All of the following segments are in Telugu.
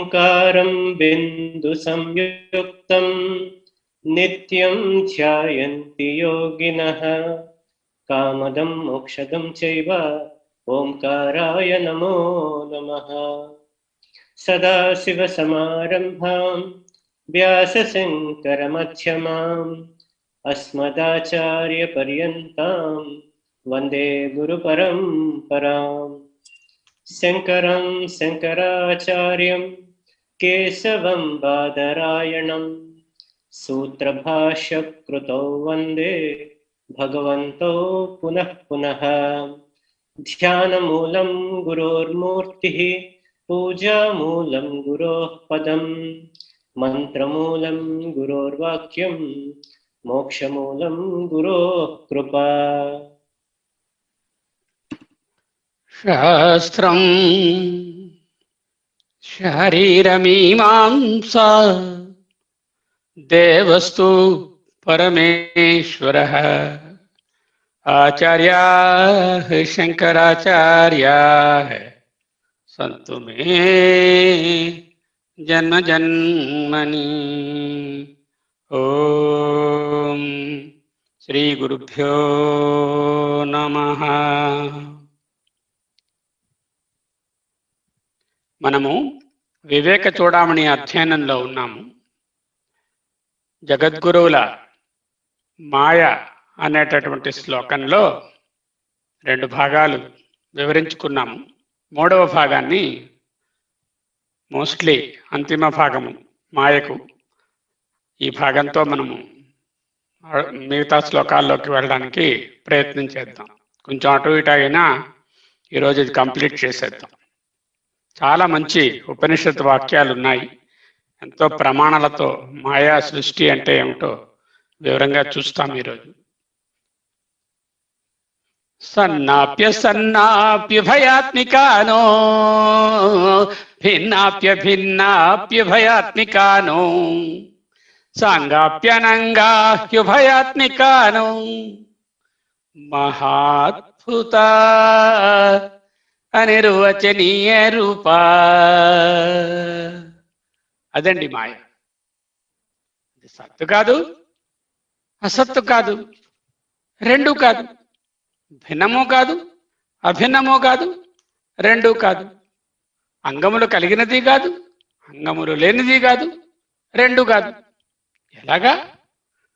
ఓంకారం బిందు సంయుక్తం నిత్యం ధ్యాయంతి యోగినః కామదం మోక్షదం చైవ ఓంకారాయ నమో నమః. సదాశివసమారంభాం వ్యాసశంకరమధ్యమాం అస్మదాచార్యపర్యంతాం వందే గురుపరంపరాం. శంకరం శంకరాచార్యం కేశవం బాదరాయణం సూత్రభాష్యకృతౌ వందే భగవంతో పునః పునః. ధ్యానమూలం గురోర్మూర్తిః పూజామూలం గురోః పదం మంత్రమూలం గురోర్వాక్యం మోక్షమూలం గురోః కృపా. శాస్త్రం శరీరమీమాంసా దేవస్తు పరమేశ్వరః ఆచార్యాః శంకరాచార్యాః సంతు మే జన్మ జన్మని. ఓం శ్రీ గురుభ్యో నమః. మనము వివేక చూడామణి అధ్యయనంలో ఉన్నాము. జగద్గురువుల మాయ అనేటటువంటి శ్లోకంలో 2 భాగాలు వివరించుకున్నాము. 3వ భాగాన్ని మోస్ట్లీ అంతిమ భాగము మాయకు, ఈ భాగంతో మనము మిగతా శ్లోకాల్లోకి వెళ్ళడానికి ప్రయత్నం చేద్దాం. కొంచెం అటు ఇటు అయినా ఈరోజు ఇది కంప్లీట్ చేసేద్దాం. చాలా మంచి ఉపనిషత్ వాక్యాలు ఉన్నాయి. ఎంతో ప్రమాణాలతో మాయా సృష్టి అంటే ఏమిటో వివరంగా చూస్తాం ఈరోజు. సన్నాప్య సన్నాప్యుభయాత్మికానో భిన్నాప్య భిన్నాప్యుభయాత్మికానో సాంగాప్యనంగాహ్యుభయాత్మికానో మహాద్భుత అనిర్వచనీయ రూపా. అదండి మాయ. సత్తు కాదు, అసత్తు కాదు, 2 కాదు. భిన్నము కాదు, అభిన్నము కాదు, 2 కాదు. అంగములు కలిగినది కాదు, అంగములు లేనిది కాదు, 2 కాదు. ఎలాగా?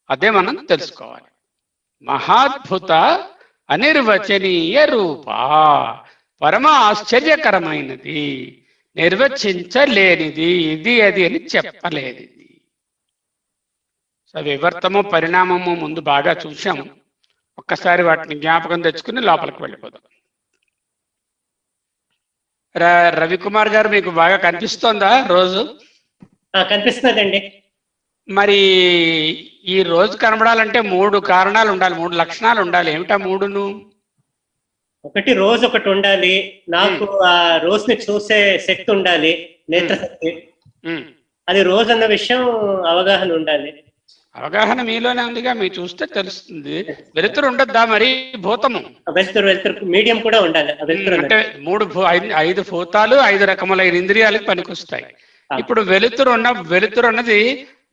అదే మనం తెలుసుకోవాలి. మహాద్భుత అనిర్వచనీయ రూపా, పరమ ఆశ్చర్యకరమైనది, నిర్వచించలేనిది, ఇది అది అని చెప్పలేనిది. సో వివర్తము పరిణామము ముందు బాగా చూసాము. ఒక్కసారి వాటిని జ్ఞాపకం తెచ్చుకుని లోపలికి వెళ్ళిపోదాం. రవికుమార్ గారు, మీకు బాగా కనిపిస్తోందా రోజు? కనిపిస్తుందండి. మరి ఈ రోజు కనబడాలంటే 3 కారణాలు ఉండాలి, 3 లక్షణాలు ఉండాలి. ఏమిటా 3ను? ఒకటి రోజు ఒకటి ఉండాలి, నాకు ఆ రోజుని చూసే శక్తి ఉండాలి, నేత్రశక్తి. అది రోజు అన్న విషయం అవగాహన ఉండాలి. అవగాహన మీలోనే ఉందిగా, మీరు చూస్తే తెలుస్తుంది. వెలుతురు ఉండద్దా మరి? భూతము వెలుతురు మీడియం కూడా ఉండాలి. అంటే 5 భూతాలు 5 రకములైన ఇంద్రియాలకు పనికొస్తాయి. ఇప్పుడు వెలుతురు అన్నది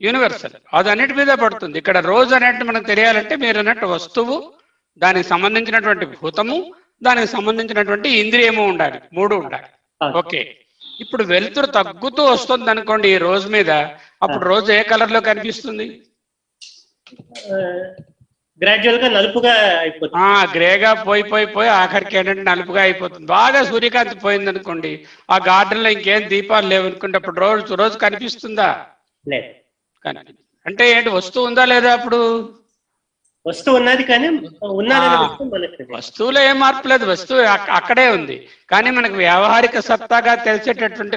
యూనివర్సల్, అది అన్నిటి మీద పడుతుంది. ఇక్కడ రోజు అనేట్టు మనకు తెలియాలంటే మీరు అన్నట్టు వస్తువు, దానికి సంబంధించినటువంటి భూతము, దానికి సంబంధించినటువంటి ఇంద్రియము ఉండాలి, 3 ఉండాలి. ఓకే, ఇప్పుడు వెలుతురు తగ్గుతూ వస్తుంది అనుకోండి ఈ రోజు మీద, అప్పుడు రోజు ఏ కలర్ లో కనిపిస్తుంది? గ్రాడ్యువల్ గా నలుపుగా అయిపోతుంది. గ్రేగా పోయి ఆఖరికి ఏంటంటే నలుపుగా అయిపోతుంది. బాగా సూర్యకాంతి పోయింది అనుకోండి, ఆ గార్డెన్ లో ఇంకేం దీపాలు లేవు అనుకుంటే అప్పుడు రోజు కనిపిస్తుందా? లేదు. అంటే ఏంటి, వస్తువు ఉందా లేదా? అప్పుడు వస్తువు ఉన్నది, కానీ వస్తువులో ఏం మార్పు లేదు, వస్తువు అక్కడే ఉంది. కానీ మనకు వ్యావహారిక సత్తాగా తెలిసేటటువంటి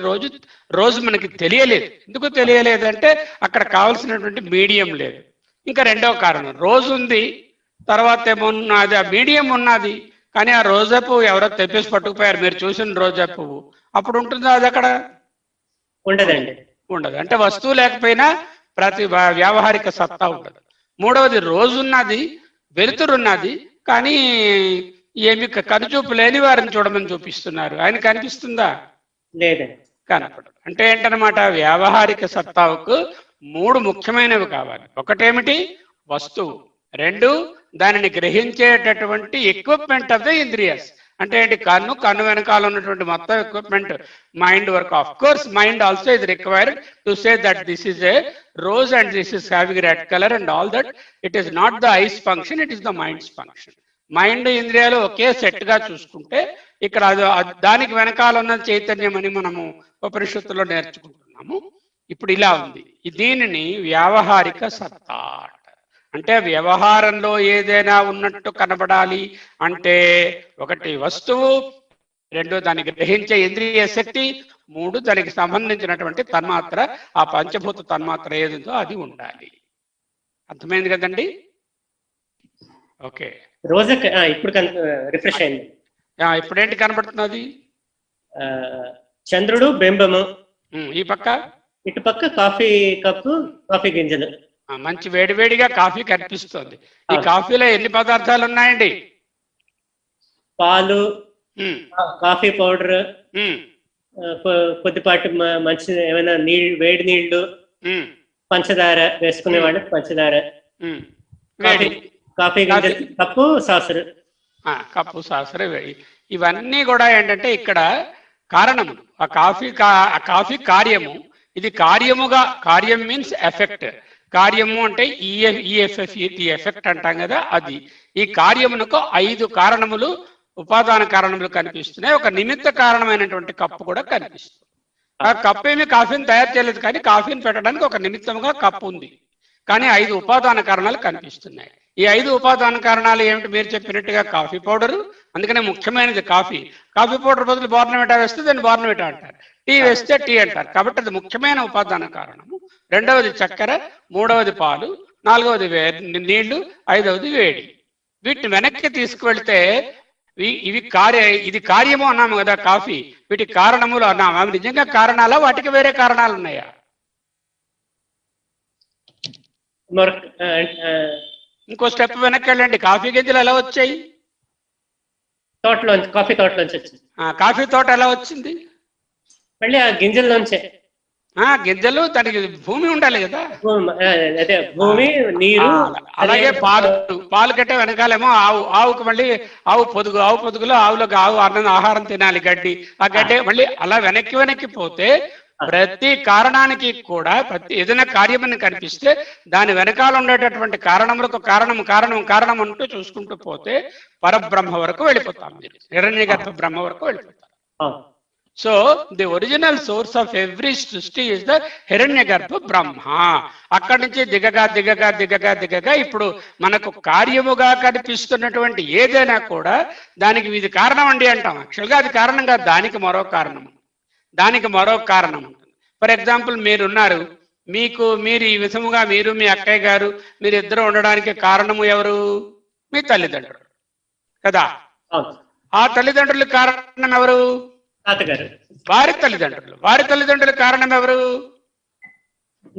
రోజు మనకి తెలియలేదు. ఎందుకు తెలియలేదు అంటే అక్కడ కావలసినటువంటి మీడియం లేదు. ఇంకా 2వ కారణం, రోజు ఉంది, తర్వాత ఏమన్నది ఆ మీడియం ఉన్నది, కానీ ఆ రోజా పువ్వు ఎవరో తెప్పేసి పట్టుకుపోయారు, మీరు చూసిన రోజా పువ్వు, అప్పుడు ఉంటుందా అది? అక్కడ ఉండదండి. ఉండదు. అంటే వస్తువు లేకపోయినా ప్రతి వ్యావహారిక సత్తా ఉండదు. 3వది, రోజున్నది, వెలుతురున్నది, కానీ ఏమి కనుచూపు లేని వారిని చూడమని చూపిస్తున్నారు. ఆయన కనిపిస్తుందా? లేదండి. కనపడదు. అంటే ఏంటనమాట, వ్యావహారిక సత్తాకు 3 ముఖ్యమైనవి కావాలి. ఒకటేమిటి, వస్తువు. 2 దానిని గ్రహించేటటువంటి ఎక్విప్మెంట్ ఆఫ్ ద ఇంద్రియాస్. అంటే ఏంటి, కన్ను వెనకాల ఉన్నటువంటి మొత్తం equipment mind work. Of course mind also is required to say that this is a rose and this is having red colour and all that. It is not the ice function, it is the minds function. Mind ఇంద్రియాలు ఒకే సెట్ గా చూసుకుంటే ఇక్కడ దానికి వెనకాల ఉన్న చైతన్యం అని మనము ఉపనిషత్తులో నేర్చుకుంటున్నాము. ఇప్పుడు ఇలా ఉంది, దీనిని వ్యావహారిక సత్తా. అంటే వ్యవహారంలో ఏదైనా ఉన్నట్టు కనబడాలి అంటే 1 వస్తువు, 2 దాన్ని గ్రహించే ఇంద్రియ శక్తి, 3 దానికి సంబంధించినటువంటి తన్మాత్ర, ఆ పంచభూత తన్మాత్ర ఏదిందో అది ఉండాలి. అర్థమైంది కదండి? ఓకే, రోజు ఇప్పుడు రిఫ్రెష్ అయింది. ఇప్పుడేంటి కనబడుతున్నది? చంద్రుడు, బింబము. ఈ పక్క, ఇటు పక్క కాఫీ కప్పు, కాఫీ గింజలు. మంచి వేడివేడిగా కాఫీ కనిపిస్తుంది. ఈ కాఫీలో ఎన్ని పదార్థాలు ఉన్నాయండి? పాలు, కాఫీ పౌడర్, కొద్దిపాటి మంచి ఏమైనా నీళ్ళు, వేడి నీళ్లు, పంచదార, వేసుకునేవాడు పంచదార, కాఫీ గింజలు, కప్పు, సాసరు. Cup, saucer. ఇవన్నీ కూడా ఏంటంటే ఇక్కడ కారణములు. ఆ కాఫీ కార్యము. ఇది కార్యముగా, కార్యం మీన్స్ ఎఫెక్ట్. కార్యము అంటే ఈఎఫ్ఎఫ్ఈటి ఎఫెక్ట్ అంటాం కదా, అది. ఈ కార్యమునకు 5 కారణములు, ఉపాదాన కారణములు కనిపిస్తున్నాయి. ఒక నిమిత్త కారణమైనటువంటి కప్పు కూడా కనిపిస్తుంది. ఆ కప్పు ఏమి కాఫీని తయారు చేయలేదు, కానీ కాఫీని పెట్టడానికి ఒక నిమిత్తముగా కప్పు ఉంది. కానీ 5 ఉపాదాన కారణాలు కనిపిస్తున్నాయి. ఈ 5 ఉపాదాన కారణాలు ఏమిటి? మీరు చెప్పినట్టుగా కాఫీ పౌడరు, అందుకనే ముఖ్యమైనది కాఫీ. కాఫీ పౌడర్ బదులు బోర్నవిటా వేస్తే దాన్ని బోర్నవిటా అంటారు, టీ వేస్తే టీ అంటారు. కాబట్టి అది ముఖ్యమైన ఉపాదాన కారణము. 2వది చక్కెర, 3వది పాలు, 4వది నీళ్లు, 5వది వేడి. వీటిని వెనక్కి తీసుకువెళ్తే ఇది కార్యము అన్నాము కదా కాఫీ, వీటి కారణములు అన్నాము. అవి నిజంగా కారణాలా, వాటికి వేరే కారణాలు ఉన్నాయా? ఇంకో స్టెప్ వెనక్కి వెళ్ళండి. కాఫీ గింజలు ఎలా వచ్చాయి? తోటలోంచి, కాఫీ తోటలోంచి వచ్చింది. కాఫీ తోట ఎలా వచ్చింది? మళ్ళీ ఆ గింజల్లోంచే. గింజలు, దానికి భూమి ఉండాలి కదా, అదే భూమి, నీరు. అలాగే పాలు కట్టే వెనకాలేమో ఆవుకు మళ్ళీ ఆవు పొదుగులో ఆవులకు ఆహారం తినాలి, గడ్డి. ఆ గడ్డి మళ్ళీ అలా వెనక్కి పోతే ప్రతి కారణానికి కూడా ఏదైనా కార్యమని కనిపిస్తే దాని వెనకాల ఉండేటటువంటి కారణములకు కారణం అంటూ చూసుకుంటూ పోతే పరబ్రహ్మ వరకు వెళ్ళిపోతాం. మీరు హిరణ్య గర్భ బ్రహ్మ వరకు వెళ్ళిపోతారు. So the original source of every సృష్టి ఇస్ ద హిరణ్యగర్భ బ్రహ్మ. అక్కడి నుంచి దిగగా ఇప్పుడు మనకు కార్యముగా కనిపిస్తున్నటువంటి ఏదైనా కూడా దానికి ఇది కారణం అండి అంటాం. యాక్చువల్గా అది కారణం కాదు, దానికి మరో కారణం ఉంటుంది. ఫర్ ఎగ్జాంపుల్, మీరున్నారు, మీరు ఈ విధముగా మీరు మీ అక్కయ్య గారు మీరిద్దరు ఉండడానికి కారణము ఎవరు? మీ తల్లిదండ్రులు కదా. ఆ తల్లిదండ్రుల కారణం ఎవరు? తాతగారు. వారి తల్లిదండ్రుల కారణం ఎవరు?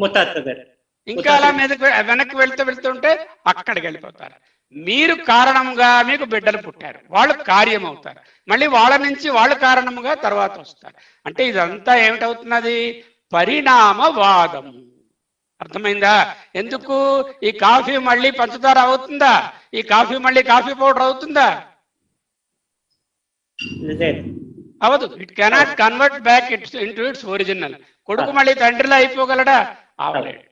ముత్తాత గారు. ఇంకా అలా మీదకి వెనక్కి వెళ్తుంటే అక్కడికి వెళ్ళిపోతారు. మీరు కారణంగా మీకు బిడ్డలు పుట్టారు, వాళ్ళు కార్యం అవుతారు. మళ్ళీ వాళ్ళ నుంచి వాళ్ళు కారణముగా తర్వాత వస్తారు. అంటే ఇదంతా ఏమిటవుతున్నది? పరిణామవాదం. అర్థమైందా? ఎందుకు ఈ కాఫీ మళ్ళీ పంచదార అవుతుందా? ఈ కాఫీ మళ్ళీ కాఫీ పౌడర్ అవుతుందా? అవదు. It cannot convert back into its original. కొడుకు మళ్ళీ తండ్రిలో అయిపోగలడా? అవలేడు.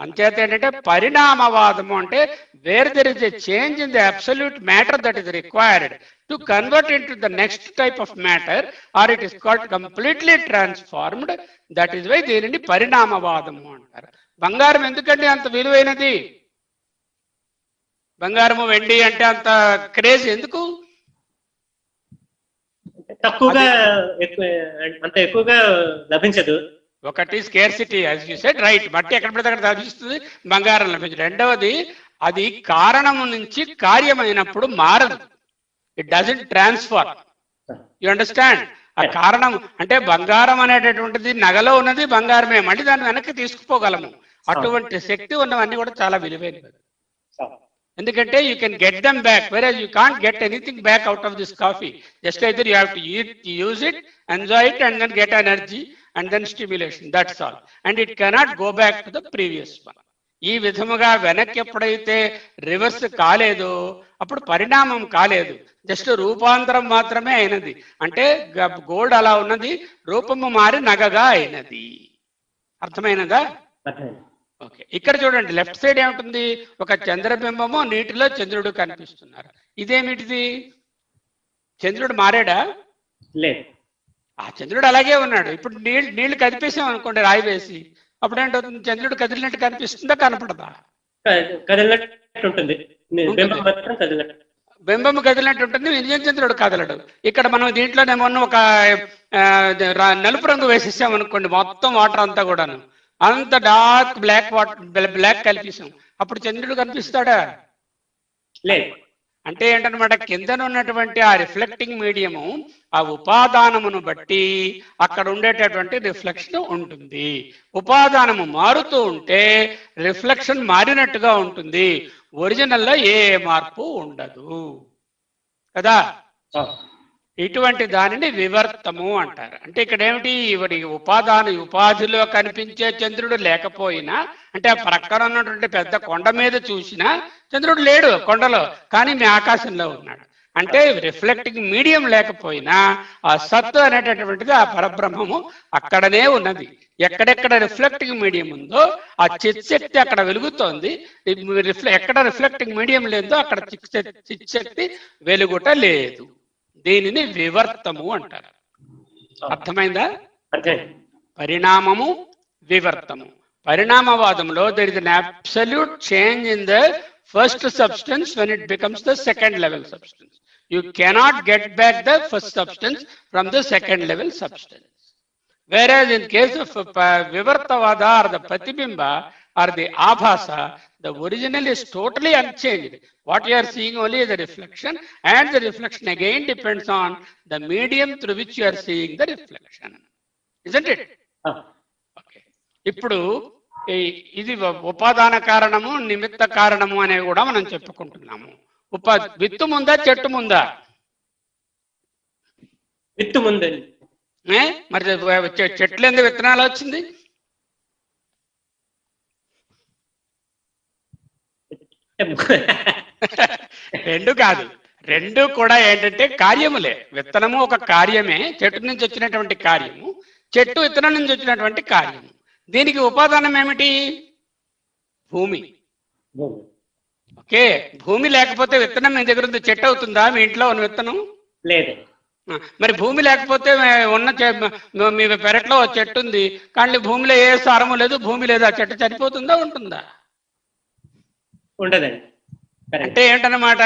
అంచేత ఏంటంటే పరిణామవాదము అంటే where there is a change in the absolute matter that is required to convert into the next type of matter, or it is called completely transformed. That is why దీనిని పరిణామవాదము అంటారు. బంగారం ఎందుకండి అంత విలువైనది? బంగారము వెండి అంటే అంత క్రేజ్ ఎందుకు? అంత ఎక్కువగా లభించదు. ఒకటి scarcity, as you said, right. మట్టి ఎక్కడ పడితే అక్కడ లభిస్తుంది, బంగారం లభించదు. రెండవది, అది కారణము నుంచి కార్యమైనప్పుడు మారదు. It doesn't transfer. You understand? ఆ కారణం అంటే బంగారం అనేటటువంటిది నగలో ఉన్నది బంగారమే, మళ్ళీ దాన్ని వెనక్కి తీసుకుపోగలము. అటువంటి శక్తి ఉన్నవన్నీ కూడా చాలా విలువైనవి. ఎందుకంటే you can get them back, versus you can't get anything back out of this coffee. Just either you have to use it, enjoy it, and then get energy, and then stimulation, that's all. And it cannot go back to the previous one. ఈ విధముగా వెనక్కి ఎప్పుడైతే రివర్స్ కాలేదో అప్పుడు పరిణామం కాలేదు, జస్ట్ రూపాంతరం మాత్రమే అయినది. అంటే గోల్డ్ అలా ఉన్నది, రూపము మారి నగగా అయినది. అర్థమైనదా? ఓకే, ఇక్కడ చూడండి లెఫ్ట్ సైడ్ ఏముంటుంది, ఒక చంద్రబింబము, నీటిలో చంద్రుడు కనిపిస్తున్నారు. ఇదేమిటిది? చంద్రుడు మారాడా? లేదు, ఆ చంద్రుడు అలాగే ఉన్నాడు. ఇప్పుడు నీళ్లు కదిపేసాం అనుకోండి రాయి వేసి, అప్పుడు ఏంటవుతుంది? చంద్రుడు కదిలినట్టు కనిపిస్తుందా, కనపడదా? కదిలినట్టు ఉంటుంది, బింబము కదిలినట్టు ఉంటుంది, నిజం చంద్రుడు కదలడు. ఇక్కడ మనం దీంట్లోనేమన్నా ఒక నలుపు రంగు వేసేసాం అనుకోండి, మొత్తం వాటర్ అంతా కూడాను అంత డార్క్ బ్లాక్ కలిపేసాం, అప్పుడు చంద్రుడు కనిపిస్తాడా? లేదు. అంటే ఏంటనమాట, కిందన ఉన్నటువంటి ఆ రిఫ్లెక్టింగ్ మీడియము ఆ ఉపాదానమును బట్టి అక్కడ ఉండేటటువంటి రిఫ్లెక్షన్ ఉంటుంది. ఉపాదానము మారుతూ ఉంటే రిఫ్లెక్షన్ మారినట్టుగా ఉంటుంది, ఒరిజినల్లో ఏ మార్పు ఉండదు కదా. ఇటువంటి దానిని వివర్తము అంటారు. అంటే ఇక్కడ ఏమిటి, ఉపాధిలో కనిపించే చంద్రుడు లేకపోయినా, అంటే ఆ ప్రక్కన ఉన్నటువంటి పెద్ద కొండ మీద చూసినా చంద్రుడు లేడు కొండలో, కానీ మీ ఆకాశంలో ఉన్నాడు. అంటే రిఫ్లెక్టింగ్ మీడియం లేకపోయినా ఆ సత్తు అనేటటువంటిది, ఆ పరబ్రహ్మము అక్కడనే ఉన్నది. ఎక్కడెక్కడ రిఫ్లెక్టింగ్ మీడియం ఉందో ఆ చిత్శక్తి అక్కడ వెలుగుతోంది. ఎక్కడ రిఫ్లెక్టింగ్ మీడియం లేదో అక్కడ చిత్శక్తి వెలుగుట లేదు. దీనిని వివర్తము అంటారు. అర్థమైందా? పరిణామము, వివర్తము. పరిణామవాదంలో there is an absolute change in the first substance when it becomes the second level substance. You cannot get back the first substance from the second level substance. Whereas in case of Vivartavada or the Pratibimba or the Abhasa, the original is totally unchanged. What you are seeing only is the reflection, and the reflection again depends on the medium through which you are seeing the reflection. Isn't it? Okay. ఇప్పుడు ఇది ఉపాదాన కారణము, నిమిత్త కారణము అనేవి కూడా మనం చెప్పుకుంటున్నాము. విత్తు ముందా, చెట్టు ముందా? విత్తు ముందండి. మరి చెట్లు ఎందుకు విత్తనాలు వచ్చింది? రెండు కాదు, రెండు కూడా ఏంటంటే కార్యములే. విత్తనము ఒక కార్యమే, చెట్టు నుంచి వచ్చినటువంటి కార్యము, చెట్టు విత్తనం నుంచి వచ్చినటువంటి కార్యము. దీనికి ఉపాదానం ఏమిటి? భూమి. ఓకే, భూమి లేకపోతే విత్తనం మీ దగ్గర ఉంది, చెట్టు అవుతుందా? మీ ఇంట్లో ఉన్న విత్తనం లేదు. మరి భూమి లేకపోతే ఉన్న మీ పెరట్లో చెట్టు ఉంది, కానీ భూమిలో ఏ సారము లేదు, భూమి లేదు, ఆ చెట్టు చనిపోతుందా, ఉంటుందా? ఉండదండి. అంటే ఏంటన్నమాట,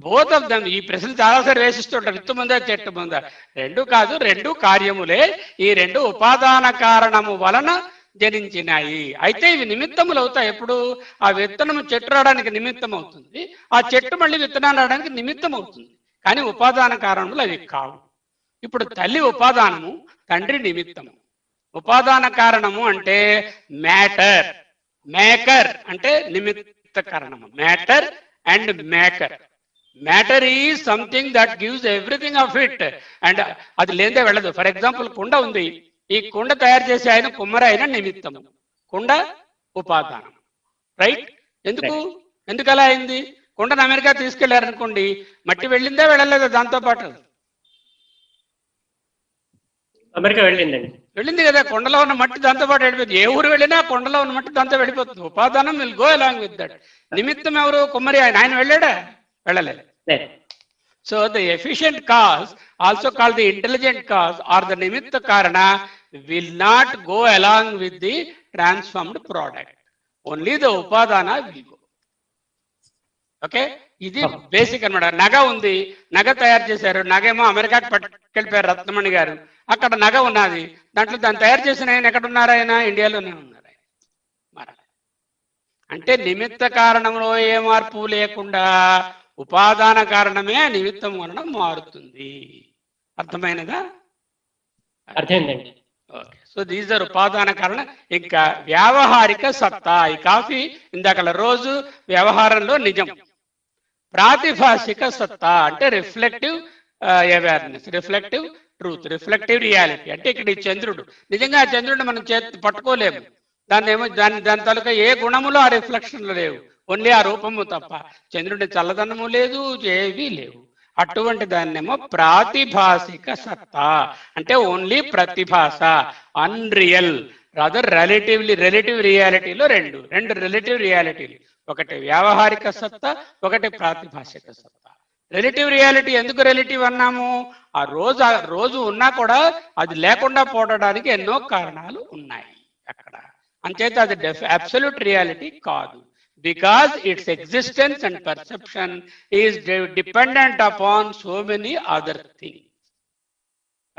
బోత్ ఆఫ్ దమ్. ఈ ప్రశ్నలు చాలాసార్లు వేసిస్తుంటారు, విత్తు ముందా, చెట్టు ముందా? రెండు కాదు, రెండు కార్యములే. ఈ రెండు ఉపాదాన కారణము వలన జనించినాయి. అయితే ఇవి నిమిత్తములు అవుతాయి. ఎప్పుడు? ఆ విత్తనము చెట్టు రావడానికి నిమిత్తం అవుతుంది, ఆ చెట్టు మళ్ళీ విత్తనాలు రావడానికి నిమిత్తం అవుతుంది, కానీ ఉపాదాన కారణములు అవి కావు. ఇప్పుడు తల్లి ఉపాదానము, తండ్రి నిమిత్తము. ఉపాదాన కారణము అంటే మ్యాటర్, మేకర్ అంటే నిమిత్త కారణము. Matter and maker. Matter is something that gives everything of it, and అది లేదే వెళ్ళదు. ఫర్ ఎగ్జాంపుల్, కుండ ఉంది, ఈ కుండ తయారు చేసే ఆయన కుమ్మరి, అయిన నిమిత్తము, కుండ ఉపాదానం. రైట్? ఎందుకు అలా అయింది? కుండను అమెరికా తీసుకెళ్లారనుకోండి, మట్టి వెళ్ళిందా, వెళ్ళలేదా? దాంతో పాటు అమెరికా వెళ్ళిందండి. వెళ్ళింది కదా. కొండలో ఉన్న మట్టి దాంతో పాటు వెళ్ళిపోతుంది. ఏ ఊరు వెళ్ళినా కొండలో ఉన్న మట్టి దాంతో వెళ్ళిపోతుంది. ఉపాదానం will go along with that. నిమిత్తం ఎవరు? కుమ్మరి ఆయన వెళ్ళాడా? వెళ్ళలేదు. So the efficient cause, also called the intelligent cause or the నిమిత్త కారణ, will not go along with the transformed product. Only the ఉపాదాన విల్ గో. ఓకే, ఇది బేసిక్ అనమాట. నగ ఉంది, నగ తయారు చేశారు, నగేమో అమెరికాకి పట్టుకెళ్ళిపోయారు రత్నమణి గారు, అక్కడ నగ ఉన్నది, దాంట్లో దాన్ని తయారు చేసిన ఆయన ఎక్కడున్నారు? ఆయన ఇండియాలోనే ఉన్నారు. ఆయన మరి అంటే నిమిత్త కారణంలో ఏ మార్పు లేకుండా ఉపాదాన కారణమే నిమిత్తం వలన మారుతుంది. అర్థమైనదా? అర్థమైందండి. ఓకే, సో దీస్ ఆర్ ఉపాదాన కారణ. ఇంకా వ్యావహారిక సత్తా. ఈ కాఫీ ఇందాకల రోజు వ్యవహారంలో నిజం. ప్రాతిభాషిక సత్తా అంటే reflective awareness, reflective truth, reflective reality. అంటే ఇక్కడ ఈ చంద్రుడు, నిజంగా ఆ చంద్రుడిని మనం చేతి పట్టుకోలేము, దాని తాలూకా ఏ గుణములు ఆ రిఫ్లెక్షన్లు లేవు, ఓన్లీ ఆ రూపము తప్ప. చంద్రుడి చల్లదనము లేదు, ఏవి లేవు. అటువంటి దాన్నేమో ప్రాతిభాసిక సత్తా అంటే ఓన్లీ ప్రతిభాస, అన్రియల్, రాదర్ రిలేటివ్ రియాలిటీలో రెండు రిలేటివ్ రియాలిటీలు, ఒకటి వ్యావహారిక సత్తా, ఒకటి ప్రాతిభాసిక సత్తా. రిలేటివ్ రియాలిటీ ఎందుకు రిలేటివ్ అన్నాము? ఆ రోజు ఉన్నా కూడా అది లేకుండా పోవడానికి ఎన్నో కారణాలు ఉన్నాయి అక్కడ, అంచేత అది అబ్సల్యూట్ రియాలిటీ కాదు. Because its existence and perception is dependent upon so many other things.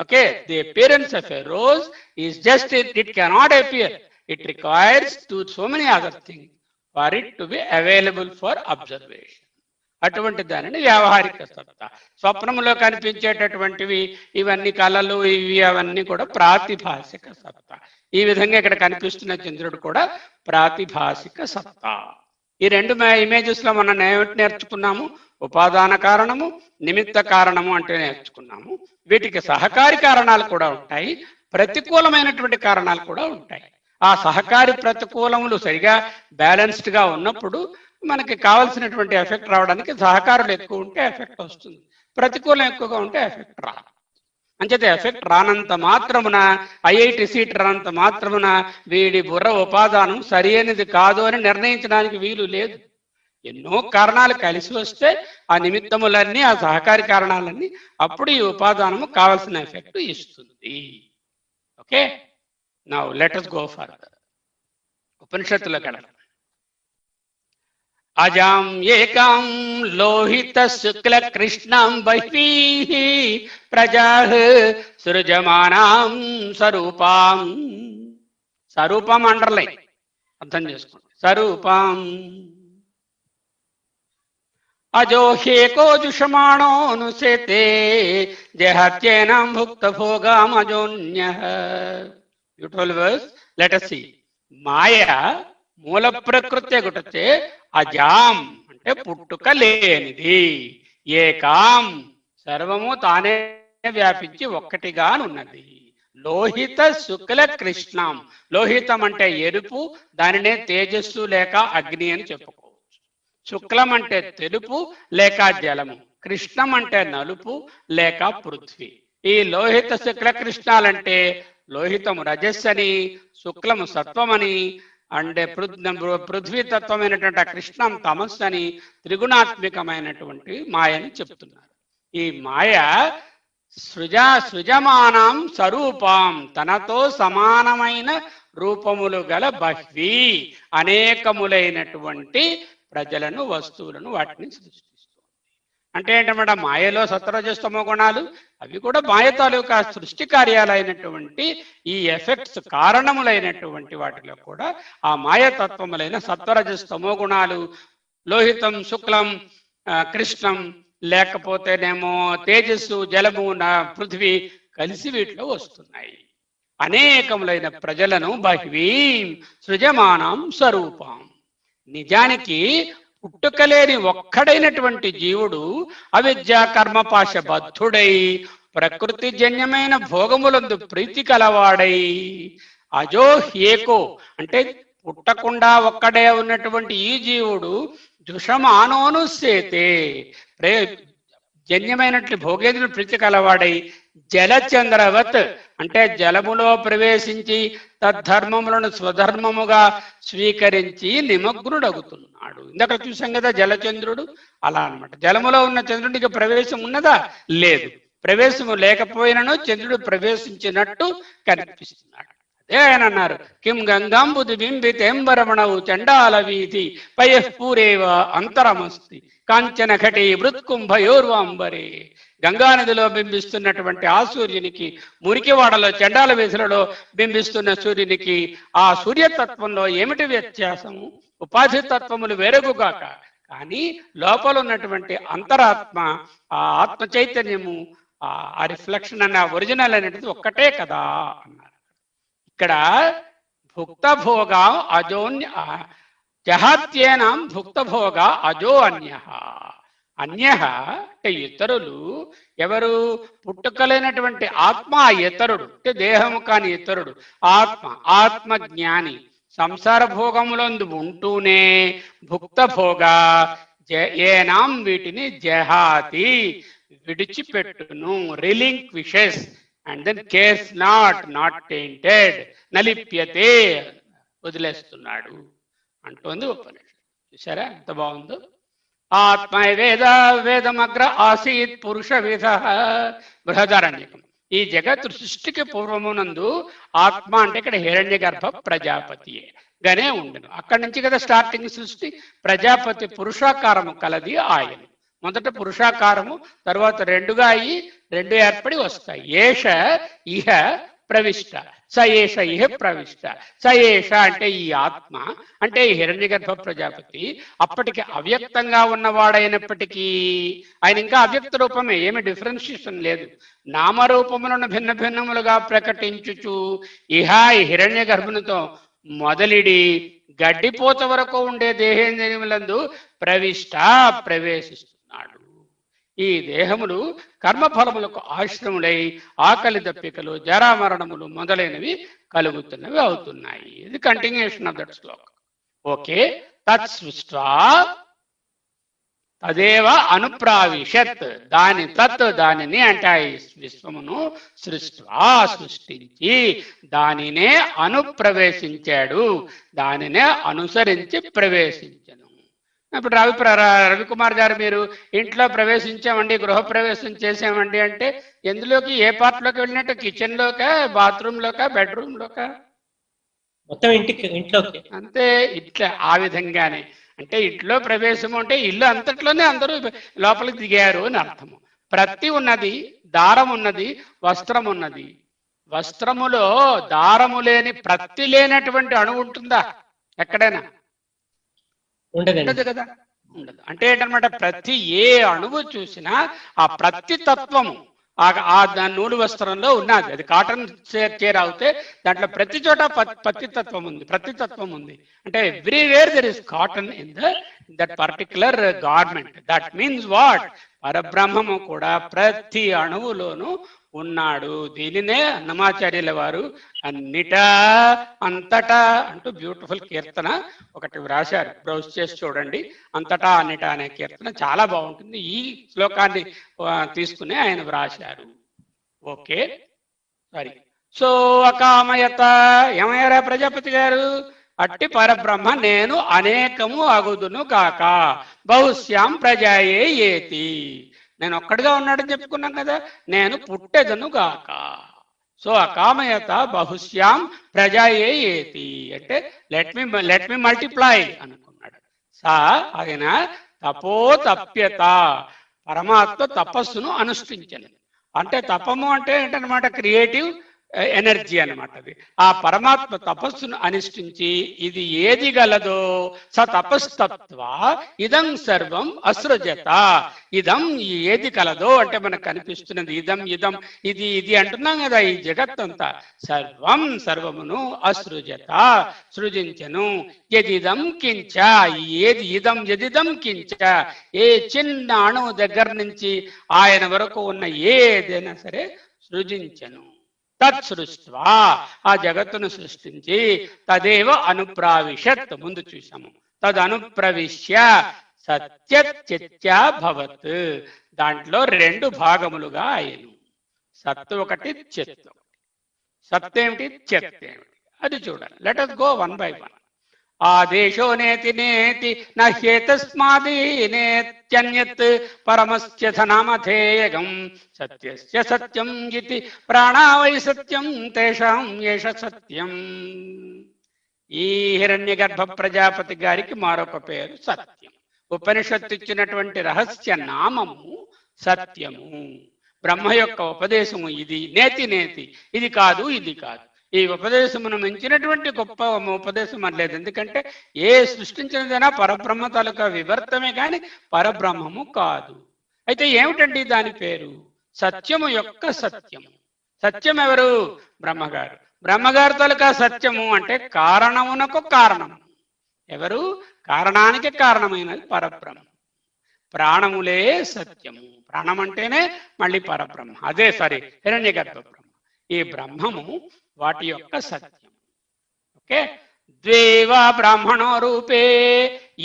Okay, the appearance of a rose is just it cannot appear. It requires so many other things for it to be available for observation. అటువంటి దానిని వ్యావహారిక సత్తా. స్వప్నంలో కనిపించేటటువంటివి ఇవన్నీ కళలు ఇవి అవన్నీ కూడా ప్రాతిభాసిక సత్తా. ఈ విధంగా ఇక్కడ కనిపిస్తున్న చంద్రుడు కూడా ప్రాతిభాసిక సత్తా. ఈ రెండు ఇమేజెస్ లో మనం నేర్చుకున్నాము, ఉపాదాన కారణము, నిమిత్త కారణము అంటే నేర్చుకున్నాము. వీటికి సహకారి కారణాలు కూడా ఉంటాయి, ప్రతికూలమైనటువంటి కారణాలు కూడా ఉంటాయి. ఆ సహకారి ప్రతికూలములు సరిగా బ్యాలెన్స్డ్ గా ఉన్నప్పుడు మనకి కావాల్సినటువంటి ఎఫెక్ట్ రావడానికి సహకారులు ఎక్కువ ఉంటే ఎఫెక్ట్ వస్తుంది, ప్రతికూలం ఎక్కువగా ఉంటే ఎఫెక్ట్ రాదు. అంచేత ఎఫెక్ట్ రానంత మాత్రమున, ఐఐటి సీట్ రానంత మాత్రమున వీడి బుర్ర ఉపాదానం సరి అయినది కాదు అని నిర్ణయించడానికి వీలు లేదు. ఎన్నో కారణాలు కలిసి వస్తే ఆ నిమిత్తములన్నీ, ఆ సహకారి కారణాలన్నీ, అప్పుడు ఈ ఉపాదానము కావలసిన ఎఫెక్ట్ ఇస్తుంది. Okay, now let us go further. ఉపనిషత్తులోకి వెళ్ళాలి. అజాం ఏకాం లోహిత శుక్ల కృష్ణాం బహ్వీః ప్రజాః సృజమానాం స్వరూపాం. స్వరూపం అండర్లైన్ అర్థం చేసుకోండి. స్వరూపం అజో హేకో జుషమాణోనుసేతే జహత్యేనాం భుక్త భోగాం అజోన్యః. Beautiful verse. Let us see. మాయ మూల ప్రకృతి గుటచే అజాం అంటే పుట్టుక లేనిది, ఏకాం సర్వము తానే వ్యాపించి ఒక్కటిగానున్నది, లోహిత శుక్ల కృష్ణం. లోహితం అంటే ఎరుపు, దానినే తేజస్సు లేక అగ్ని అని చెప్పుకోవచ్చు. శుక్లం అంటే తెలుపు లేక జలము, కృష్ణం అంటే నలుపు లేక పృథ్వీ. ఈ లోహిత శుక్ల కృష్ణాలంటే లోహితము రజస్సని, శుక్లము సత్వమని, అంటే పృథ్వీ తత్వమైనటువంటి కృష్ణం తమస్సు అని, త్రిగుణాత్మికమైనటువంటి మాయని చెప్తున్నారు. ఈ మాయ సృజమానం స్వరూపం, తనతో సమానమైన రూపములు గల బహ్వీ అనేకములైనటువంటి ప్రజలను, వస్తువులను, వాటిని సృష్టిస్తుంది. అంటే ఏంటన్నమాట, మాయలో సత్వరజస్తమో గుణాలు అవి కూడా మాయ తాలూకా సృష్టి కార్యాలైనటువంటి ఈ ఎఫెక్ట్స్ కారణములైనటువంటి వాటిలో కూడా ఆ మాయతత్వములైన సత్వరజస్తమో గుణాలు, లోహితం, శుక్లం, కృష్ణం, లేకపోతేనేమో తేజస్సు, జలము, పృథ్వీ కలిసి వీటిలో వస్తున్నాయి. అనేకములైన ప్రజలను బహ్వీం సృజమానం స్వరూపం. నిజానికి పుట్టుకలేని ఒక్కడైనటువంటి జీవుడు అవిద్యా కర్మపాశ బద్ధుడై ప్రకృతి జన్యమైన భోగములందు ప్రీతి కలవాడై, అజో ఏకో అంటే పుట్టకుండా ఒక్కడే ఉన్నటువంటి ఈ జీవుడు జుషమానోనుసేతే జన్యమైనట్లు భోగేంద్రుడు ప్రీతి కలవాడై, జలచంద్రవత్ అంటే జలములో ప్రవేశించి తద్ధర్మములను స్వధర్మముగా స్వీకరించి నిమగ్నుడగుతున్నాడు. ఇందాక చూసాం కదా జలచంద్రుడు, అలా అన్నమాట. జలములో ఉన్న చంద్రుడికి ప్రవేశం ఉన్నదా? లేదు. ప్రవేశము లేకపోయినను చంద్రుడు ప్రవేశించినట్టు కనిపిస్తున్నాడు. అదే ఆయన అన్నారు, కిం గంగాంబుది బింబితేంబరమణవు చండాల వీధి పయఃపూరేవ అంతరమస్తి కాంచన ఘటి మృత్కుంభయోర్వాంబరే. గంగానదిలో బింబిస్తున్నటువంటి ఆ సూర్యునికి, మురికివాడలో చండాల వీధులలో బింబిస్తున్న సూర్యునికి, ఆ సూర్యతత్వంలో ఏమిటి వ్యత్యాసము? ఉపాధి తత్వములు వేరుగుగాక, కానీ లోపల ఉన్నటువంటి అంతరాత్మ, ఆ ఆత్మ చైతన్యము, ఆ రిఫ్లెక్షన్ అన్న ఒరిజినల్ అనేది ఒక్కటే కదా అన్నారు. ఇక్కడ భుక్త భోగ అజోన్య జహాత్యేనాం భుక్త భోగ అజో అన్య. అన్యః అంటే ఇతరులు, ఎవరు? పుట్టుకలేనటువంటి ఆత్మ ఇతరుడు, అంటే దేహము కాని ఇతరుడు ఆత్మ, ఆత్మజ్ఞాని సంసార భోగములందు ఉంటూనే భుక్త భోగా ఏనాం వీటిని జహాతి విడిచిపెట్టును, relinquishes and then cares not tainted, నలిప్యతే వదిలేస్తున్నాడు అంటోంది ఉపనిషత్తు. చూసారా ఎంత బాగుందో. ఆత్మ వేదమగ్ర ఆసీత్ పురుష విధ. బృహదారణ్యకం. ఈ జగత్ సృష్టికి పూర్వమునందు ఆత్మ అంటే ఇక్కడ హిరణ్య గర్భ ప్రజాపతియే గానే ఉండను. అక్కడి నుంచి కదా స్టార్టింగ్ సృష్టి. ప్రజాపతి పురుషాకారము కలది ఆయన. మొదట పురుషాకారము, తర్వాత రెండుగా అయ్యి రెండు ఏర్పడి వస్తాయి. ఏష ఇహ ప్రవిష్ట, స ఏష ఇహ ప్రవిష్ట. స ఏష అంటే ఈ ఆత్మ, అంటే ఈ హిరణ్య గర్భ ప్రజాపతి అప్పటికి అవ్యక్తంగా ఉన్నవాడైనప్పటికీ ఆయన ఇంకా అవ్యక్త రూపమే, ఏమి డిఫరెన్షియేషన్ లేదు. నామరూపములను భిన్న భిన్నములుగా ప్రకటించుచు ఇహ ఈ హిరణ్య గర్భునితో మొదలిడి గడ్డిపోత వరకు ఉండే దేహేంద్రియములందు ప్రవేశిస్తున్నాడు. ఈ దేహములు కర్మఫలములకు ఆశ్రములై ఆకలి దప్పికలు, జరామరణములు మొదలైనవి కలుగుతున్నవి అవుతున్నాయి. ఇది కంటిన్యూషన్ ఆఫ్ దట్ శ్లోకం. ఓకే. తత్ సృష్ట్వా తదేవ అనుప్రావిశత్, దానిని అంటే విశ్వమును సృష్టించి దానినే అనుప్రవేశించాడు, దానినే అనుసరించి ప్రవేశించను. ఇప్పుడు రవికుమార్ గారు, మీరు ఇంట్లో ప్రవేశించామండి, గృహ ప్రవేశం చేసామండి అంటే ఎందులోకి, ఏ పార్ట్లోకి వెళ్ళినట్టు? కిచెన్ లోకా, బాత్రూమ్ లోకా, బెడ్రూమ్ లోకా? మొత్తం ఇంట్లోకి. అంతే. ఇట్లా ఆ విధంగానే అంటే ఇంట్లో ప్రవేశము అంటే ఇల్లు అంతట్లోనే అందరూ లోపలికి దిగారు అని అర్థము. ప్రత్తి ఉన్నది, దారం ఉన్నది, వస్త్రం ఉన్నది. వస్త్రములో దారము లేని, ప్రత్తి లేనటువంటి అణువు ఉంటుందా ఎక్కడైనా? ఉండదు కదా, ఉండదు. అంటే ఏంటనమాట, ప్రతి ఏ అణువు చూసినా ఆ ప్రతి తత్వము ఆ నూలు వస్త్రంలో ఉన్నది. అది కాటన్ చీర అవుతే దాంట్లో ప్రతి చోట ప్రతితత్వం ఉంది. అంటే everywhere there is cotton in that particular garment. That means what? పరబ్రహ్మము కూడా ప్రతి అణువులోనూ ఉన్నాడు. దీనినే అన్నమాచార్యుల వారు అన్నిటా అంతటా అంటూ బ్యూటిఫుల్ కీర్తన ఒకటి వ్రాశారు. బ్రౌజ్ చేసి చూడండి. అంతటా అన్నిటా అనే కీర్తన చాలా బాగుంటుంది. ఈ శ్లోకాన్ని తీసుకుని ఆయన వ్రాశారు. ఓకే, సరే. సో అకామయత, ఏమయ్యారా ప్రజాపతి గారు? అట్టి పరబ్రహ్మ నేను అనేకము అగుదును కాక, బహుశ్యాం ప్రజాయే ఏతి. నేను ఒక్కడిగా ఉన్నాడని చెప్పుకున్నాం కదా, నేను పుట్టెదను గాక. సో అకామయత బహుశ్యాం ప్రజాయే ఏతి అంటే లెట్ మీ మల్టిప్లై అనుకున్నాడు. ఆయన తపోతప్యత, పరమాత్మ తపస్సును అనుష్ఠించను. అంటే తపము అంటే ఏంటనమాట? క్రియేటివ్ ఎనర్జీ అనమాట. అది ఆ పరమాత్మ తపస్సును అనుష్ఠించి ఇది ఏది గలదో స తపస్తత్వ ఇదం సర్వం అసృజత. ఇదం ఏది కలదో అంటే మనకు కనిపిస్తున్నది ఇదం ఇది అంటున్నాం కదా. ఈ జగత్తంతా సర్వమును అసృజత సృజించను. యదిదం కించ, యదిదం కించ, ఏ చిన్న అణువు దగ్గర నుంచి ఆయన వరకు ఉన్న ఏదైనా సరే సృజించను. తత్ సృష్ట్వా, ఆ జగత్తును సృష్టించి తదేవ అనుప్రావిశత్, ముందు చూసాము. తదనుప్రవిశ్య సత్యత్యభవత్, దాంట్లో రెండు భాగములుగా అయ్యను. సత్తు ఒకటి, చిత్. సత్ ఏమిటి, చిత్ ఏమిటి అది చూడాలి. Let us go one by one. ఆదేశో నేతి నేతి నేత్యన్యత్ పరమస్య నామధేయగం సత్యస్య సత్యం ఇతి ప్రాణావై సత్యం తేషాం ఏష సత్యం. ఈ హిరణ్య గర్భ ప్రజాపతి గారికి మరొక పేరు సత్యం. ఉపనిషత్తు ఇచ్చినటువంటి రహస్య నామము సత్యము. బ్రహ్మ యొక్క ఉపదేశము ఇది. నేతి ఇది కాదు, ఇది కాదు. ఈ ఉపదేశమును మించినటువంటి గొప్ప ఉపదేశం అనలేదు. ఎందుకంటే ఏ సృష్టించినదైనా పరబ్రహ్మ తాలూకా వివర్తమే కానీ పరబ్రహ్మము కాదు. అయితే ఏమిటండి దాని పేరు? సత్యము యొక్క సత్యము. సత్యం ఎవరు? బ్రహ్మగారు. బ్రహ్మగారు తాలూకా సత్యము అంటే కారణమునకు కారణము ఎవరు? కారణానికి కారణమైనది పరబ్రహ్మ. ప్రాణములే సత్యము. ప్రాణం అంటేనే మళ్ళీ పరబ్రహ్మ, అదే సారీ హిరణ్య గర్భ బ్రహ్మ. ఈ బ్రహ్మము వాటి యొక్క సత్యం. ఓకే, ద్వేవా బ్రాహ్మణో రూపే.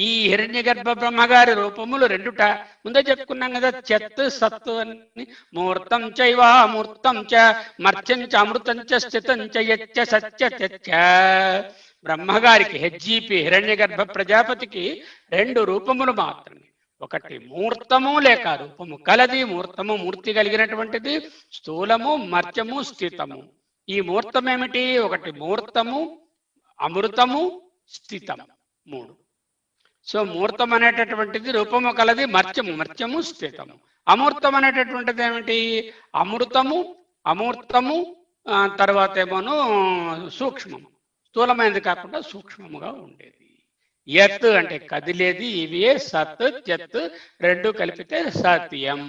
ఈ హిరణ్య గర్భ బ్రహ్మగారి రూపములు రెండుట. ముందే చెప్పుకున్నాం కదా, చెత్ సత్తు అని. మూర్తం చైవా మూర్తం చ మర్త్యం చ అమృతం చ స్థితం చ యచ్చ సత్య చ. బ్రహ్మగారికి హెజ్జీపి హిరణ్య గర్భ ప్రజాపతికి రెండు రూపములు మాత్రమే. ఒకటి మూర్తము లేక రూపము కలది, మూర్తము మూర్తి కలిగినటువంటిది, స్థూలము మర్త్యము స్థితము. ఈ మూర్తం ఏమిటి? ఒకటి మూర్తము, అమృతము, స్థితము, మూడు. సో మూర్తం అనేటటువంటిది రూపము కలది, మర్త్యము, మర్త్యము స్థితము. అమూర్తం అనేటటువంటిది ఏమిటి? అమృతము, అమూర్తము, తర్వాత ఏమోను సూక్ష్మము. స్థూలమైనది కాకుండా సూక్ష్మముగా ఉండేది. యత్ అంటే కదిలేది. ఇవే సత్ చెత్ రెండు కలిపితే సత్యం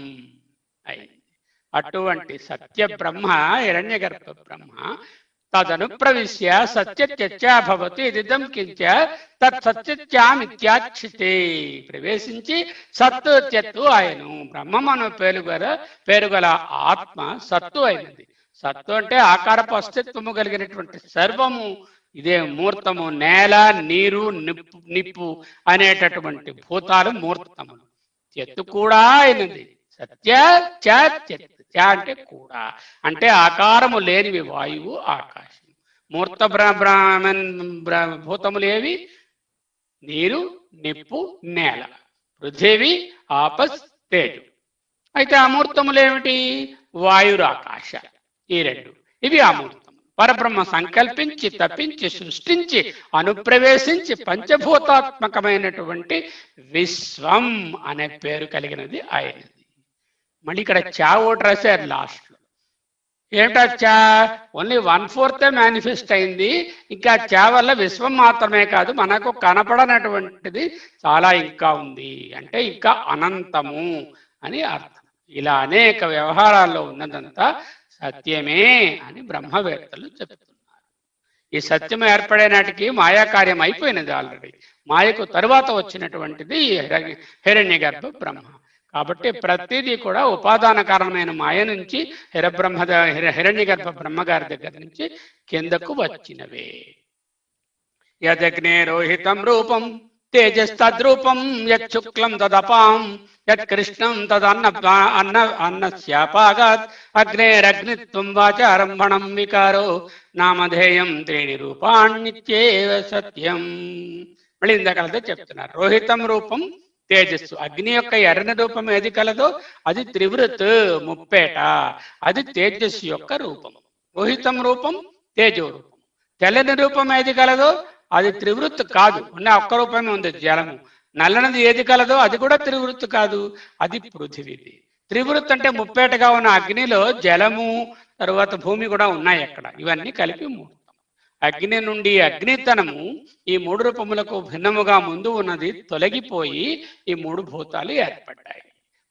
అయింది. అటువంటి సత్య బ్రహ్మ హిరణ్య గర్భ బ్రహ్మ తదనుప్రవిశ్య సత్యత్యభవతి ఇదిదం కించ తత్సత్యత్యామిత్యాక్షితే. ప్రవేశించి సత్తు త్యత్తు ఆయను. బ్రహ్మమను పేరుగల ఆత్మ సత్తు అయినది. సత్తు అంటే ఆకారపు అస్తిత్వము కలిగినటువంటి సర్వము. ఇదే మూర్తము. నేల, నీరు, నిప్పు అనేటటువంటి భూతాలు మూర్తములు. చెత్తు కూడా అయినది. సత్య చ అంటే కూడా, అంటే ఆకారము లేనివి వాయువు, ఆకాశం. మూర్త భూతములేవి? నీరు, నిప్పు, నేల, పృథివీ, ఆపస్, తేజు. అయితే అమూర్తములేమిటి? వాయురాకాశ. ఈ రెండు. ఇవి అమూర్తం. పరబ్రహ్మ సంకల్పించి తప్పించి సృష్టించి అనుప్రవేశించి పంచభూతాత్మకమైనటువంటి విశ్వం అనే పేరు కలిగినది ఆయనది. మళ్ళీ ఇక్కడ చా ఓటు రాశారు లాస్ట్లో. ఏమిటా చా? ఓన్లీ 1/4 మేనిఫెస్ట్ అయింది. ఇంకా చా వల్ల విశ్వం మాత్రమే కాదు, మనకు కనపడనటువంటిది చాలా ఇంకా ఉంది. అంటే ఇంకా అనంతము అని అర్థం. ఇలా అనేక వ్యవహారాల్లో ఉన్నదంతా సత్యమే అని బ్రహ్మవేత్తలు చెప్తున్నారు. ఈ సత్యం ఏర్పడే నాటికి మాయాకార్యం అయిపోయినది ఆల్రెడీ. మాయకు తరువాత వచ్చినటువంటిది హిరణ్య గర్భ బ్రహ్మ. కాబట్టి ప్రతిదీ కూడా ఉపాదాన కారణమైన మాయ నుంచి హిరణ్య గర్భ బ్రహ్మగారి దగ్గర నుంచి కిందకు వచ్చినవే. యదగ్నే రోహితం రూపం తేజస్తద్రూపం యచ్చుక్లం తదపాం యత్కృష్ణం తదన్నస్యాపాగాత్ అగ్నేరగ్నిత్వం వాచారంభణం వికారో నామధేయం త్రీణి రూపాణ్నిత్యేవ సత్యం. మళ్ళీ ఇందాకలతో చెప్తున్నారు. రోహితం రూపం తేజస్సు. అగ్ని యొక్క ఎర్రని రూపం ఏది కలదో అది త్రివృత్, ముప్పేట. అది తేజస్సు యొక్క రూపం. రోహితం రూపం తేజో రూపం. తెల్లని రూపం ఏది కలదో అది త్రివృత్ కాదు, ఉన్న ఒక్క రూపమే ఉంది, జలము. నల్లనది ఏది కలదో అది కూడా త్రివృత్ కాదు, అది పృథివీది. త్రివృత్ అంటే ముప్పేటగా ఉన్న అగ్నిలో జలము, తరువాత భూమి కూడా ఉన్నాయి అక్కడ. ఇవన్నీ కలిపి మూర్తం. అగ్ని నుండి అగ్నితనము ఈ మూడు రూపములకు భిన్నముగా ముందు ఉన్నది తొలగిపోయి ఈ మూడు భూతాలు ఏర్పడ్డాయి.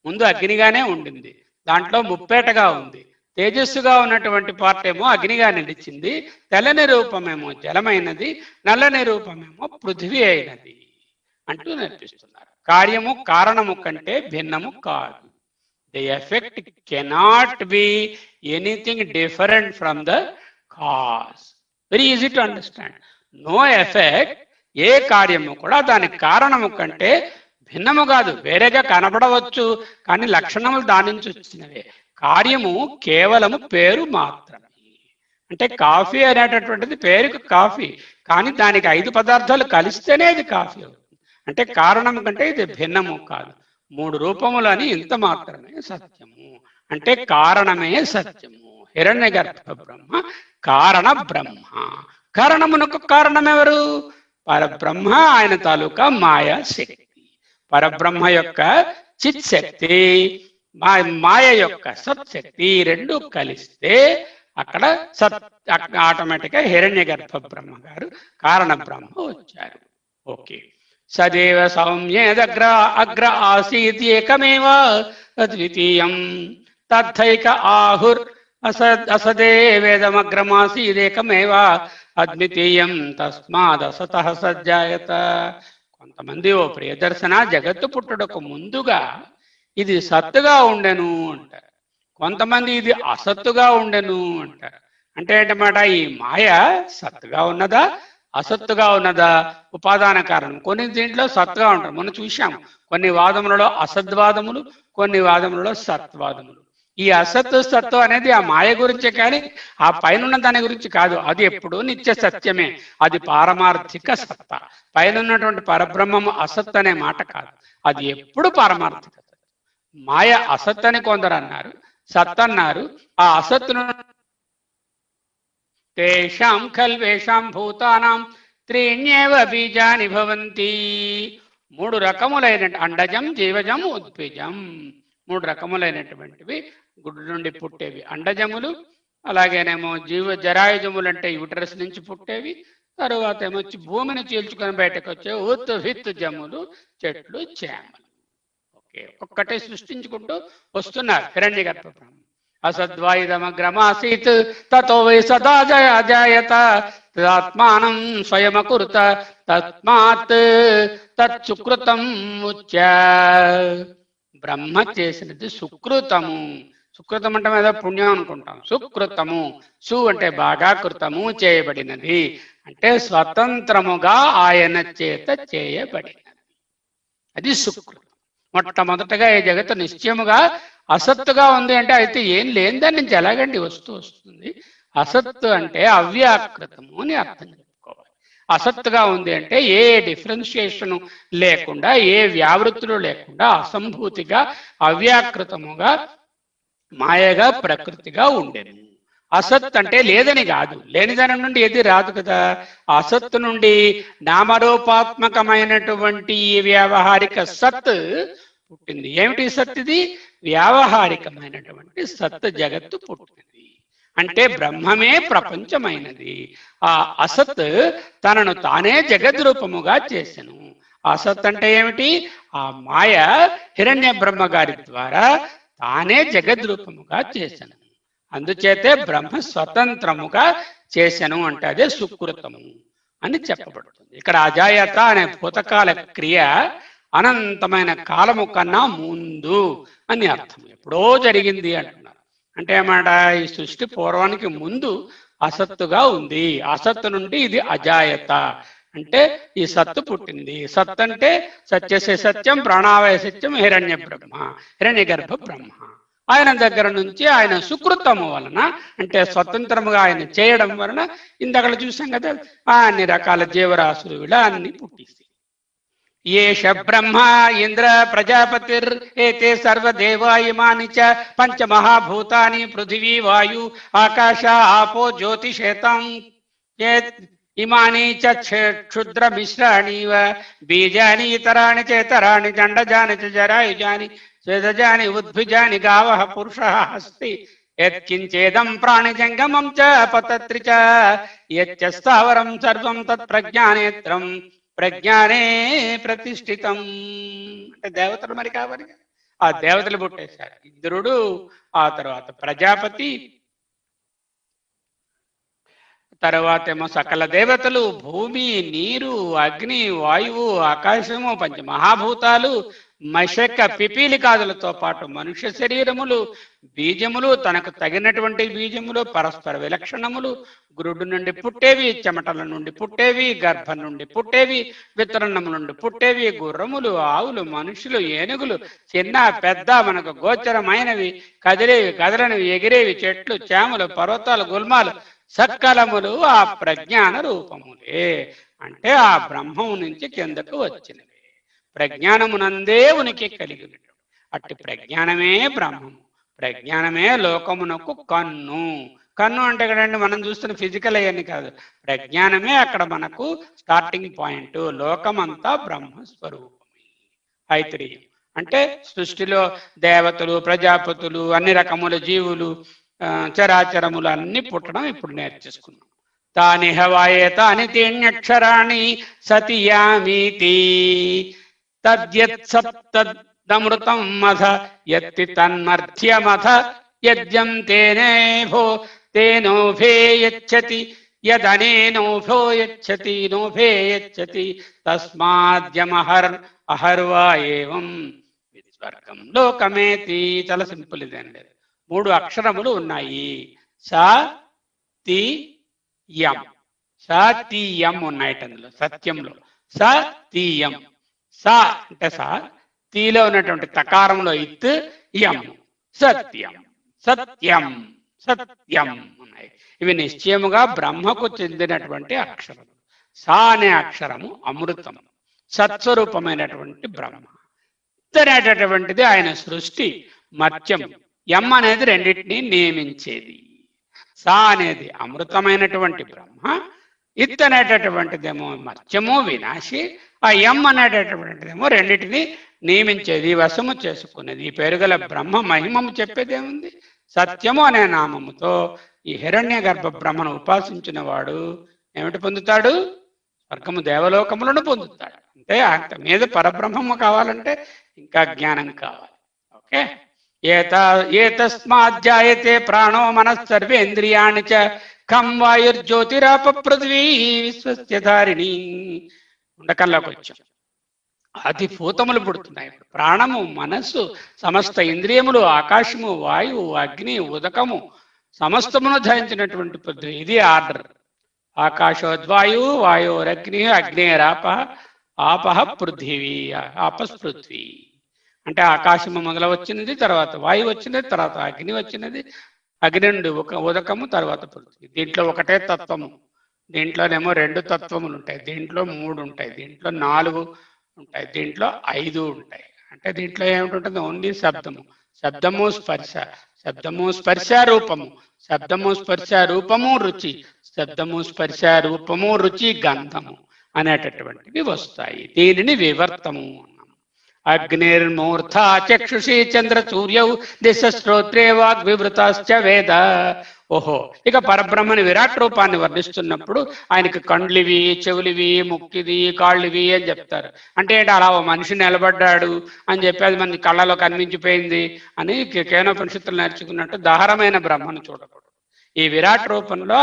ముందు అగ్నిగానే ఉండింది, దాంట్లో ముప్పేటగా ఉంది. తేజస్సుగా ఉన్నటువంటి పార్ట్ ఏమో అగ్నిగా నిలిచింది, తెల్లని రూపమేమో జలమైనది, నల్లని రూపమేమో పృథివీ అయినది అంటూ నేర్పిస్తున్నారు. కార్యము కారణము కంటే భిన్నము కాదు. The effect cannot be anything different from the cause. Very easy to understand. No effect, ఏ కార్యము కూడా దాని కారణము కంటే భిన్నము కాదు. వేరేగా కనపడవచ్చు, కానీ లక్షణములు దాని నుంచి వచ్చినవే. కార్యము కేవలము పేరు మాత్రమే. అంటే కాఫీ అనేటటువంటిది పేరుకు కాఫీ, కానీ దానికి 5 పదార్థాలు కలిస్తేనే ఇది కాఫీ అవుతుంది. అంటే కారణం కంటే ఇది భిన్నము కాదు. 3 రూపములు అని ఇంత మాత్రమే సత్యము. అంటే కారణమే సత్యము. హిరణ్య గర్భ బ్రహ్మ కారణ బ్రహ్మ. కారణమునకు కారణం ఎవరు? పరబ్రహ్మ, ఆయన తాలూకా మాయా శక్తి. పరబ్రహ్మ యొక్క చిత్ శక్తి, మాయ యొక్క సత్శక్తి రెండు కలిస్తే అక్కడ ఆటోమేటిక్గా హిరణ్య గర్భ బ్రహ్మ గారు కారణ బ్రహ్మ వచ్చారు. ఓకే. సదేవ సౌమ్యేదగ్ర అగ్ర ఆసీత్ ఏకమేవ అద్వితీయం తద్ధైక ఆహుర్ అసదే వేదమగ్రమాసీదేకమేవ అద్వితీయం తస్మాదసతః సజ్జాయత. కొంతమంది ఓ ప్రియదర్శన జగత్తు పుట్టుటకు ముందుగా ఇది సత్తుగా ఉండెను అంటారు, కొంతమంది ఇది అసత్తుగా ఉండెను అంటారు. అంటే ఏంటన్నమాట, ఈ మాయ సత్తుగా ఉన్నదా అసత్తుగా ఉన్నదా ఉపాదాన కారణం. కొన్ని దీంట్లో సత్తుగా ఉంటారు, మనం చూశాం కొన్ని వాదములలో అసద్వాదములు, కొన్ని వాదములలో సత్వాదములు. ఈ అసత్తు సత్తు అనేది ఆ మాయ గురించే కానీ ఆ పైన దాని గురించి కాదు. అది ఎప్పుడు నిత్య సత్యమే, అది పారమార్థిక సత్త. పైన ఉన్నటువంటి పరబ్రహ్మము అసత్ అనే మాట కాదు, అది ఎప్పుడు పారమార్థిక. మాయ అసత్ అని కొందరు అన్నారు, సత్ అన్నారు. ఆ అసత్తును తేషాం ఖల్వేషాం భూతానాం త్రీణ్యేవ బీజాని భవంతి. 3 రకములైన అండజం, జీవజం, ఉద్భిజం. 3 రకములైనటువంటివి గుడ్డు నుండి పుట్టేవి అండజములు, అలాగేనేమో జరాయుజములు అంటే యూటరస్ నుంచి పుట్టేవి, తరువాత ఏమొచ్చి భూమిని చీల్చుకొని బయటకు వచ్చే ఉద్భిత్ జములు, చెట్లు, చేమలు. ఓకే, ఒక్కటే సృష్టించుకుంటూ వస్తున్నారు హిరణ్యగర్భ బ్రహ్మ. అసద్వాయుధమగ్రమాసీత్ తతో వై సదా అజాయత తదాత్మానం స్వయమకురుత తస్మాత్ తత్సుకృతం ఉచ్య. బ్రహ్మ చేసినది సుకృతము. సుకృతం అంటే ఏదో పుణ్యం అనుకుంటాం. సుకృతము, సు అంటే బాగా, కృతము చేయబడినది అంటే స్వతంత్రముగా ఆయన చేత చేయబడినది, అది సుకృతం. మొట్టమొదటగా ఈ జగత్తు నిశ్చయముగా అసత్తుగా ఉంది అంటే అయితే ఏం లేని దాని నుంచి ఎలాగండి వస్తుంది. అసత్తు అంటే అవ్యాకృతము అని అర్థం చెప్పుకోవాలి. అసత్తుగా ఉంది అంటే ఏ డిఫరెన్షియేషను లేకుండా, ఏ వ్యావృత్తులు లేకుండా అసంభూతిగా అవ్యాకృతముగా మాయగా ప్రకృతిగా ఉండేది. అసత్ అంటే లేదని కాదు, లేని దాని నుండి ఏది రాదు కదా. అసత్తు నుండి నామరూపాత్మకమైనటువంటి వ్యావహారిక సత్ పుట్టింది. ఏమిటి సత్? ఇది వ్యావహారికమైనటువంటి సత్ జగత్తు పుట్టింది. అంటే బ్రహ్మమే ప్రపంచమైనది. ఆ అసత్ తనను తానే జగద్రూపముగా చేసెను. అసత్ అంటే ఏమిటి? ఆ మాయ హిరణ్య బ్రహ్మ గారి ద్వారా తానే జగద్రూపముగా చేసెను. అందుచేతే బ్రహ్మ స్వతంత్రముగా చేసెను అంటే అదే సుకృతము అని చెప్పబడుతుంది. ఇక్కడ అజాయత అనే భూతకాల క్రియ అనంతమైన కాలము కన్నా ముందు అని అర్థం. ఎప్పుడో జరిగింది అంటున్నారు. అంటే అన్నమాట ఈ సృష్టి పూర్వానికి ముందు అసత్తుగా ఉంది. అసత్తు నుండి ఇది అజాయత అంటే ఈ సత్తు పుట్టింది. సత్ అంటే సత్యసే సత్యం, ప్రాణావయ సత్యం, హిరణ్య బ్రహ్మ, హిరణ్య గర్భ బ్రహ్మ. ఆయన దగ్గర నుంచి ఆయన సుకృతము వలన అంటే స్వతంత్రముగా ఆయన చేయడం వలన ఇందాక చూసాం కదా, అన్ని రకాల జీవరాశులు ఇలా అన్ని పుట్టిస్తాయి. ఏష బ్రహ్మ ఇంద్ర ప్రజాపతిర్ ఏతే సర్వదేవా ఇమాని చ పంచమహాభూతాని పృథివీ వాయు ఆకాశ ఆపో జ్యోతిషేతం ఇమాని చ క్షుద్ర మిశ్రాణివ బీజాని ఇతరాణి చేతరాణి దండజాని చ జరాయుజాని స్వేదజాని ఉద్భిజాని గావః పురుషః అస్తి యత్కించేదం ప్రాణిజంగమం చ పతత్రి చ యచ్చ స్థావరం సర్వం తత్ ప్రజ్ఞానేత్రం ప్రజ్ఞానే ప్రతిష్ఠితం. అంటే దేవతలు మరి కావాలి, ఆ దేవతలు పుట్టేశారు. ఇంద్రుడు, ఆ తర్వాత ప్రజాపతి, తర్వాత ఏమో సకల దేవతలు, భూమి, నీరు, అగ్ని, వాయువు, ఆకాశము, పంచమహాభూతాలు, మశక పిపీలికాదులతో పాటు మనుష్య శరీరములు, బీజములు, తనకు తగినటువంటి బీజములు, పరస్పర విలక్షణములు, గురుడు నుండి పుట్టేవి, చెమటల నుండి పుట్టేవి, గర్భం నుండి పుట్టేవి, వితరణము నుండి పుట్టేవి, గుర్రములు, ఆవులు, మనుషులు, ఏనుగులు, చిన్న పెద్ద మనకు గోచరమైనవి, కదిలేవి, కదలనివి, ఎగిరేవి, చెట్లు, చేమలు, పర్వతాలు, గుల్మాలు, సకలములు ఆ ప్రజ్ఞాన రూపములే. అంటే ఆ బ్రహ్మము నుంచి కిందకు వచ్చినవి. ప్రజ్ఞానమునందే ఉనికి కలిగి ఉన్నట్టు అట్టి ప్రజ్ఞానమే బ్రహ్మము. ప్రజ్ఞానమే లోకమునకు కన్ను. కన్ను అంటే కదండి మనం చూస్తున్న ఫిజికల్ అయ్యని కాదు, ప్రజ్ఞానమే అక్కడ మనకు స్టార్టింగ్ పాయింట్. లోకమంతా బ్రహ్మస్వరూపమే. ఐతిరేయం అంటే సృష్టిలో దేవతలు, ప్రజాపతులు, అన్ని రకముల జీవులు, చరాచరములు అన్ని పుట్టడం ఇప్పుడు నేర్చేసుకున్నాం. తాని హవాయే తాని తేణ్యక్షరాణి సతియామీతి తద్యత్ సప్తమృతం మధ యత్తి తన్మర్థ్యమథ యజ్ఞం తేనోభే యచ్చతి యదనేనోభో యచ్చతి నోభే యచ్చతి అహర్వా ఏవం విస్వర్గం లోకమేతి. చాలా సింపుల్ ఇదండి. 3 అక్షరములు ఉన్నాయి. స తి యం. సత్యం ఉన్నాయి అందులో, సత్యంలో సత్యం. స అంటే స, తీలో ఉన్నటువంటి తకారంలో ఇత్, యం సత్యం. సత్యం సత్యం ఉన్నాయి. ఇవి నిశ్చయముగా బ్రహ్మకు చెందినటువంటి అక్షరం. సా అనే అక్షరము అమృతం, సత్స్వరూపమైనటువంటి బ్రహ్మ. అనేటటువంటిది ఆయన సృష్టి, మత్యం. ఎం అనేది రెండింటినీ నియమించేది. సా అనేది అమృతమైనటువంటి బ్రహ్మ, ఇత్ అనేటటువంటిదేమో మత్యము వినాశి, ఆ ఎం అనేటటువంటిదేమో రెండింటినీ నియమించేది, వశము చేసుకునేది. ఈ పేరు గల బ్రహ్మ మహిమము చెప్పేదేముంది? సత్యము అనే నామముతో ఈ హిరణ్య గర్భ బ్రహ్మను ఉపాసించిన వాడు ఏమిటి పొందుతాడు? స్వర్గము, దేవలోకములను పొందుతాడు. అంటే అంత మీద పరబ్రహ్మము కావాలంటే ఇంకా జ్ఞానం కావాలి. ఓకే. ఏతస్మాజ్జాయతే ప్రాణో మనఃసర్వేంద్రియాణి చ ఖం వాయుర్జ్యోతిరాప పృథ్వీ విశ్వస్యధారిణి. ఉండకంలోకి వచ్చాం. అధిభూతములు పుడుతున్నాయి. ప్రాణము, మనస్సు, సమస్త ఇంద్రియములు, ఆకాశము, వాయువు, అగ్ని, ఉదకము, సమస్తమును ధరించినటువంటి పృథ్వీ. ఇది ఆర్డర్. ఆకాశోద్వాయువు, వాయురగ్ని, అగ్నేరాప, ఆపహ పృథివీ, ఆపస్పృథ్వీ. అంటే ఆకాశము మొదల వచ్చినది, తర్వాత వాయువు వచ్చినది, తర్వాత అగ్ని వచ్చినది, అగ్ని నుండి ఉదకము, తర్వాత పృథ్వీ. దీంట్లో ఒకటే తత్వము. దీంట్లోనేమో 2 తత్వములు ఉంటాయి, దీంట్లో 3 ఉంటాయి, దీంట్లో 4 ఉంటాయి, దీంట్లో 5 ఉంటాయి. అంటే దీంట్లో ఏమిటి? ఓన్లీ శబ్దము, శబ్దము స్పర్శ, శబ్దము స్పర్శ రూపము, శబ్దము స్పర్శ రూపము రుచి, శబ్దము స్పర్శ రూపము రుచి గంధము అనేటటువంటివి వస్తాయి. దీనిని వివర్తము అన్నాం. అగ్నిర్మూర్ధ చక్షుషి చంద్ర సూర్యౌ దిశ శ్రోత్రే వాగ్ వివృతాశ్చ వేద. ఓహో, ఇక పరబ్రహ్మని విరాట్ రూపాన్ని వర్ణిస్తున్నప్పుడు ఆయనకి కండ్లివి, చెవులివి, ముక్కిది, కాళ్ళివి అని చెప్తారు. అంటే ఏంటి? అలా ఓ మనిషి నిలబడ్డాడు అని చెప్పి అది మనకి కళ్ళలో కనిపించిపోయింది అని కేనోపనిషత్తులు నేర్చుకున్నట్టు దహరమైన బ్రహ్మను చూడకూడదు. ఈ విరాట్ రూపంలో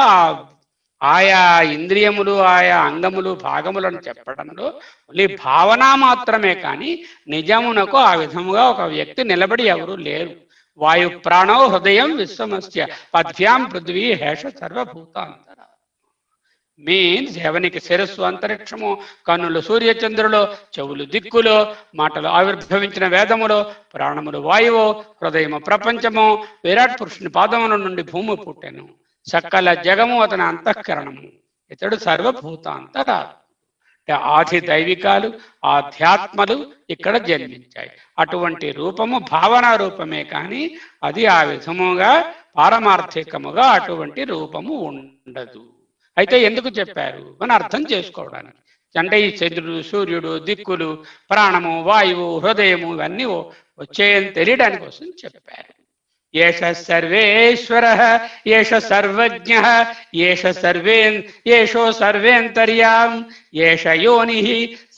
ఆయా ఇంద్రియములు, ఆయా అంగములు, భాగములను చెప్పడంలో ఓన్లీ భావన మాత్రమే, కానీ నిజమునకు ఆ విధముగా ఒక వ్యక్తి నిలబడి ఎవరు లేరు. వాయు ప్రాణో హృదయం విశ్వమస్య పద్భ్యాం పృథ్వీ హేష సర్వభూతాంతర. మీన్స్ ఎవనికి శిరస్సు అంతరిక్షము, కన్నులు సూర్యచంద్రులో, చెవులు దిక్కులో, మాటలు ఆవిర్భవించిన వేదములో, ప్రాణములు వాయువు, హృదయము ప్రపంచము, విరాట్ పురుషుని పాదముల నుండి భూమి పుట్టెను, సకల జగము అతని అంతఃకరణము, ఇతడు సర్వభూతాంతర. ఆది దైవికాలు, ఆధ్యాత్మలు ఇక్కడ జన్మించాయి. అటువంటి రూపము భావనా రూపమే, కానీ అది ఆ విధముగా పారమార్థికముగా అటువంటి రూపము ఉండదు. అయితే ఎందుకు చెప్పారు అని అర్థం చేసుకోవడానికి. అంటే ఈ చంద్రుడు, సూర్యుడు, దిక్కులు, ప్రాణము, వాయువు, హృదయము ఇవన్నీ వచ్చేయని తెలియడానికి కోసం చెప్పారు. ఏష సర్వేశ్వరః ఏష సర్వజ్ఞః ఏషో సర్వేంతర్యాం ఏష యోనిః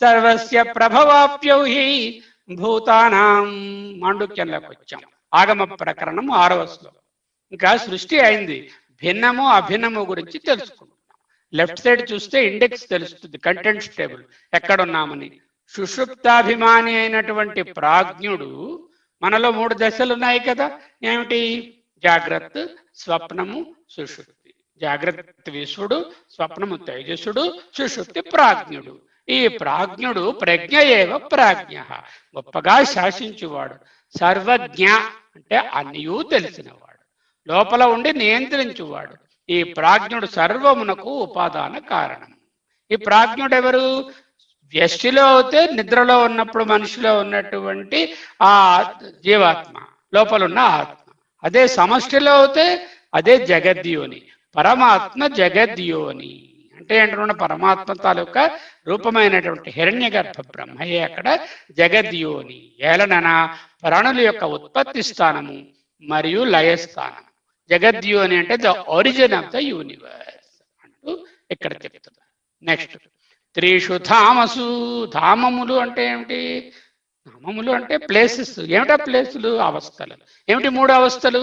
సర్వస్య ప్రభవాప్యౌహి భూతానాం. మాండుక్యంలోకి వచ్చాం. ఆగమ ప్రకరణం 6వ శ్లోకం. ఇంకా సృష్టి అయింది, భిన్నము అభిన్నము గురించి తెలుసుకుంటున్నాం. లెఫ్ట్ సైడ్ చూస్తే ఇండెక్స్ తెలుస్తుంది, కంటెంట్స్ టేబుల్ ఎక్కడున్నామని. సుషుప్తాభిమాని అయినటువంటి ప్రాజ్ఞుడు, మనలో 3 దశలు ఉన్నాయి కదా, ఏమిటి? జాగ్రత్త, స్వప్నము, సుషుప్తి. జాగ్రత్త విశ్వడు, స్వప్నము తేజస్సుడు, సుషుప్తి ప్రాజ్ఞుడు. ఈ ప్రాజ్ఞుడు ప్రజ్ఞ ఏవ ప్రాజ్ఞ, గొప్పగా శాసించువాడు. సర్వజ్ఞ అంటే అన్నియూ తెలిసినవాడు, లోపల ఉండి నియంత్రించువాడు. ఈ ప్రాజ్ఞుడు సర్వమునకు ఉపాదాన కారణం. ఈ ప్రాజ్ఞుడు ఎవరు? వ్యష్టిలో అయితే నిద్రలో ఉన్నప్పుడు మనిషిలో ఉన్నటువంటి ఆ జీవాత్మ, లోపల ఉన్న ఆత్మ. అదే సమష్టిలో అయితే అదే జగద్యోని, పరమాత్మ జగద్యోని. అంటే ఏంటంటే పరమాత్మ తాలూకా రూపమైనటువంటి హిరణ్య గర్భ బ్రహ్మయే అక్కడ జగద్యోని. ఏలనన ప్రాణుల యొక్క ఉత్పత్తి స్థానము మరియు లయస్థానం. జగద్యోని అంటే the origin of the universe అంటూ ఇక్కడ చెప్తున్నారు. నెక్స్ట్, 3 ధామసు. ధామములు అంటే ఏమిటి? ధామములు అంటే ప్లేసెస్. ఏమిటా ప్లేసులు? అవస్థలు. ఏమిటి 3 అవస్థలు?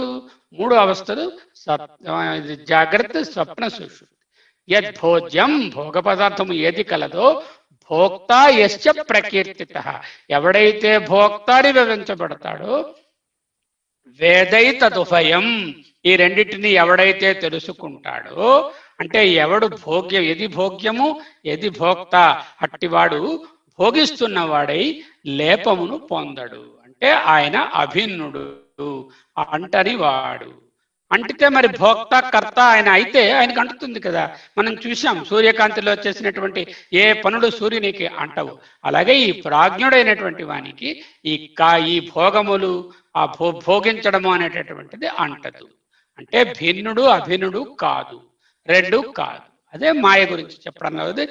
3 అవస్థలు జాగ్రత్త, స్వప్న, సుషుప్తి. యద్భోజ్యం భోగ పదార్థము ఏది కలదో భోక్త యశ్చ ప్రకీర్తిత, ఎవడైతే భోక్తాని వివరించబడతాడో వేదై తదుభయం, ఈ రెండింటిని ఎవడైతే తెలుసుకుంటాడో, అంటే ఎవడు భోగ్యం, ఎది భోగ్యము ఎది భోక్త, అట్టివాడు భోగిస్తున్నవాడై లేపమును పొందడు, అంటే ఆయన అభిన్నుడు, అంటని వాడు. అంటితే మరి భోక్త కర్త ఆయన అయితే ఆయనకు అంటుతుంది కదా. మనం చూసాం సూర్యకాంతిలో చేసినటువంటి ఏ పనులు సూర్యునికి అంటవు, అలాగే ఈ ప్రాజ్ఞుడైనటువంటి వానికి ఈ భోగములు ఆ భోగించడము అనేటటువంటిది అంటదు. అంటే భిన్నుడు అభిన్నుడు కాదు, రెండు కాదు. అదే మాయ గురించి చెప్పడం లేదు.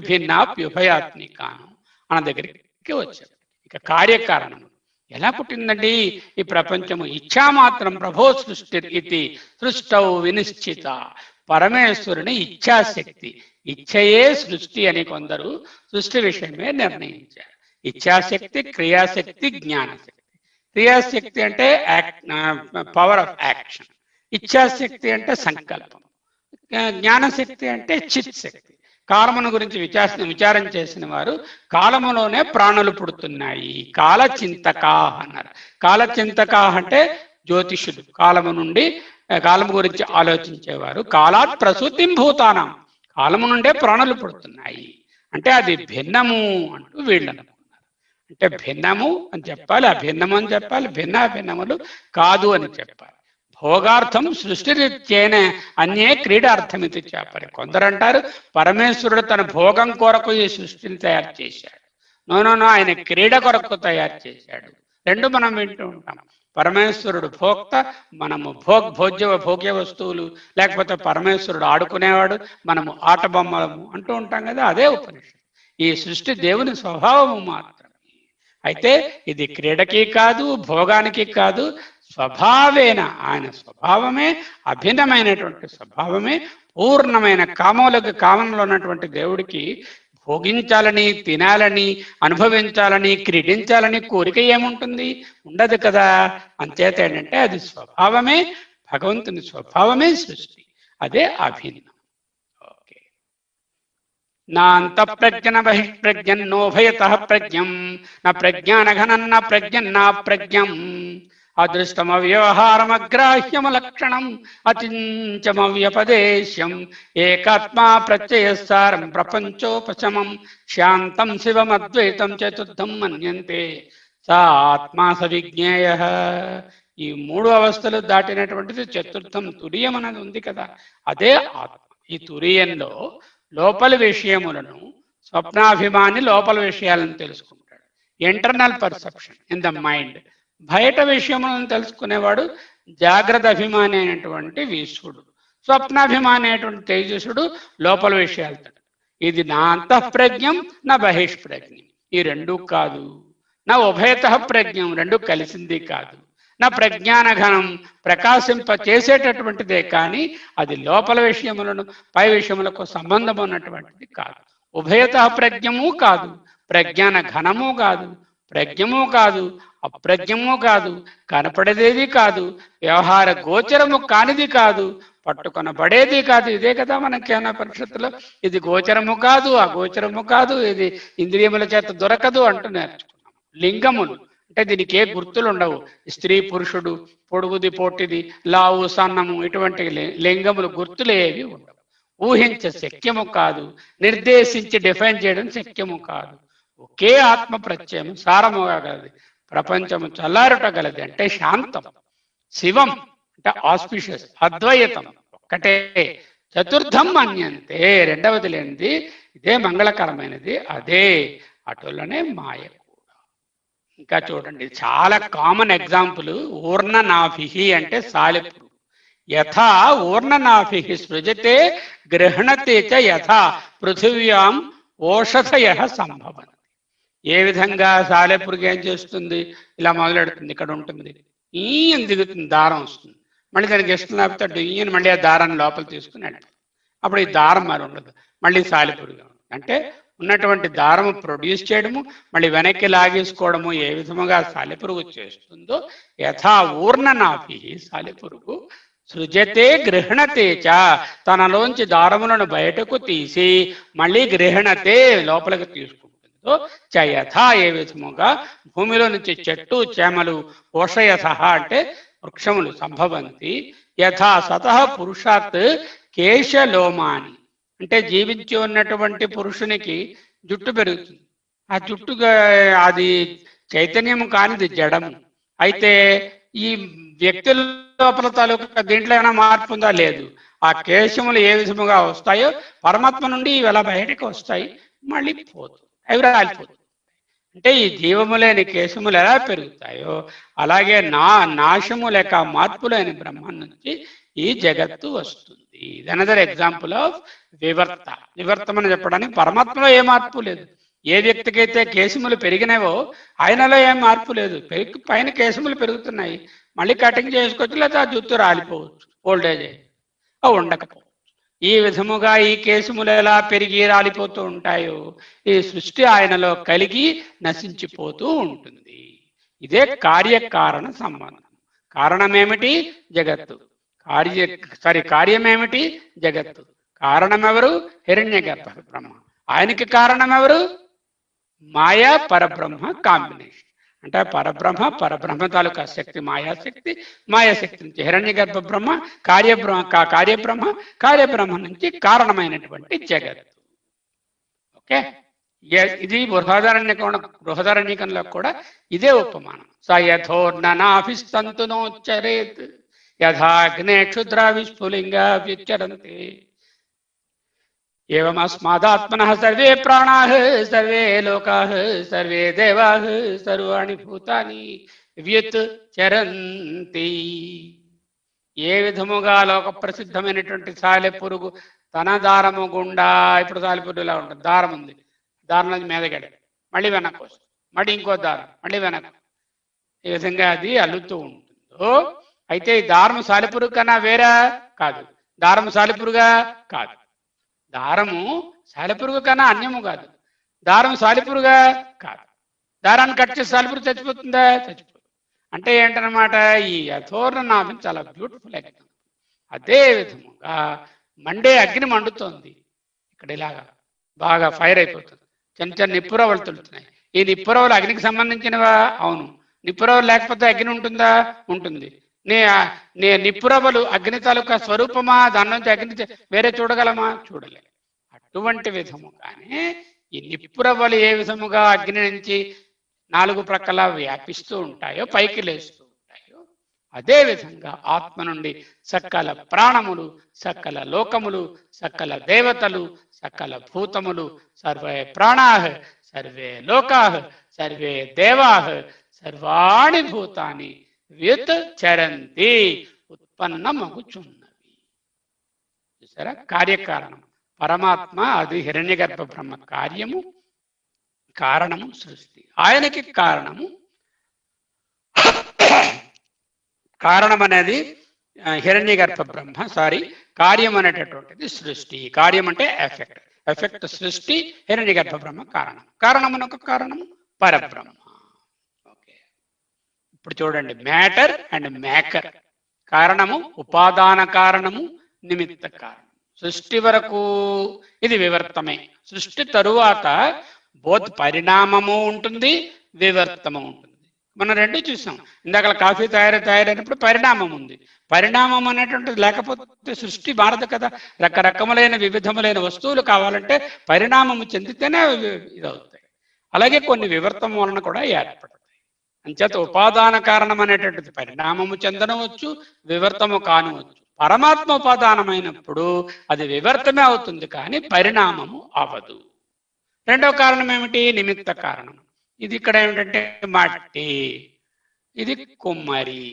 భిన్నాప్యుభయాత్మికాను మన దగ్గరికి వచ్చాడు. ఇక కార్యకారణము ఎలా పుట్టిందండి ఈ ప్రపంచము? ఇచ్ఛామాత్రం ప్రభో సృష్టి ఇది సృష్టౌ వినిశ్చిత. పరమేశ్వరుని ఇచ్ఛాశక్తి, ఇచ్ఛయే సృష్టి అని కొందరు సృష్టి విషయమే నిర్ణయించారు. ఇచ్ఛాశక్తి, క్రియాశక్తి, జ్ఞానశక్తి. క్రియాశక్తి అంటే పవర్ ఆఫ్ యాక్షన్, ఇచ్ఛాశక్తి అంటే సంకల్పం, జ్ఞానశక్తి అంటే చిత్ శక్తి. కాలమును గురించి విచారం చేసిన వారు కాలములోనే ప్రాణులు పుడుతున్నాయి, కాలచింతకా అన్నారు. కాలచింతకా అంటే జ్యోతిషులు, కాలము నుండి కాలము గురించి ఆలోచించేవారు. కాలాత్ ప్రసూతిం భూతానం, కాలము నుండే ప్రాణులు పుడుతున్నాయి అంటే అది భిన్నము అంటూ వీళ్ళు అనుకున్నారు. అంటే భిన్నము అని చెప్పాలి, అభిన్నము అని చెప్పాలి, భిన్నములు కాదు అని చెప్పాలి. భోగార్థం సృష్టిరీత్యేన అన్యే క్రీడార్థమితి చెప్పాలి. కొందరు అంటారు పరమేశ్వరుడు తన భోగం కొరకు ఈ సృష్టిని తయారు చేశాడు. నో, ఆయన క్రీడ కొరకు తయారు చేశాడు. రెండు మనం వింటూ ఉంటాం. పరమేశ్వరుడు భోక్త, మనము భోగ్య వస్తువులు, లేకపోతే పరమేశ్వరుడు ఆడుకునేవాడు, మనము ఆట బొమ్మలము అంటూ ఉంటాం కదా. అదే ఉపనిషత్తు. ఈ సృష్టి దేవుని స్వభావము మాత్రమే. అయితే ఇది క్రీడకి కాదు, భోగానికి కాదు, స్వభావేన ఆయన స్వభావమే, అభిన్నమైనటువంటి స్వభావమే, పూర్ణమైన కామంలో ఉన్నటువంటి దేవుడికి భోగించాలని, తినాలని, అనుభవించాలని, క్రీడించాలని కోరిక ఏముంటుంది? ఉండదు కదా. అంచేత ఏంటంటే అది స్వభావమే, భగవంతుని స్వభావమే సృష్టి, అదే అభిన్నం. ఓకే. నా అంతఃప్రజ్ఞ బహిఃప్రజ్ఞం నోభయత ప్రజ్ఞం నా ప్రజ్ఞానఘనం నా ప్రజ్ఞం నా ప్రజ్ఞం అదృష్టమవ్యవహారమగ్రాహ్యమలక్షణం అచించమవ్యపదేశ్యం ఏకాత్మా ప్రత్యయసారం ప్రపంచోపశమం శాంతం శివమద్వైతం చతుర్థం మన్యంతే సా ఆత్మా సవిజ్ఞేయ. ఈ మూడు అవస్థలు దాటినటువంటిది చతుర్థం తురియం అనేది ఉంది కదా, అదే ఆత్మ. ఈ తురియంలో లోపలి విషయములను స్వప్నాభిమాని లోపల విషయాలను తెలుసుకుంటాడు, internal perception in the mind. బయట విషయములను తెలుసుకునేవాడు జాగ్రత్త అభిమాని అయినటువంటి ఈశ్వరుడు, స్వప్నాభిమాని అయినటువంటి తేజస్సుడు లోపల విషయాలు. ఇది నా అంతఃప్రజ్ఞం నా బహిష్ప్రజ్ఞం, ఈ రెండు కాదు. నా ఉభయత ప్రజ్ఞం, రెండు కలిసింది కాదు. నా ప్రజ్ఞానఘనం ప్రకాశింప చేసేటటువంటిదే కానీ అది లోపల విషయములను పై విషయములకు సంబంధం ఉన్నటువంటిది కాదు. ఉభయత ప్రజ్ఞము కాదు, ప్రజ్ఞాన ఘనము కాదు, ప్రజ్ఞము కాదు, అప్రజ్ఞము కాదు, కనపడేదేది కాదు, వ్యవహార గోచరము కానిది కాదు, పట్టుకొనబడేది కాదు. ఇదే కదా మన జ్ఞాన పరిషత్తులో ఇది గోచరము కాదు, అగోచరము కాదు, ఇది ఇంద్రియముల చేత దొరకదు అంటూ నేర్చుకున్నాం. లింగములు అంటే దీనికి ఏ గుర్తులు ఉండవు. స్త్రీ పురుషుడు, పొడుగుది పొట్టిది, లావు సన్నము, ఇటువంటి లింగములు గుర్తులు ఏవి ఉండవు. ఊహించ శక్యము కాదు, నిర్దేశించి డిఫైన్ చేయడం శక్యము కాదు. ఒకే ఆత్మ ప్రత్యయం సారముగా గలది, ప్రపంచము చల్లారుటగలది అంటే శాంతం, శివం అంటే ఆస్పిషియస్, అద్వైతం ఒక్కటే, చతుర్థం మన్యంతే రెండవది లేనిది, ఇదే మంగళకరమైనది, అదే అటులనే మాయ కూడా. ఇంకా చూడండి, చాలా కామన్ ఎగ్జాంపుల్ ఊర్ణనాభిహి అంటే సాలెపురు. యథా ఊర్ణనాభిః సృజతే గృహణతే చ యథా పృథివ్యాం ఓషధయః సంభవంతి. ఏ విధంగా సాలెపురుగు ఏం చేస్తుంది? ఇలా మొదలెడుతుంది, ఇక్కడ ఉంటుంది, ఈయన దిగుతుంది, దారం వస్తుంది, మళ్ళీ దానికి ఇష్టం లేకపోతే ఈయన మళ్ళీ ఆ దారాన్ని లోపల తీసుకుని వెళ్తాడు. అప్పుడు ఈ దారం మరి ఉండదు, మళ్ళీ సాలెపురుగు. అంటే ఉన్నటువంటి దారము ప్రొడ్యూస్ చేయడము, మళ్ళీ వెనక్కి లాగేసుకోవడము ఏ విధముగా సాలెపురుగు చేస్తుందో, యథా ఊర్ణనాభిః సాలెపురుగు సృజతే గృహణతే చ, తనలోంచి దారములను బయటకు తీసి మళ్ళీ గృహణతే లోపలికి తీసుకుంటుందో చ యథా, ఏ విధముగా భూమిలో నుంచి చెట్టు చేమలు పోషయథ అంటే వృక్షములు సంభవంతి, యథా సతః పురుషాత్ కేశలోమాని అంటే జీవించి ఉన్నటువంటి పురుషునికి జుట్టు పెరుగుతుంది. ఆ జుట్టు అది చైతన్యము కానిది, జడము. అయితే ఈ వ్యక్తి లోపల తాలూకా దీంట్లో ఏమైనా మార్పు ఉందా? లేదు. ఆ కేశములు ఏ విధముగా వస్తాయో పరమాత్మ నుండి ఇవి ఎలా బయటకు వస్తాయి, మళ్ళీ పోతుంది, అవి రాలిపోతుంది. అంటే ఈ జీవము లేని కేశములు ఎలా పెరుగుతాయో అలాగే నాశము లేక మార్పు లేని బ్రహ్మం నుంచి ఈ జగత్తు వస్తుంది. ఇది అనదర్ ఎగ్జాంపుల్ ఆఫ్ వివర్త. వివర్తం అని చెప్పడానికి పరమాత్మలో ఏ మార్పు లేదు. ఏ వ్యక్తికైతే కేశములు పెరిగినావో ఆయనలో ఏం మార్పు లేదు. పైన కేశములు పెరుగుతున్నాయి, మళ్ళీ కటింగ్ చేసుకోవచ్చు, లేదా జుట్టు రాలిపోవచ్చు, ఓల్డేజ్ ఉండకపోవచ్చు. ఈ విధముగా ఈ కేశములు ఎలా పెరిగి రాలిపోతూ ఉంటాయో ఈ సృష్టి ఆయనలో కలిగి నశించిపోతూ ఉంటుంది. ఇదే కార్యకారణ సంబంధం. కారణమేమిటి? జగత్తు. కార్యమేమిటి? జగత్తు. కారణమెవరు? హిరణ్యగర్భ బ్రహ్మ. ఆయనకి కారణమెవరు? మాయా పరబ్రహ్మ కాంబినేషన్. అంటే పరబ్రహ్మ తాలూకా శక్తి మాయాశక్తి, మాయాశక్తి నుంచి హిరణ్యగర్భ బ్రహ్మ, కార్యబ్రహ్మ నుంచి కారణమైనటువంటి జగత్తు. ఓకే, ఇది బృహదారణ్యకంలో కూడా ఇదే ఉపమానం. స యథోర్ణనాభిస్తంతునోచ్చరేత్ యథాగ్నే క్షుద్ర విస్ఫులింగా వ్యుచ్చరంతే ఏవమస్మాదాత్మనః సర్వే ప్రాణాః సర్వే లోకాః సర్వే దేవాః సర్వాణి భూతాని వ్యుచ్చరంతి. ఏ విధముగా లోక ప్రసిద్ధమైనటువంటి సాలెపురుగు తన దారము గుండా, ఇప్పుడు సాలెపురుగు ఇలా ఉంటుంది, దారం ఉంది, దారం మీదగడ మళ్ళీ వెనక్కి వస్తుంది, మళ్ళీ ఇంకో దారం మళ్ళీ వెనక్కి, ఈ విధంగా అది అల్లుతూ ఉంటుందో, అయితే ఈ దారము సాలెపురుగు కన్నా వేరా కాదు, దారము సాలెపురుగా కాదు, దారము సాలెపురుగు కన్నా అన్యము కాదు, దారం సాలెపురుగా కాదు. దారాన్ని కట్ చేసి సాలెపురుగు చచ్చిపోతుందా? చచ్చిపోతుంది. అంటే ఏంటనమాట, ఈ యథోర్ణ నాభం చాలా బ్యూటిఫుల్ ఎగ్జాంపుల్. అదే విధముగా మండే అగ్ని మండుతోంది, ఇక్కడ ఇలాగా బాగా ఫైర్ అయిపోతుంది, చిన్న చిన్న నిప్పురవలు తులుతున్నాయి. ఈ నిప్పురవలు అగ్నికి సంబంధించినవా? అవును. నిప్పురవలు లేకపోతే అగ్ని ఉంటుందా? ఉంటుంది. నిప్పురవలు అగ్ని తాలూకా స్వరూపమా? దాని నుంచి అగ్ని వేరే చూడగలమా? చూడలే. అటువంటి విధముగానే ఈ నిప్పురవలు ఏ విధముగా అగ్ని నుంచి నాలుగు ప్రక్కల వ్యాపిస్తూ ఉంటాయో, పైకి లేస్తూ ఉంటాయో, అదే విధంగా ఆత్మ నుండి సకల ప్రాణములు, సకల లోకములు, సకల దేవతలు, సకల భూతములు, సర్వే ప్రాణాః సర్వే లోకాః సర్వే దేవాః సర్వాణి భూతాని వ్యుచ్చరంతి ఉత్పన్నమగుచున్నవి. చూసారా? కార్యకారణం పరమాత్మ, అది హిరణ్యగర్భ బ్రహ్మ కార్యము, కారణము సృష్టి. ఆయనకి కారణం అనేది హిరణ్యగర్భ బ్రహ్మ, కార్యం అనేటటువంటిది సృష్టి. కార్యం అంటే ఎఫెక్ట్ సృష్టి, హిరణ్యగర్భ బ్రహ్మ కారణమునకు కారణము పరబ్రహ్మ. ఓకే, ఇప్పుడు చూడండి, మ్యాటర్ అండ్ మేకర్. కారణము ఉపాదాన కారణము, నిమిత్త కారణం. సృష్టి వరకు ఇది వివర్తమే. సృష్టి తరువాత బోత్ పరిణామము ఉంటుంది, వివర్తము ఉంటుంది. మనం రెండు చూసాం. ఇందాక కాఫీ తయారైనప్పుడు పరిణామం ఉంది. పరిణామం అనేటువంటిది లేకపోతే సృష్టి మారదు కదా. రకరకములైన వివిధములైన వస్తువులు కావాలంటే పరిణామము చెందితేనే ఇదవుతాయి. అలాగే కొన్ని వివర్తం వలన కూడా ఏర్పడతాయి. అంచేత ఉపాదాన కారణం అనేటువంటిది పరిణామము చెందనవచ్చు, వివర్తము కానవచ్చు. పరమాత్మ ఉపాదానమైనప్పుడు అది వివర్తమే అవుతుంది, కానీ పరిణామము అవదు. రెండవ కారణం ఏమిటి? నిమిత్త కారణం. ఇది ఇక్కడ ఏమిటంటే మట్టి, ఇది కుమ్మరి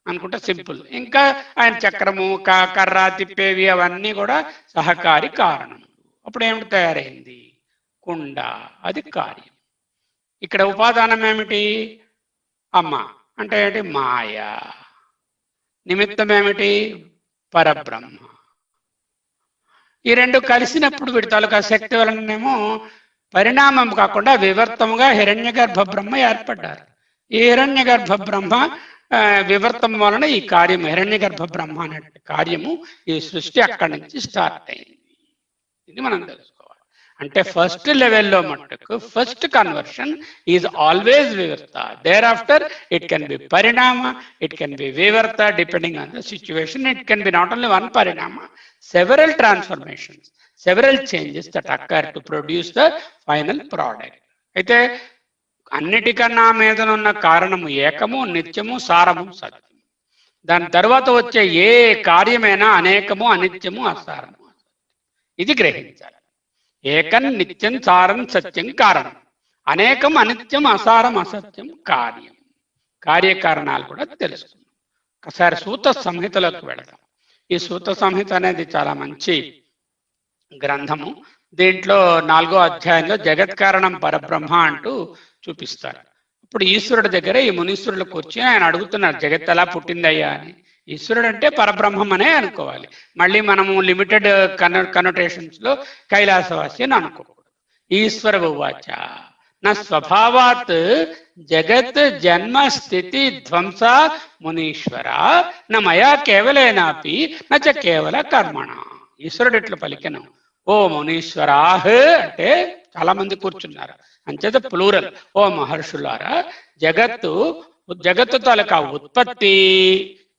అనుకుంటే సింపుల్. ఇంకా ఆయన చక్రము, కర్ర తిప్పేవి అవన్నీ కూడా సహకారి కారణం. అప్పుడు ఏమిటి తయారైంది? కుండ, అది కార్యం. ఇక్కడ ఉపాదానం ఏమిటి? అమ్మ అంటే ఏంటి? మాయ. నిమిత్తం ఏమిటి? పరబ్రహ్మ. ఈ రెండు కలిసినప్పుడు వీటి తాలూకా శక్తి వలనేమో పరిణామం కాకుండా వివర్తముగా హిరణ్యగర్భ బ్రహ్మ ఏర్పడ్డారు. ఈ హిరణ్యగర్భ బ్రహ్మ వివర్తం వలన ఈ కార్యం హిరణ్య గర్భ బ్రహ్మ అనే కార్యము, ఈ సృష్టి అక్కడి నుంచి స్టార్ట్ అయింది. ఇది మనం తెలుసుకోవాలి. అంటే ఫస్ట్ లెవెల్లో మట్టుకు ఫస్ట్ కన్వర్షన్ ఈజ్ ఆల్వేస్ వివర్త. Thereafter it can be పరిణామ, ఇట్ కెన్ బి వివర్త, depending on the situation. It can be not only one పరిణామ, several transformations, several changes that occur to produce the final product. అయితే అన్నిటికన్నా మీదనున్న కారణము ఏకము, నిత్యము, సారము, సత్యము. దాని తర్వాత వచ్చే ఏ కార్యమైనా అనేకము, అనిత్యము, అసారము. ఇది గ్రహించాలి. ఏకం, నిత్యం, సారం, సత్యం కారణం. అనేకం, అనిత్యం, అసారం, అసత్యం కార్యం. కార్యకారణాలు కూడా తెలుసుకున్నాం. ఒకసారి సూత సంహితలోకి వెళదాం. ఈ సూత సంహిత అనేది చాలా మంచి గ్రంథము. దీంట్లో 4వ అధ్యాయంలో జగత్కారణం పరబ్రహ్మ అంటూ చూపిస్తారు. ఇప్పుడు ఈశ్వరుడి దగ్గర ఈ మునీశ్వరులు కూర్చొని ఆయన అడుగుతున్నారు, జగత్ ఎలా పుట్టిందయ్యా అని. ఈశ్వరుడు అంటే పరబ్రహ్మం అనే అనుకోవాలి. మళ్ళీ మనము లిమిటెడ్ కనోటేషన్స్ లో కైలాసవాసి అని అనుకోకూడదు. ఈశ్వర ఉవాచ నా స్వభావాత్ జగత్ జన్మ స్థితి ధ్వంస మునీశ్వర నా మయా కేవలేనాపి నచ కేవల కర్మణ. ఈశ్వరుడు ఇట్లా పలికెను, ఓ మునీశ్వరాహ్ అంటే చాలా మంది కూర్చున్నారు, అంచేత ప్లూరల్. ఓ మహర్షులారా, జగత్తు తాలూకా ఉత్పత్తి,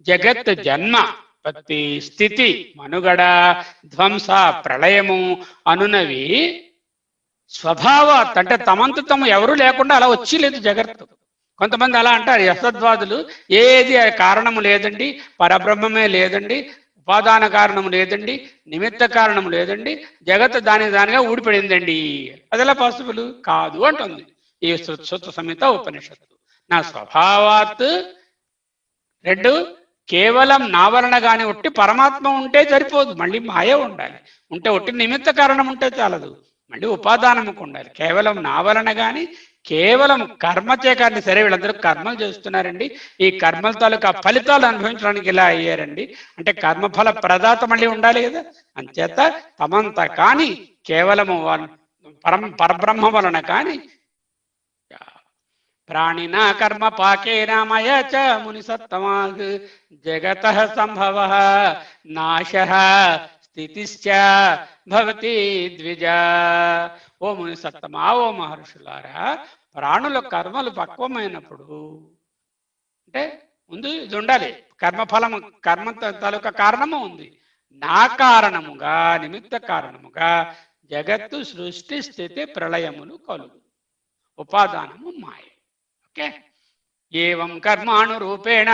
జగత్ జన్మ, ఉత్పత్తి, స్థితి, మనుగడ, ధ్వంస, ప్రళయము అనునవి స్వభావాత్ అంటే తమంత తమ ఎవరు లేకుండా అలా వచ్చి లేదు జగత్తు. కొంతమంది అలా అంటారు, యశద్వాదులు, ఏది కారణము లేదండి, పరబ్రహ్మమే లేదండి, ఉపాదాన కారణము లేదండి, నిమిత్త కారణము లేదండి, జగత్ దానిగా ఊడిపడిందండి. అది ఎలా పాసిబుల్ కాదు అంటుంది ఈ సూత సంహిత ఉపనిషత్తు. నా స్వభావాత్ 2 కేవలం నా వలన గాని ఒట్టి పరమాత్మ ఉంటే సరిపోదు, మళ్ళీ మాయ ఉండాలి. ఉంటే ఒట్టి నిమిత్త కారణం ఉంటే చాలదు, మళ్ళీ ఉపాదానముకు ఉండాలి. కేవలం నా వలన గాని, కేవలం కర్మచే కానీ, సరే వీళ్ళందరూ కర్మలు చేస్తున్నారండి, ఈ కర్మల తాలూకా ఫలితాలు అనుభవించడానికి ఇలా అయ్యారండి అంటే కర్మఫల ప్రదాత మళ్ళీ ఉండాలి కదా. అంచేత తమంత కానీ కేవలము పరబ్రహ్మ వలన కానీ ప్రాణినా కర్మ పాకేన మయ చ ముని సత్తమాగ్ జగత సంభవ నాశ స్థితిశ్చ భవతి ద్విజ. ఓ ముని సత్తమా, ఓ మహర్షులారా, ప్రాణుల కర్మలు పక్వమైనప్పుడు అంటే ముందు ఇది ఉండాలి, కర్మఫలము, కర్మ తాలూకా కారణము ఉంది. నా కారణముగా, నిమిత్త కారణముగా జగత్తు సృష్టి స్థితి ప్రళయములు కలుగు, ఉపాదానము మాయ. ఓకే, ఏవం కర్మానురూపేణ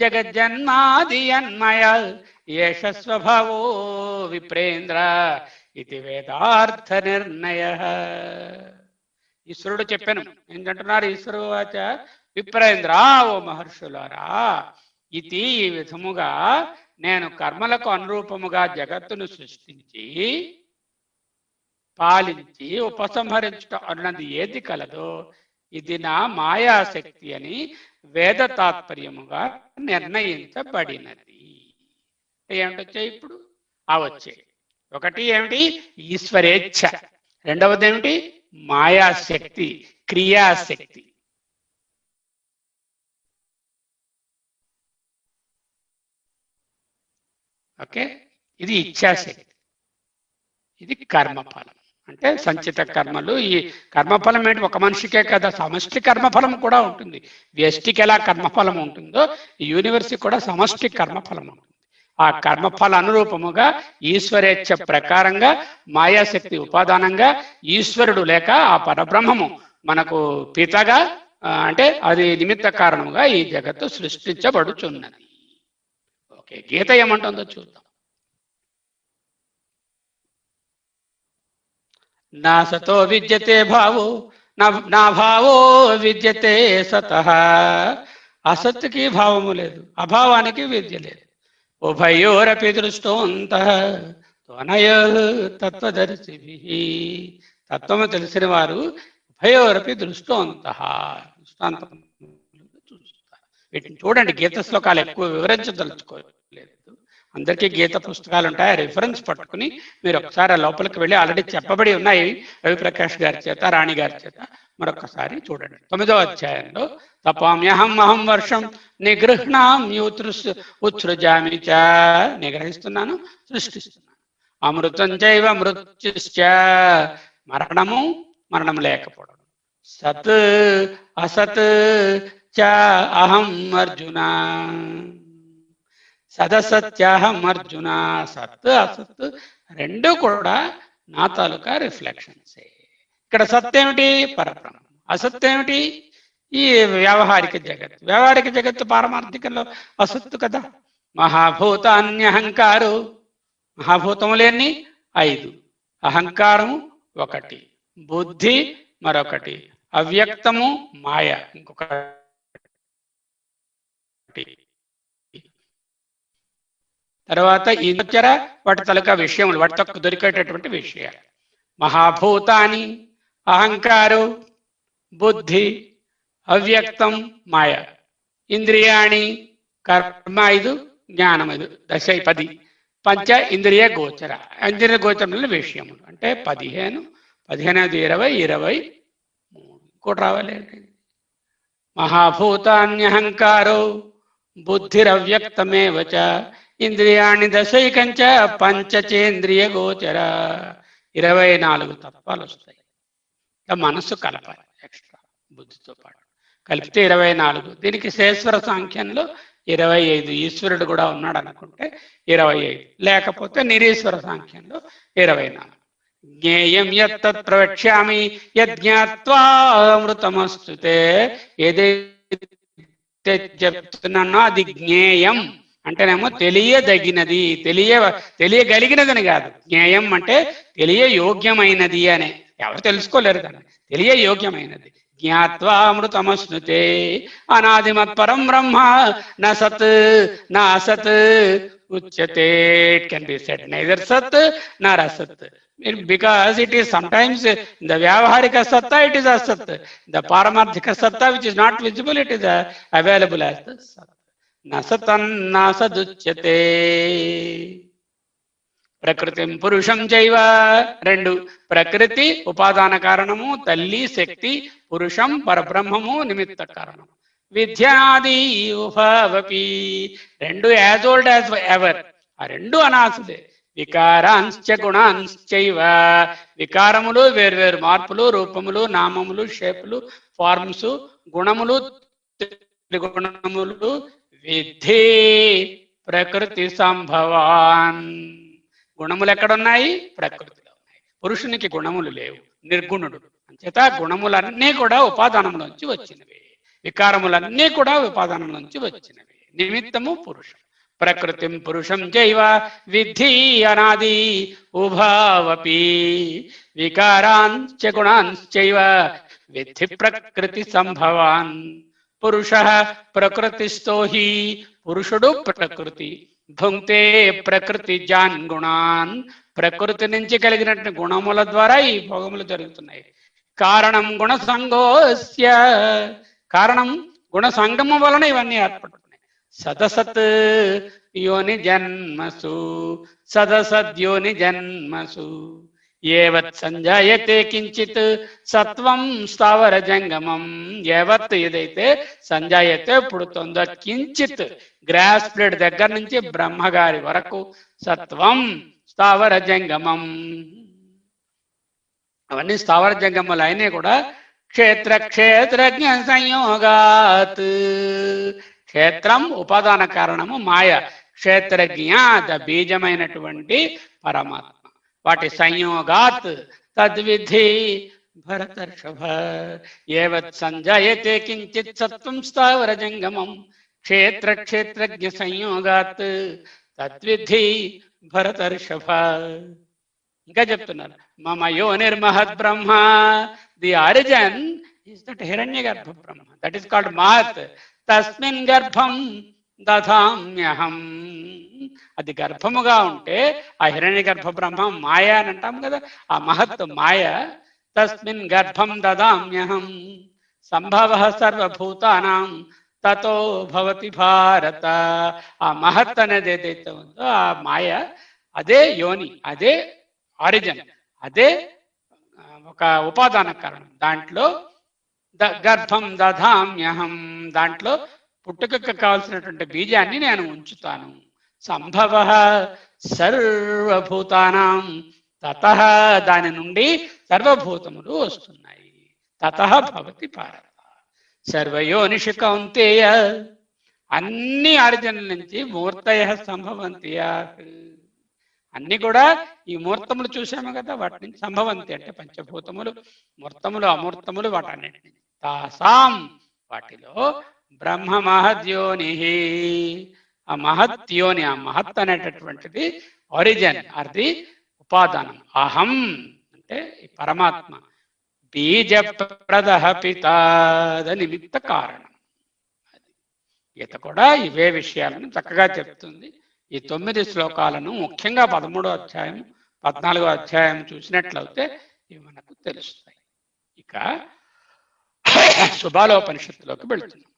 జగజ్జన్మాది అన్మయ ఏష స్వభావో విప్రేంద్ర ఇది వేదార్థ నిర్ణయ. ఈశ్వరుడు చెప్పాను ఏంటంటున్నారు, ఈశ్వరు వాచ విప్రేంద్ర, ఓ మహర్షులారా, ఇది ఈ విధముగా నేను కర్మలకు అనురూపముగా జగత్తును సృష్టించి పాలించి ఉపసంహరించుట అన్నది ఏది కలదో ఇది నా మాయాశక్తి అని వేద తాత్పర్యముగా నిర్ణయించబడినది. ఏమిటొచ్చాయి ఇప్పుడు? వచ్చాయి. ఒకటి ఏమిటి? ఈశ్వరేచ్ఛ. రెండవది ఏమిటి? మాయాశక్తి, క్రియాశక్తి. ఓకే, ఇది ఇచ్ఛాశక్తి, ఇది కర్మఫలం. అంటే సంచిత కర్మలు. ఈ కర్మఫలం ఏంటి? ఒక మనిషికే కదా, సమష్టి కర్మఫలం కూడా ఉంటుంది. వ్యష్టికి ఎలా కర్మఫలం ఉంటుందో యూనివర్స్కి కూడా సమష్టి కర్మఫలం ఉంటుంది. ఆ కర్మఫల అనురూపముగా ఈశ్వరేచ్ఛ ప్రకారంగా మాయాశక్తి ఉపాదానంగా ఈశ్వరుడు లేక ఆ పరబ్రహ్మము మనకు పితగా అంటే అది నిమిత్త కారణముగా ఈ జగత్తు సృష్టించబడుచున్నది. ఓకే, గీత ఏమంటుందో చూద్దాం. నా సతో విద్యతే భావో నా భావో విద్యతే సతః. అసత్తుకి భావము లేదు, అభావానికి విద్య లేదు. ఉభయోరపి దృష్టోంతః త్వనయోః తత్వదర్శిభిః. తత్వము తెలిసిన వారు ఉభయోరపి దృష్టోంతః, దృష్టాంతం చూస్తారు. వీటిని చూడండి, గీత శ్లోకాలు ఎక్కువ వివరించదలుచుకోలేదు. అందరికీ గీత పుస్తకాలు ఉంటాయి, రిఫరెన్స్ పట్టుకుని మీరు ఒకసారి లోపలికి వెళ్ళి ఆల్రెడీ చెప్పబడి ఉన్నాయి రవిప్రకాష్ గారి చేత, రాణి గారి చేత, మరొకసారి చూడండి. 9వ అధ్యాయంలో తపామ్యహం అహం వర్షం ఉత్సృజామి చ, నిగ్రహిస్తున్నాను, సృష్టిస్తున్నాను. అమృతం చైవ మృత్యుశ్చ, మరణం లేకపోవడం. సత్ అసత్ చ అహం అర్జున, సదసత్యాహం అర్జున. సత్ అసత్ రెండు కూడా నా తాలూకా రిఫ్లెక్షన్సే. ఇక్కడ సత్ ఏమిటి? పరబ్రహ్మం. అసత్ ఏమిటి? ఈ వ్యావహారిక జగత్. వ్యావహారిక జగత్తు పారమార్థికంలో అసత్తు కదా. మహాభూతాన్యహంకారు, మహాభూతములేన్ని 5, అహంకారము 1, బుద్ధి మరొకటి, అవ్యక్తము మాయ ఇంకొకటి, తర్వాత ఇంద్ర వాటి తలక విషయములు, వాటి తక్కువ దొరికేటటువంటి విషయాలు. మహాభూతాని, అహంకారు, బుద్ధి, అవ్యక్తం, మాయ. ఇంద్రియాణి, కర్మ 5, జ్ఞానం 5, దశ 10. పంచ ఇంద్రియ గోచర, ఇంద్రియ గోచరముల విషయములు అంటే 15, 15 20, 23 ఇంకోటి రావాలి. మహాభూతాన్యహంకారో బుద్ధిరవ్యక్తమేవ చ ఇంద్రియాణి దశైకంచ పంచచేంద్రియ గోచర. 24 తత్వాలు వస్తాయి. మనస్సు కలపాలి ఎక్స్ట్రా, బుద్ధితో పాటు కలిపితే 24. దీనికి శేశ్వర సాంఖ్యంలో 25, ఈశ్వరుడు కూడా ఉన్నాడు అనుకుంటే 25, లేకపోతే నిరీశ్వర సాంఖ్యంలో 24. జ్ఞేయం యత్తత్ ప్రవక్ష్యామి యజ్ఞాత్వా అమృతమస్తుతే, ఏదైతే చెప్తున్నానో అది జ్ఞేయం అంటేనేమో తెలియదగినది, తెలియగలిగినదని కాదు. జ్ఞేయం అంటే తెలియయోగ్యమైనది అనే, ఎవరు తెలుసుకోలేరు దాన్ని, తెలియయోగ్యమైనది. జ్ఞాత్వా అమృతమశ్నుతే అనాదిమత్ పరం బ్రహ్మ న సత్ న అసత్ ఉచ్యతే. It can B said neither సత్ నర్ అసత్, because it is sometimes in the vyavaharika satta it is asat, the paramarthika satta which is not visible it is available as the sat. nasatan nasaduchyate. ప్రకృతిం పురుషం చైవ, 2 ప్రకృతి ఉపాదాన కారణము, తల్లి శక్తి, పురుషం పరబ్రహ్మము నిమిత్త కారణము. విద్యాది ఉభవపి, 2 యాజ్ ఓల్డ్ యాజ్ ఎవర్, ఆ 2 అనాసులే. వికారాంశ్చ గుణాంశ్చైవ, వికారములు వేర్వేరు మార్పులు, రూపములు, నామములు, షేపులు, ఫార్మ్స్, గుణములు, త్రిగుణములు. విద్ధి ప్రకృతి సంభవాన్, గుణములు ఎక్కడున్నాయి? ప్రకృతిలో ఉన్నాయి. పురుషునికి గుణములు లేవు, నిర్గుణుడు. అంచేత గుణములన్నీ కూడా ఉపాదానంలోంచి వచ్చినవి, వికారములన్నీ కూడా ఉపాదానంలోంచి వచ్చినవి. నిమిత్తము పురుషం. ప్రకృతిం పురుషం చైవ విద్ధి అనాది ఉభావపి వికారాంశ్చ గుణాంశ్చైవ విద్ధి ప్రకృతి సంభవాన్. పురుష ప్రకృతిస్థో హి, పురుషుడు ప్రకృతి. భుంక్తే ప్రకృతి జాన్ గుణాన్, ప్రకృతి నుంచి కలిగినటువంటి గుణముల ద్వారా ఈ భోగములు జరుగుతున్నాయి. కారణం గుణ సంగోస్య, కారణం గుణ సంగము వలన ఇవన్నీ ఏర్పడుతున్నాయి. సదసత్ యోని జన్మసు, సదసద్యోని జన్మసు ఏవత్ సంజాయతే కించిత్ సత్వం స్థావర జంగమం. ఏవత్ ఏదైతే సంజాయతే పుడుతుందో, కించిత్ గ్రాస్ ప్లేట్ దగ్గర నుంచి బ్రహ్మగారి వరకు సత్వం స్థావర జంగమం. అవన్నీ స్థావర జంగములు అయినా కూడా క్షేత్ర క్షేత్రజ్ఞ సంయోగాత్. క్షేత్రం ఉపాదాన కారణము మాయ, క్షేత్రజ్ఞాత బీజమైనటువంటి పరమాత్మ. వాటి సంయోగాత్ తద్విధి భరతర్షభ. ఏవత్ సంజాయతే కించిత్ సత్వం స్థావర జంగమం క్షేత్ర క్షేత్రజ్ఞ సంయోగాత్ తద్విధి భరతర్షభ. ఇంకా చెప్తున్నారు, మమ యోనిర్మహత్ బ్రహ్మ. ది ఆరిజిన్ ఈస్ దట్ హిరణ్య గర్భ బ్రహ్మ, దట్ ఈస్ కాల్డ్ మహత్. తస్మిన్ గర్భం దధామ్యహం. అది గర్భముగా ఉంటే ఆ హిరణ్య గర్భ బ్రహ్మం మాయ అని అంటాం కదా, ఆ మహత్ మాయ. తస్మిన్ గర్భం దదామ్యహం సంభవ సర్వభూతానాం తతో భవతి భారత. ఆ మహత్ అనేది ఏదైతే ఉందో ఆ మాయ, అదే యోని, అదే ఆరిజిన్, అదే ఒక ఉపాదాన కారణం. దాంట్లో గర్భం దధామ్యహం, దాంట్లో పుట్టుకకు కావాల్సినటువంటి బీజాన్ని నేను ఉంచుతాను. సంభవ సర్వభూతానాం తతః, దాని నుండి సర్వభూతములు వస్తున్నాయి. తతః భవతి భారత. సర్వయోనిషు కౌంతేయ, అన్ని ఆరిజన్ల నుంచి మూర్తయ సంభవంతి. అన్ని కూడా ఈ మూర్తములు చూసాము కదా, వాటి నుంచి సంభవంతి అంటే పంచభూతములు, మూర్తములు, అమూర్తములు, వాటన్నిటి నుంచి. తాసాం, వాటిలో బ్రహ్మ మహద్యోని, ఆ మహత్యోని, ఆ మహత్ అనేటటువంటిది ఆరిజిన్, అది ఉపాదానం. అహం అంటే ఈ పరమాత్మ, బీజ ప్రదహ పితాద నిమిత్త కారణం. గీత కూడా ఇవే విషయాలను చక్కగా చెప్తుంది. ఈ 9 శ్లోకాలను ముఖ్యంగా 13వ అధ్యాయం 14వ అధ్యాయం చూసినట్లయితే ఇవి మనకు తెలుస్తాయి. ఇక సుబాలోపనిషత్తులోకి వెళ్తున్నాం.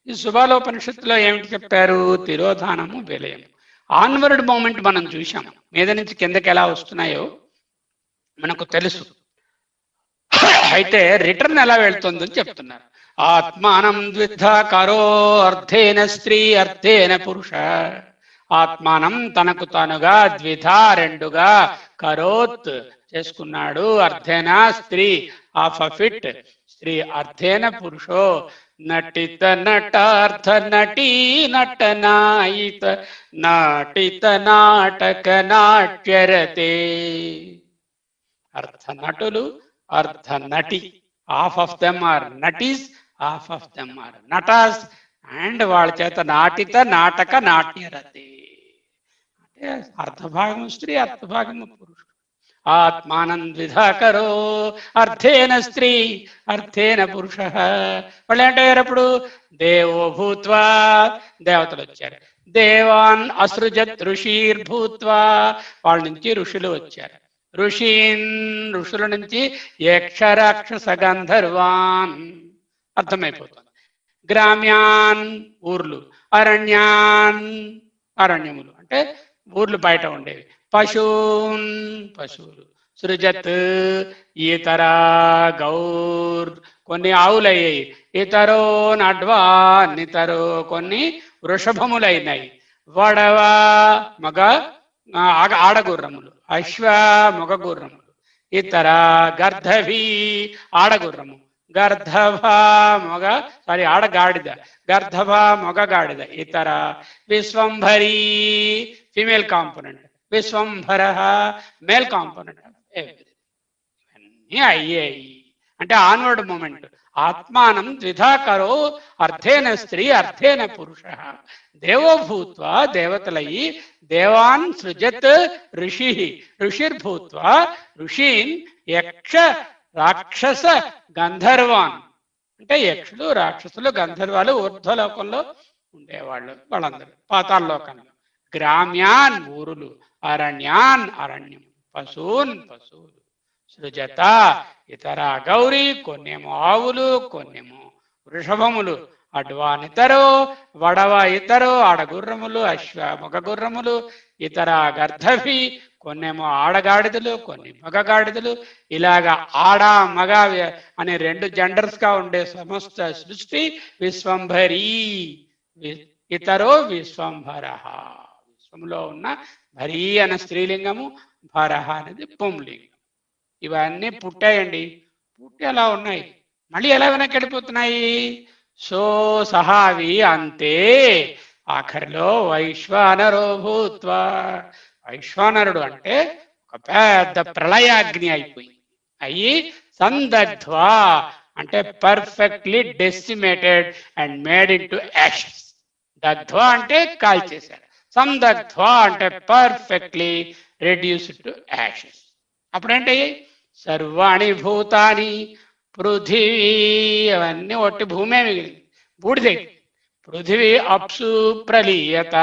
ఈ సుబాలోపనిషత్తులో ఏమిటి చెప్పారు? తిరోధానము, విలయము. ఆన్వర్డ్ మూమెంట్ మనం చూసాం, మీద నుంచి కిందకి ఎలా వస్తున్నాయో మనకు తెలుసు. అయితే రిటర్న్ ఎలా వెళ్తుందని చెప్తున్నారు. ఆత్మానం ద్విధా కరో అర్థేన స్త్రీ అర్థేన పురుష. ఆత్మానం తనకు తానుగా, ద్విధా రెండుగా, కరోత్ చేసుకున్నాడు, అర్థేన స్త్రీ హాఫ్ ఆఫ్ ఇట్, స్త్రీ అర్థేన పురుషో. నటిత నటార్థ నటీ నటనాయిత నాటిత నాటక నాట్యరతే. అర్థ నటులు, అర్థ నటి, హాఫ్ ఆఫ్ దెమ్ ఆర్ నటీస్, హాఫ్ ఆఫ్ దెమ్ ఆర్ నటాస్, అండ్ వాళ్ళ చేత నాటిత నాటక నాట్యరతే. అంటే అర్ధభాగము స్త్రీ, అర్ధభాగము పురుషుడు. ఆత్మానం ద్విధా కరో అర్థేన స్త్రీ అర్థేన పురుష. వాళ్ళు ఏంటయ్యారు అప్పుడు? దేవో భూత్వా, దేవతలు వచ్చారు. దేవాన్ అసృజత్ ఋషిర్భూత్వా, వాళ్ళ నుంచి ఋషులు వచ్చారు. ఋషీన్, ఋషుల నుంచి యక్షరాక్షస గంధర్వాన్, అర్థమైపోతుంది. గ్రామ్యాన్, ఊర్లు. అరణ్యాన్, అరణ్యములు అంటే ఊర్లు బయట ఉండేవి. పశూన్, పశువులు. సృజత్, ఈతరా గౌర్, కొన్ని ఆవులయ్యాయి. ఇతరో నడ్వాన్, ఇతరో కొన్ని వృషభములైనాయి. వడవ, మగ ఆడగుర్రములు. అశ్వ, మగ గుర్రములు. ఇతర గర్ధవి, ఆడగుర్రము. గర్ధభ, మగ ఆడగాడిద. గర్ధభ, మగ గాడిద. ఇతర విశ్వంభరి, ఫీమేల్ కాంపోనెంట్. విశ్వంభర, మేల్ కాంపోనెంట్. ఇవన్నీ అయ్యాయి. అంటే ఆన్వర్డ్ మూమెంట్. ఆత్మానం ద్విధా కరో అర్థేన స్త్రీ అర్థేన పురుష. దేవో భూత్వా, దేవతలయ్యి. దేవాన్ సృజత్ ఋషి, ఋషిర్భూత్వా ఋషీన్ యక్ష రాక్షస గంధర్వాన్. అంటే యక్షులు, రాక్షసులు, గంధర్వాలు ఊర్ధ్వలోకంలో ఉండేవాళ్ళు, వాళ్ళందరూ పాతాళలోకంలో. గ్రామ్యాన్, ఊరులు. అరణ్యాన్, అరణ్యం. పశూన్, పశువులు. సృజత, ఇతర గౌరీ, కొన్నేమో ఆవులు, కొన్నేమో వృషభములు. అడ్వాన్ ఇతరో, వడవ ఇతరో, ఆడగుర్రములు. అశ్వ, మగ గుర్రములు. ఇతర గర్ధవి, కొన్నేమో ఆడగాడిదలు, కొన్ని మగగాడిదలు. ఇలాగా ఆడ మగ అనే 2 జెండర్స్ గా ఉండే సమస్త సృష్టి విశ్వంభరీ. ఇతరో విశ్వంభర, విశ్వంలో ఉన్న భరీ అనే స్త్రీలింగము, భరహ అనేది పుంలింగం. ఇవన్నీ పుట్టాయండి. పుట్టి ఎలా ఉన్నాయి, మళ్ళీ ఎలా వెనక్కి వెళ్ళిపోతున్నాయి. సో సహావి అంతే ఆఖరిలో వైశ్వానరో భూత్వా. వైశ్వానరుడు అంటే ఒక పెద్ద ప్రళయాగ్ని అయిపోయింది. అయ్యి సందగ్ధ్వా అంటే perfectly decimated and made into ashes. దగ్ధ్వా అంటే కాల్చేశారు. సందగ్ధ్వా అంటే పర్ఫెక్ట్లీ రెడ్యూస్డ్ టు యాషెస్. అప్పుడంటే సర్వాణి భూతాని పృథివీ, అవన్నీ ఒట్టి భూమే మిగిలింది, బూడిదే. పృథివీ అప్సు ప్రలీయత,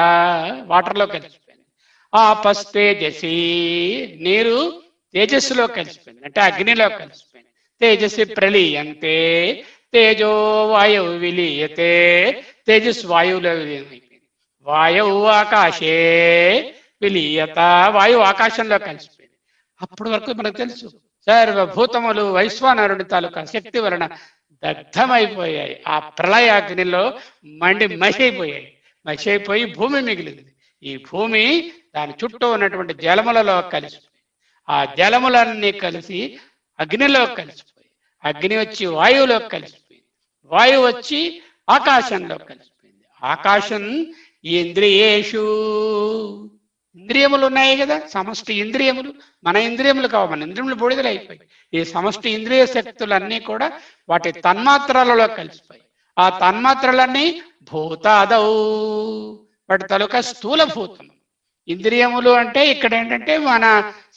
వాటర్లో కలిసిపోయింది. ఆపస్తేజసి, నీరు తేజస్సులో కలిసిపోయింది, అంటే అగ్నిలో కలిసిపోయింది. తేజస్సి ప్రలీయంతే, తేజో వాయువు విలీయతే, తేజస్సు వాయువులో విలీనమైపోయింది. వాయువు ఆకాశే విలీయత, వాయువు ఆకాశంలో కలిసిపోయింది. అప్పటి వరకు మనకు తెలుసు సర్వభూతములు వైశ్వానరుడి తాలూకా శక్తి వలన దగ్ధమైపోయాయి. ఆ ప్రళయాగ్నిలో మండి మసి అయిపోయి భూమి మిగిలింది. ఈ భూమి దాని చుట్టూ ఉన్నటువంటి జలములలో కలిసిపోయి, ఆ జలములన్నీ కలిసి అగ్నిలో కలిసిపోయి, అగ్ని వచ్చి వాయువులో కలిసిపోయింది, వాయువు వచ్చి ఆకాశంలో కలిసిపోయింది. ఆకాశం ఇంద్రియేషు, ఇంద్రియములు ఉన్నాయి కదా, సమష్టి ఇంద్రియములు, మన ఇంద్రియములు కావు, మన ఇంద్రియములు బూడిదలైపోయి ఈ సమష్టి ఇంద్రియ శక్తులన్నీ కూడా వాటి తన్మాత్రలలో కలిసిపోయి, ఆ తన్మాత్రలన్నీ భూతాదౌ, వాటి తాలూకా స్థూల భూతము. ఇంద్రియములు అంటే ఇక్కడ ఏంటంటే మన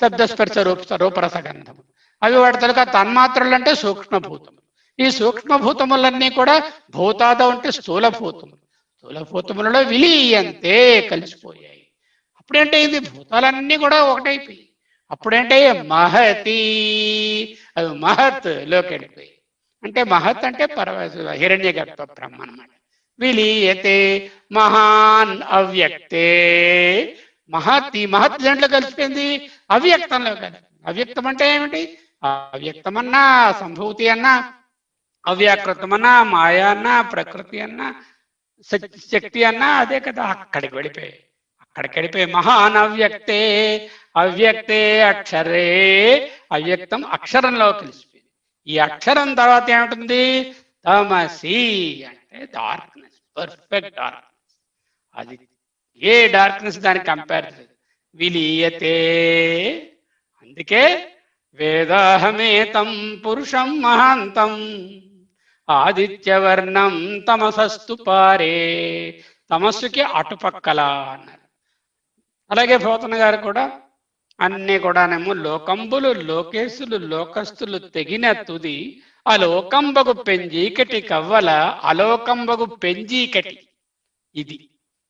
శబ్దస్పర్శ రూపరసగంధము, అవి వాటి తాలూకా తన్మాత్రలు అంటే సూక్ష్మభూతములు. ఈ సూక్ష్మభూతములన్నీ కూడా భూతాదౌ అంటే స్థూలభూతములు, స్థూలభూతములలో విలీయంతే కలిసిపోయాయి. అప్పుడేంటే ఇది భూతాలన్నీ కూడా ఒకటైపోయి, అప్పుడేంటే మహతి, అవి మహత్ లోకి వెళ్ళిపోయి. అంటే మహత్ అంటే హిరణ్య గర్భ బ్రహ్మ అన్నమాట. విలీయతే మహాన్ అవ్యక్తే, మహత్, ఈ మహత్ దాంట్లో కలిసిపోయింది అవ్యక్తంలో కలిసి. అవ్యక్తం అంటే ఏమిటి? అవ్యక్తం అన్నా సంభూతి అన్నా, అవ్యాకృతం అన్నా, మాయ అన్నా, ప్రకృతి అన్నా, శక్తి అన్నా అదే కదా. అక్కడికి వెళ్ళిపోయి మహాన్ అవ్యక్తే, అవ్యక్తే అక్షరే, అవ్యక్తం అక్షరంలో కలిసిపోయింది. ఈ అక్షరం తర్వాత ఏమిటి? తమసి అంటే డార్క్నెస్, పర్ఫెక్ట్ డార్క్నెస్. అది ఏ డార్క్నెస్ దానికి కంపేర్ లేదు. విలీయతే, అందుకే వేదాహమేతం పురుషం మహాంతం ఆదిత్యవర్ణం తమసస్తు పారే, తమస్సుకి అటుపక్కల అన్నారు. అలాగే పోతన గారు కూడా అన్ని కూడానేమో లోకంబులు లోకేశులు లోకస్తులు తెగిన తుది అలోకంబగు పెంజీకటి కవ్వల అలోకంబగు పెంజీకటి, ఇది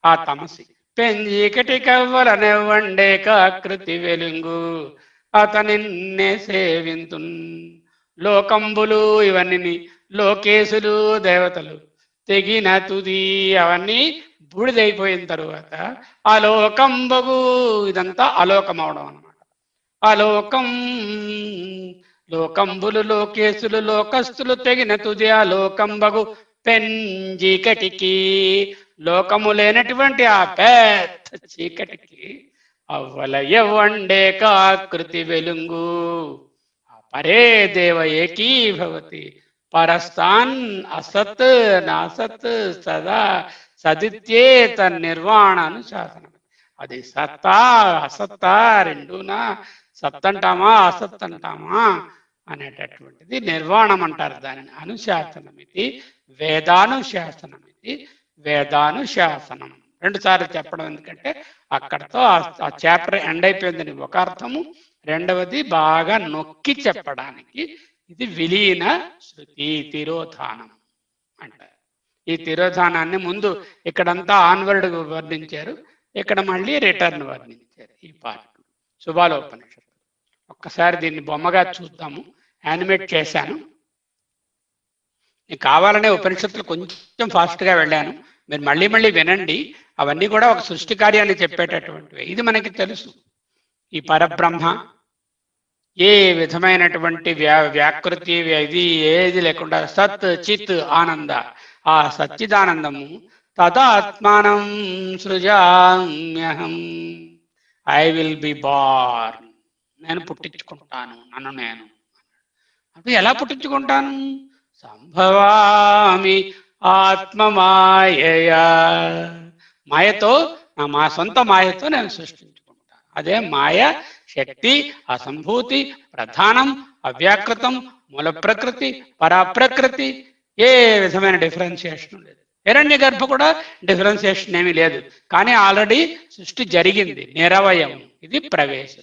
ఆ తమసి. పెంజీకటి కవ్వల నెవ్వండే కాకృతి వెలుంగు అతనిన్నే సేవింతున్. లోకంబులు ఇవన్నీ, లోకేశులు దేవతలు, తెగిన తుది అవన్నీ బూడిదైపోయిన తరువాత అలోకంబగు, ఇదంతా అలోకం అవడం అన్నమాట. అలోకం, లోకంబులు లోకేశులు లోకస్తులు తెగిన తుది అలోకంబగు పెంజీకటికి, లోకము లేనటువంటి ఆ పెద్ద చీకటికి అవ్వల ఎవ్వండే కాకృతి వెలుంగు పరే దేవ ఏకీభవతి పరస్థాన్ అసత్ నాసత్ సదా సదిత్యే తన్నిర్వాణ అనుశాసనం. అది సత్తా అసత్తా రెండునా, సత్ అంటామా అసత్ అంటామా అనేటటువంటిది నిర్వాణం అంటారు దానిని. అనుశాసనం ఇది వేదానుశాసనం, ఇది వేదానుశాసనం. 2 సార్లు చెప్పడం ఎందుకంటే అక్కడతో ఆ చాప్టర్ ఎండ్ అయిపోయిందని ఒక అర్థము, రెండవది బాగా నొక్కి చెప్పడానికి ఇది విలీన శృతి తిరోధానం అంటారు. ఈ తిరోధానాన్ని ముందు ఇక్కడంతా ఆన్వర్డ్ వర్ణించారు, ఇక్కడ మళ్ళీ రిటర్న్ వర్ణించారు ఈ పార్ట్. శుభాలోపనిషత్తు ఒక్కసారి దీన్ని బొమ్మగా చూద్దాము. యానిమేట్ చేశాను. మీకు కావాలనే ఉపనిషత్తులు కొంచెం ఫాస్ట్గా వెళ్ళాను, మీరు మళ్ళీ వినండి. అవన్నీ కూడా ఒక సృష్టి కార్యాన్ని చెప్పేటటువంటివి. ఇది మనకి తెలుసు. ఈ పరబ్రహ్మ ఏ విధమైనటువంటి వ్యాకృతి ఇది ఏది లేకుండా సత్ చిత్ ఆనంద, ఆ సచ్చిదానందము తదాత్మానం సృజామ్యహం, ఐ విల్ బి బార్న్, నేను పుట్టించుకుంటాను నన్ను నేను. అవి ఎలా పుట్టించుకుంటాను? సంభవామి ఆత్మమాయయా, మాయతో, మా సొంత మాయతో నేను సృష్టించుకుంటాను. అదే మాయ, శక్తి, అసంభూతి, ప్రధానం, అవ్యాకృతం, మూల ప్రకృతి, పరాప్రకృతి, ఏ విధమైన డిఫరెన్షియేషన్ లేదు. హిరణ్య గర్భ కూడా డిఫరెన్షియేషన్ ఏమీ లేదు, కానీ ఆల్రెడీ సృష్టి జరిగింది, నిరవయం. ఇది ప్రవేశ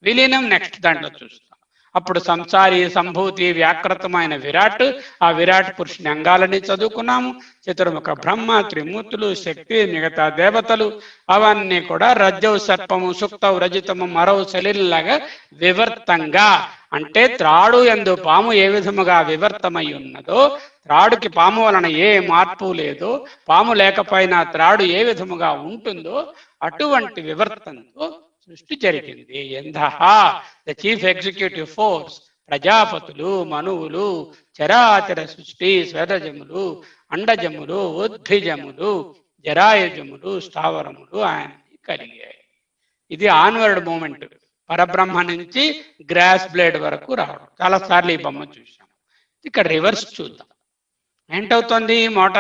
విలీనం నెక్స్ట్ దాంట్లో చూస్తాం. అప్పుడు సంసారి, సంభూతి, వ్యాకృతమైన విరాట్, ఆ విరాట్ పురుషుని అంగాలని చదువుకున్నాము. చతుర్ముఖ బ్రహ్మ, త్రిమూర్తులు, శక్తి, మిగతా దేవతలు అవన్నీ కూడా రజ్జవు, సర్పము, సుక్తవు, రజితము, మరవు, శలిలాగా వివర్తంగా, అంటే త్రాడు యందు పాము ఏ విధముగా వివర్తమై ఉన్నదో, త్రాడుకి పాము వలన ఏ మార్పు లేదో, పాము లేకపోయినా త్రాడు ఏ విధముగా ఉంటుందో అటువంటి వివర్తంతో సృష్టి జరిగింది. ద చీఫ్ ఎగ్జిక్యూటివ్ ఫోర్స్, ప్రజాపతులు, మనువులు, చరాచర సృష్టి, స్వేదజములు, అండజములు, ఉద్భిజములు, జరాయుజములు, స్థావరములు ఆయన కలిగాయి. ఇది ఆన్వర్డ్ మూమెంట్, పరబ్రహ్మ నుంచి గ్రాస్ బ్లేడ్ వరకు రావడం. చాలా సార్లు ఈ బొమ్మ చూసాం. ఇక్కడ రివర్స్ చూద్దాం. ఏంటవుతుంది? మొట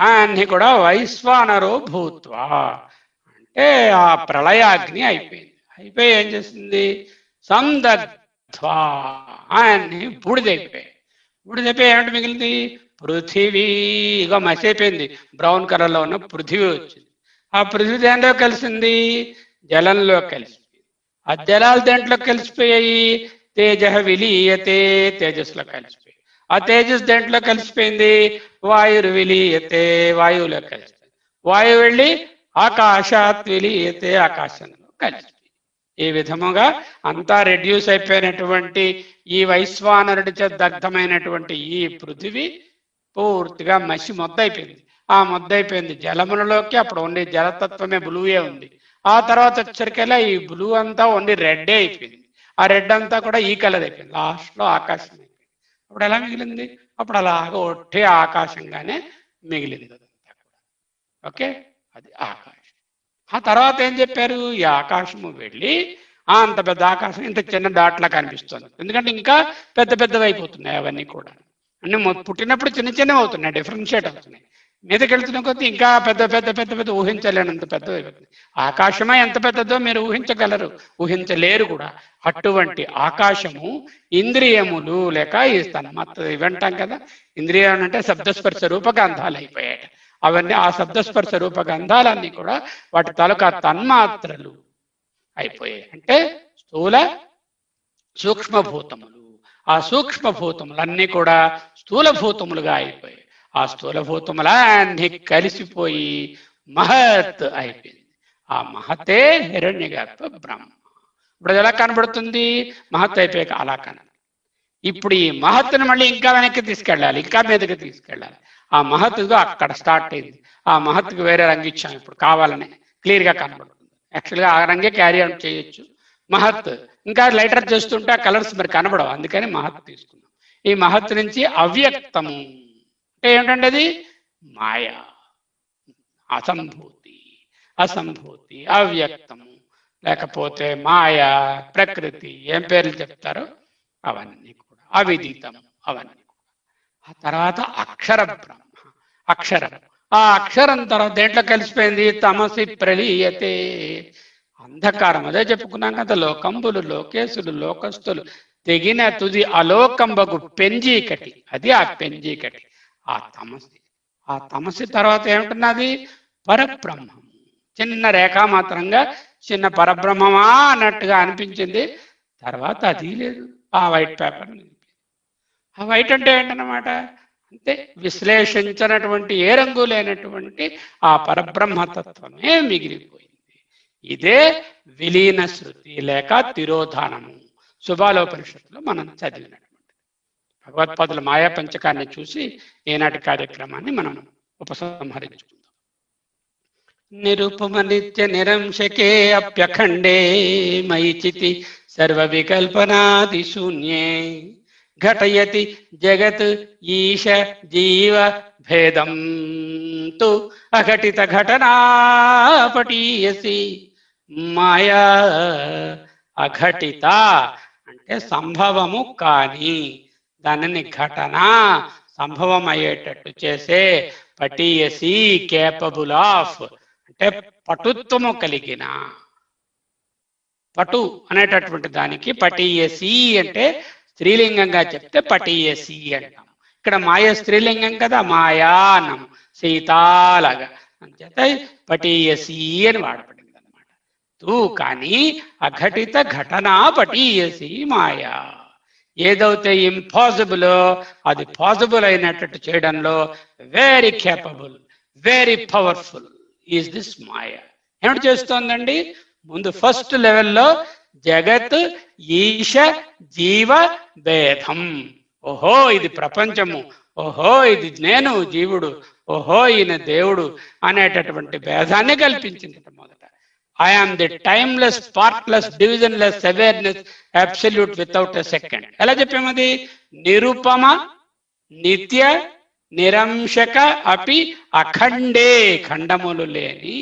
అన్ని కూడా వైశ్వానరో భూత్వా, అంటే ఆ ప్రళయాగ్ని అయిపోయి ఏం చేసింది? సందగ్ధ్వా అన్ని బూడిదైపోయాయి. ఏమిటి మిగిలింది? పృథివీ. ఇక మసైపోయింది, బ్రౌన్ కలర్లో ఉన్న పృథివీ వచ్చింది. ఆ పృథివీ దేంట్లో కలిసింది? జలంలో కలిసిపోయింది. ఆ జలాలు దేంట్లో కలిసిపోయాయి? తేజ విలీయతే, తేజస్లో కలిసిపోయాయి. ఆ తేజస్ దేంట్లో కలిసిపోయింది? వాయురు విలీయతే, వాయువులో కలిసిపోయింది. వాయువు వెళ్ళి ఆకాశాత్ విలీయతే, ఆకాశంలో కలిసిపోయింది. ఈ విధముగా అంతా రెడ్యూస్ అయిపోయినటువంటి ఈ వైశ్వానరుడి చేత దగ్ధమైనటువంటి ఈ పృథివీ పూర్తిగా మసి మొద్దైపోయింది. ఆ మొద్దైపోయింది జలములలోకి. అప్పుడు ఓన్లీ జలతత్వమే, బ్లూయే ఉంది. ఆ తర్వాత వచ్చరికెలా ఈ బ్లూ అంతా ఓన్లీ రెడ్డే అయిపోయింది. ఆ రెడ్ అంతా కూడా ఈ కలర్ అయిపోయింది. లాస్ట్లో ఆకాశం అయిపోయింది. అప్పుడు ఎలా మిగిలింది? అప్పుడు అలాగ ఒట్టే ఆకాశంగానే మిగిలింది అదంతా కూడా. ఓకే, అది ఆకాశం. ఆ తర్వాత ఏం చెప్పారు? ఈ ఆకాశము వెళ్ళి అంత పెద్ద ఆకాశం ఇంత చిన్న డాట్లా కనిపిస్తుంది. ఎందుకంటే ఇంకా పెద్ద పెద్దవి అయిపోతున్నాయి అవన్నీ కూడా. అన్ని పుట్టినప్పుడు చిన్న చిన్నవి అవుతున్నాయి, డిఫరెన్షియేట్ అవుతున్నాయి. మీదకి వెళ్తున్న కొద్దీ ఇంకా పెద్ద పెద్ద పెద్ద పెద్ద ఊహించలేనంత పెద్దవి అయిపోతుంది. ఆకాశమే ఎంత పెద్దదో మీరు ఊహించగలరు, ఊహించలేరు కూడా. అటువంటి ఆకాశము ఇంద్రియములు లేక ఈ తన్మత్త ఇవంటాం కదా, ఇంద్రియం అంటే శబ్దస్పర్శ రూపగంధాలు అయిపోయాయి. అవన్నీ ఆ శబ్దస్పర్శ రూపగంధాలన్నీ కూడా వాటి తాలూకా తన్మాత్రలు అయిపోయాయి. అంటే స్థూల సూక్ష్మభూతములు. ఆ సూక్ష్మభూతములన్నీ కూడా స్థూలభూతములుగా అయిపోయాయి. ఆ స్థూలభూతములన్నీ కలిసిపోయి మహత్ అయిపోయింది. ఆ మహతే హిరణ్యగర్భ బ్రహ్మ. ఇప్పుడు ఎలా కనబడుతుంది? మహత్ అయిపోయాక అలా కనబడుతుంది. ఇప్పుడు ఈ మహత్తును మళ్ళీ ఇంకా వెనక్కి తీసుకెళ్ళాలి, ఇంకా మీదకి తీసుకెళ్ళాలి. ఆ మహత్తుగా అక్కడ స్టార్ట్ అయింది. ఆ మహత్తుకు వేరే రంగు ఇచ్చాం ఇప్పుడు కావాలని, క్లియర్గా కనబడుతుంది. యాక్చువల్గా ఆ రంగే క్యారీ అవుట్ చేయొచ్చు. మహత్ ఇంకా లైటర్ చేస్తుంటే ఆ కలర్స్ మరి కనబడవు, అందుకని మహత్ తీసుకున్నాం. ఈ మహత్ నుంచి అవ్యక్తము అంటే ఏమిటంటే అది మాయ, అసంభూతి, అవ్యక్తము, లేకపోతే మాయ, ప్రకృతి, ఏం పేర్లు చెప్తారో అవన్నీ కూడా, అవిదితము అవన్నీ కూడా. ఆ తర్వాత అక్షర బ్రహ్మ, అక్షరం. ఆ అక్షరం తర్వాత దేంట్లో కలిసిపోయింది? తమసి ప్రలీయతే, అంధకారం. అదే చెప్పుకున్నాం కదా, లోకంబులు, లోకేశులు, లోకస్తులు తెగిన తుది అలోకంబకు పెంజీకటి, అది ఆ పెంజీకటి, ఆ తమసి తర్వాత ఏమిటున్నది? పరబ్రహ్మము. చిన్న రేఖా మాత్రంగా చిన్న పరబ్రహ్మమా అన్నట్టుగా అనిపించింది. తర్వాత అది లేదు, ఆ వైట్ పేపర్. ఆ వైట్ అంటే ఏంటన్నమాట? అంటే విశ్లేషించినటువంటి ఏ రంగు లేనటువంటి ఆ పరబ్రహ్మతత్వమే మిగిలిపోయింది. ఇదే విలీన శృతి లేక తిరోధానము. శుభాలోపనిషత్తులో మనం చదివినటువంటి భగవత్పాదుల మాయా పంచకాన్ని చూసి ఈనాటి కార్యక్రమాన్ని మనం ఉపసంహరించుకుందాం. నిరుపమ నిత్య నిరంశకే అప్యఖండే మయిచితి సర్వ వికల్పనాది శూన్యే ఘటయతి జగత్ ఈశ జీవ భేదం తు అఘటిత ఘటనా పటీయసి మాయా. అఘటిత అంటే సంభవము కాని దానిని ఘటన, సంభవం అయ్యేటట్టు చేసే, పటీయసి కేపబుల్ ఆఫ్ అంటే పటుత్వము కలిగిన, పటు అనేటటువంటి దానికి పటీయసి అంటే స్త్రీలింగంగా చెప్తే పటీయసి అంటాం. ఇక్కడ మాయ స్త్రీలింగం కదా, మాయా అన్నాము, సీతాలాగా అంచేత పటీయసి అని వాడబడింది అనమాట. తూ కానీ అఘటిత ఘటనా పటీయసి మాయా. ఏదైతే ఇంపాసిబుల్ అది పాసిబుల్ అయినట్టు చేయడంలో very capable, very powerful is this maya. ఏమిటి చేస్తోందండి? ముందు ఫస్ట్ లెవెల్లో జగత్ ఈశ జీవ భేదం. ఓహో ఇది ప్రపంచము, ఓహో ఇది నేను జీవుడు, ఓహో ఈయన దేవుడు అనేటటువంటి భేదాన్ని కల్పించింది మొదట. I am the timeless, partless, divisionless awareness, absolute without a second. ఎలా చెప్పామది? నిరుపమ నిత్య నిరంశక అపి అఖండే, ఖండములు లేని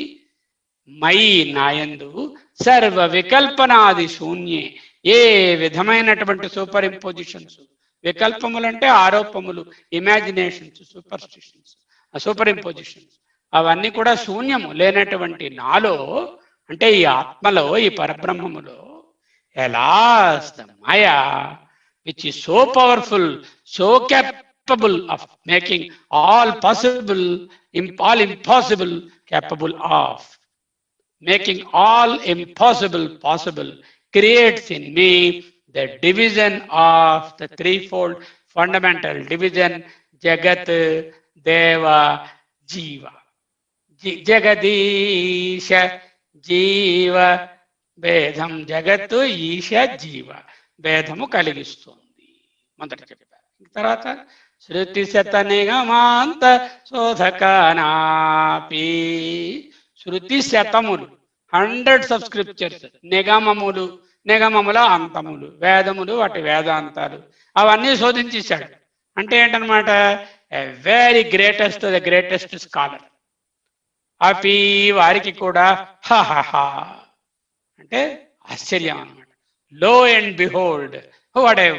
మై నాయందు సర్వ వికల్పనాది శూన్యే. ఏ విధమైనటువంటి సూపర్ ఇంపోజిషన్స్, వికల్పములు అంటే ఆరోపములు, ఇమాజినేషన్స్, సూపర్స్టిషన్స్, సూపర్ ఇంపోజిషన్స్, అవన్నీ కూడా శూన్యము లేనటువంటి నాలో, అంటే ఈ ఆత్మలో, ఈ పరబ్రహ్మములో ఎలా maya which is so powerful, so capable of making all possible, all impossible capable of, making all impossible possible, creates in me the division of the threefold fundamental division, Jagat, Deva, Jiva. Jagadisha జీవ భేదం, జగత్తు ఈశ జీవ భేదము కలిగిస్తుంది మొదట చెప్పారు. తర్వాత శృతి శత నిగమాంత శోధకానాపి, శృతి శతములు, హండ్రెడ్స్ ఆఫ్ స్క్రిప్చర్స్, నిగమములు, నిగమముల అంతములు, వేదములు వాటి వేదాంతాలు అవన్నీ శోధించేశాడు. అంటే ఏంటనమాట? Very greatest, the greatest scholar. అపి వారికి కూడా హహ అంటే ఆశ్చర్యం అనమాట. Lo and behold,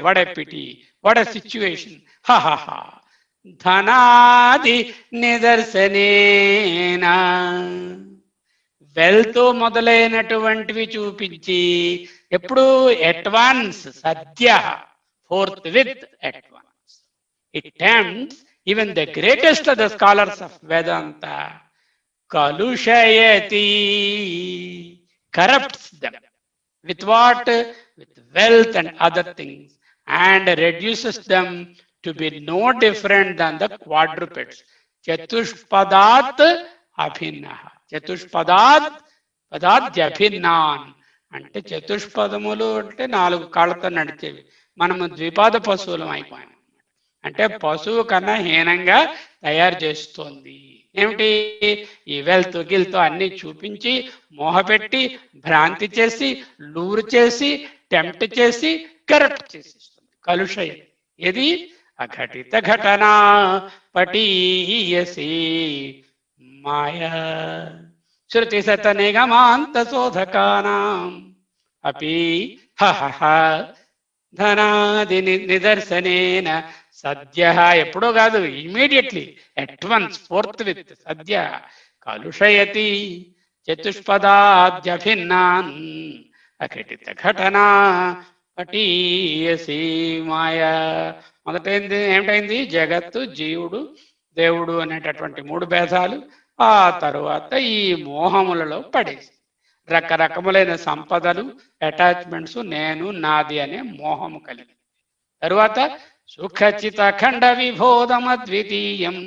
what a pity, what a situation, హహ. ధనాది నిదర్శనేనా, వెల్త్ మొదలైనటువంటివి చూపించి, ఎప్పుడు అడ్వాన్స్, సద్య, forthwith advance. It tempts even the greatest of the scholars of Vedanta. Kalushayati, corrupts them. With what? With wealth and other things, and reduces them to be no different than the quadrupeds. Chatushpadat abhinnaha. Chatushpadat padadyabhinnan. అంటే చతుష్పదములు అంటే 4 కాళ్ళతో నడిచేవి. మనము ద్విపాద పశువులం అయిపోయాం. అంటే పశువు కన్నా హీనంగా తయారు చేస్తోంది. ఏమిటి? ఈ వెల్త్ గిల్త్ అన్ని చూపించి, మోహపెట్టి, భ్రాంతి చేసి, లూరు చేసి, టెంప్ట్ చేసి, కరప్ట్ చేసిస్తుంది. కలుషయ ఏది? అఘటిత ఘటనా పటీయసి మాయా శృతి శత నిగమాంత శోధకానాం అపి హహ ధనాది నిదర్శనేన సద్య, ఎప్పుడో కాదు, immediately, at once, forthwith, సద్య కలుషయతి చతుష్పదాద్యభిన్నాన్ అఘటిత ఘటనా పటీయసి మాయా. మొదట ఏమిటైంది? జగత్తు, జీవుడు, దేవుడు అనేటటువంటి 3 భేదాలు. ఆ తరువాత ఈ మోహములలో పడేసి రకరకములైన సంపదలు, అటాచ్మెంట్స్, నేను, నాది అనే మోహము కలిగి, తరువాత సుఖచిత ఖండ విభోధమ ద్వితీయం.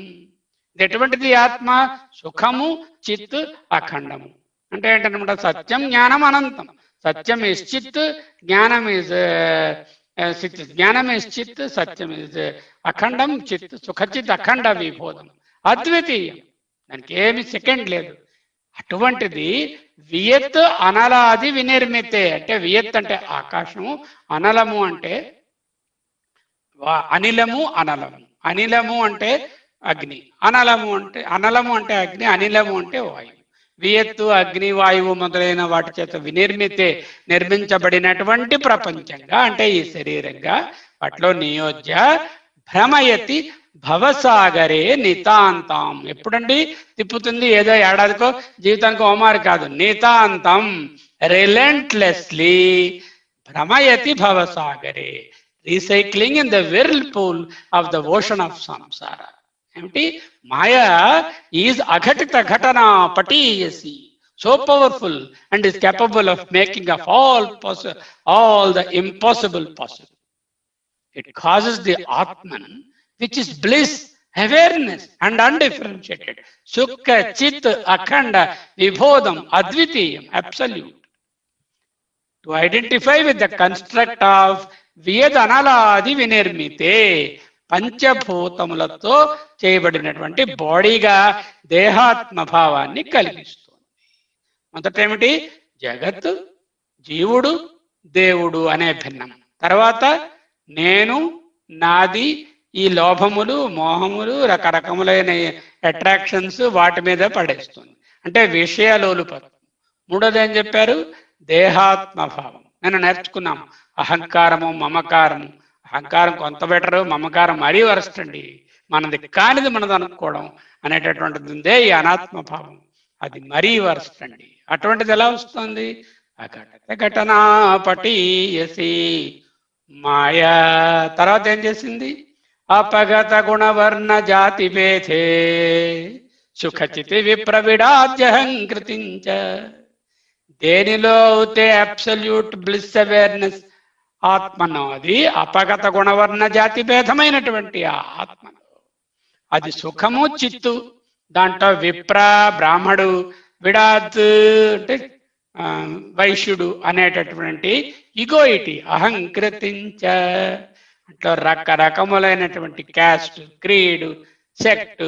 ఎటువంటిది ఆత్మ? సుఖము, చిత్, అఖండము. అంటే ఏంటన్నమాట? సత్యం, జ్ఞానం, అనంతం. సత్యం ఇస్ చిత్, జ్ఞానం ఇస్ జ్ఞానం ఇస్ చిత్, సత్యం ఇస్ అఖండం, చిత్, సుఖచిత్ అఖండ విభోధం, అద్వితీయం. దానికి ఏమి సెకండ్ లేదు. అటువంటిది వియత్ అనలాది వినిర్మితే. అంటే వియత్ అంటే ఆకాశము, అనలము అంటే అనిలము, అనలము. అనిలము అంటే అగ్ని, అనలము అంటే అగ్ని, అనిలము అంటే వాయువు. వియత్తు, అగ్ని, వాయువు మొదలైన వాటి చేత వినిర్మితే, నిర్మించబడినటువంటి ప్రపంచంగా, అంటే ఈ శరీరంగా, వాటిలో నియోజ్య భ్రమయతి భవసాగరే నితాంతం. ఎప్పుడండి తిప్పుతుంది? ఏదో ఏడాదికో జీవితానికో ఓమారు కాదు, నితాంతం, రిలెంట్లెస్లీ భ్రమయతి భవసాగరే, recycling in the whirlpool of the ocean of samsara. ఏమిటి? మాయా ఈజ్ అఘటిత ఘటనా పటీయసి, so powerful and is capable of making of all the impossible possible. It causes the Atman, which is bliss, awareness, and undifferentiated. Sukha, Chit, Akhanda, Vibhodam, Advitiyam, absolute. To identify with the construct of Vedanaladi Vinirmite, పంచభూతములతో చేయబడినటువంటి బాడీగా దేహాత్మ భావాన్ని కలిగిస్తుంది. మొదట ఏమిటి? జగత్, జీవుడు, దేవుడు అనే భిన్నం. తర్వాత నేను, నాది, ఈ లోభములు, మోహములు, రకరకములైన అట్రాక్షన్స్ వాటి మీద పడేస్తుంది, అంటే విషయలోలుపత. మూడోది ఏం చెప్పారు? దేహాత్మభావం. నేను నేర్చుకున్నాము అహంకారము, మమకారము. అహంకారం కొంత బెటరు, మమకారం మరీ వరస్ట్ అండి. మనది కానిది మనది అనుకోవడం అనేటటువంటిది ఉందే ఈ అనాత్మభావం, అది మరీ వరస్ట్ అండి. అటువంటిది ఎలా వస్తుంది? ఘటనా పటీయసి మాయా. తర్వాత ఏం చేసింది? అపగత గుణవర్ణ జాతి భేదే సుఖచితి విప్రవిడాద్యహంకృతించ. దేనిలో అయితే అబ్సల్యూట్ బ్లిస్ అవేర్నెస్ ఆత్మను, అది అపగత గుణవర్ణ జాతి భేదమైనటువంటి ఆ ఆత్మను, అది సుఖము చిత్తు. దాంట్లో విప్ర, బ్రాహ్మడు, విడాత్ అంటే వైశ్యుడు అనేటటువంటి ఇగోయిటీ, అహంకృతించ. అట్లా రకరకములైనటువంటి క్యాస్ట్, క్రీడు, సెక్ట్.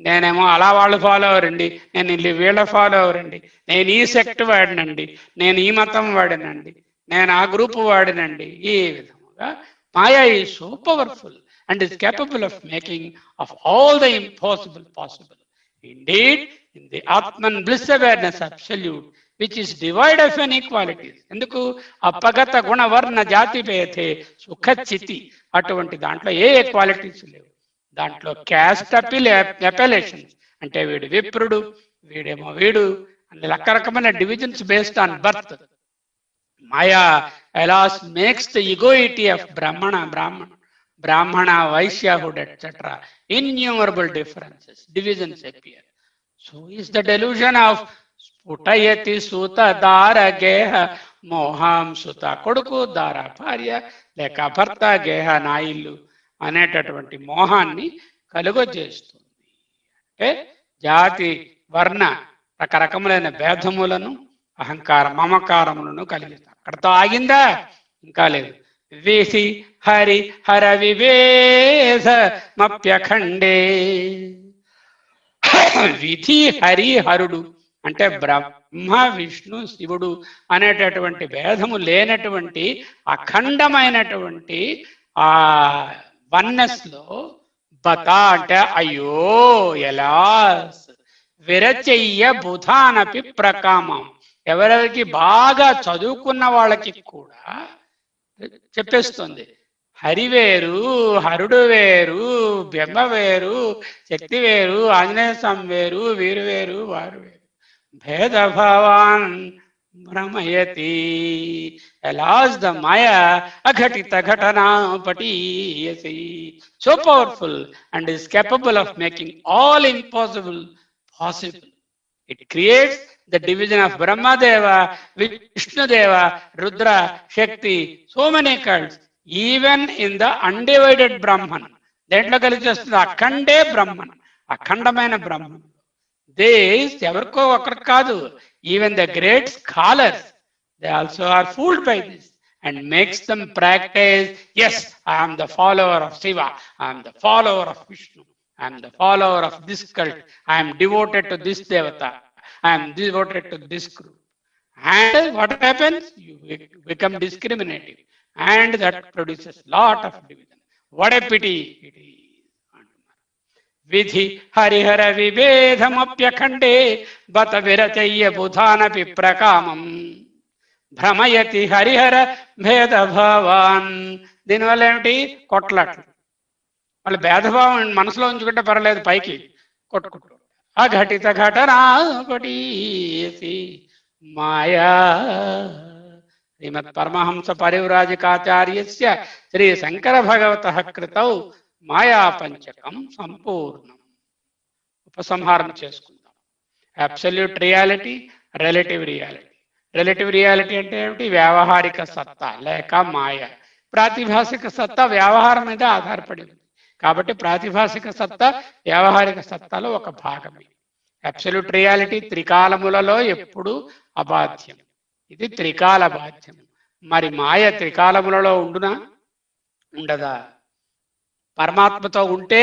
నేనేమో అలా వాళ్ళు ఫాలో అవరండి, నేను వీళ్ళ ఫాలో అవరండి, నేను ఈ సెక్ట్ వాడినండి, నేను ఈ మతం వాడినండి, నేను ఆ గ్రూప్ వాడినండి. ఈ విధముగా maya is so powerful and is capable of making of all the impossible possible. Indeed, in the Atman bliss awareness absolute, which is devoid of inequalities. ఎందుకు? అపగత గుణ వర్ణ జాతి భేదే సుఖచితి. అటువంటి దాంట్లో ఏ క్వాలిటీస్ లేవు. దాంట్లో క్యాస్ట్ అపెలేషన్స్, అంటే వీడు విప్రుడు, వీడేమో వీడు, అన్ని రకరకమైన divisions based on birth. Maya alas makes the egoity of Brahmana, Vaishyahood, etc. Innumerable differences, divisions appear. So is the delusion of Sputayati Suta Dara Geha Moham Suta Koduku Dara Bharya Leka Bharta Geha Nailu అనేటటువంటి మోహాన్ని కలుగజేస్తుంది. అంటే జాతి, వర్ణ, రకరకములైన భేదములను, అహంకార మమకారములను కలిగిస్తాయి. అక్కడతో ఆగిందా? ఇంకా లేదు. విధి హరి హర వివేధ మప్యఖండే. విధి హరి హరుడు అంటే బ్రహ్మ, విష్ణు, శివుడు అనేటటువంటి భేదము లేనటువంటి అఖండమైనటువంటి ఆ వన్నెస్ లో బత అంటే అయ్యో ఎలా విరచయ్య బుధానపి ప్రకామం. ఎవరెవరికి బాగా చదువుకున్న వాళ్ళకి కూడా చెప్పేస్తుంది. హరి వేరు, హరుడు వేరు, బ్రహ్మ వేరు, శక్తి వేరు, ఆంజనేయ స్వామి వేరు, వీరు వేరు, వారు వేరు. భేదభావాన్ భ్రమయతి. అలాస్ ద మాయా అఘటిత ఘటనా పటీయసి. So powerful and is capable of making all impossible possible. It creates the division of Brahmadeva, Vishnudeva, Rudra, Shakti, so many cults, even in the undivided Brahman. దేంట్లో కలిసి వస్తుంది? అఖండే బ్రహ్మన్, అఖండమైన బ్రహ్మన్. This ఎవరికో ఒకరు కాదు, even the great scholars, they also are fooled by this and makes them practice, yes, I am the follower of Shiva, I am the follower of Vishnu, I am the follower of this cult, I am devoted to this devata, I am devoted to this group. And what happens? You become discriminative, and that produces lot of division. What a pity it is. Vidhi harihara vivedhamapyakhande bata virachayya budhanapi prakamam భ్రమయతి Harihara భేదభావాన్. దీనివల్ల ఏమిటి? కొట్లాట్లు. వాళ్ళు భేదభావం మనసులో ఉంచుకుంటే పర్లేదు, పైకి కొట్టుకుంటారు. అఘటిత ఘటనా పటీయసి మాయా. శ్రీమద్ పరమహంస పరివ్రాజకాచార్యస్య శ్రీ శంకర భగవతః కృతౌ మాయా పంచకం సంపూర్ణం. ఉపసంహారం చేసుకుందాం. Absolute reality, relative reality. Relative reality అంటే ఏమిటి? వ్యావహారిక సత్తా లేక మాయ. ప్రాతిభాసిక సత్తా వ్యవహారం మీద ఆధారపడి ఉంది. కాబట్టి ప్రాతిభాసిక సత్తా వ్యవహారిక సత్తాలో ఒక భాగమే. అబ్సల్యూట్ రియాలిటీ త్రికాలములలో ఎప్పుడు అబాధ్యం, ఇది త్రికాల బాధ్యం. మరి మాయ త్రికాలములలో ఉండునా? ఉండదా? పరమాత్మతో ఉంటే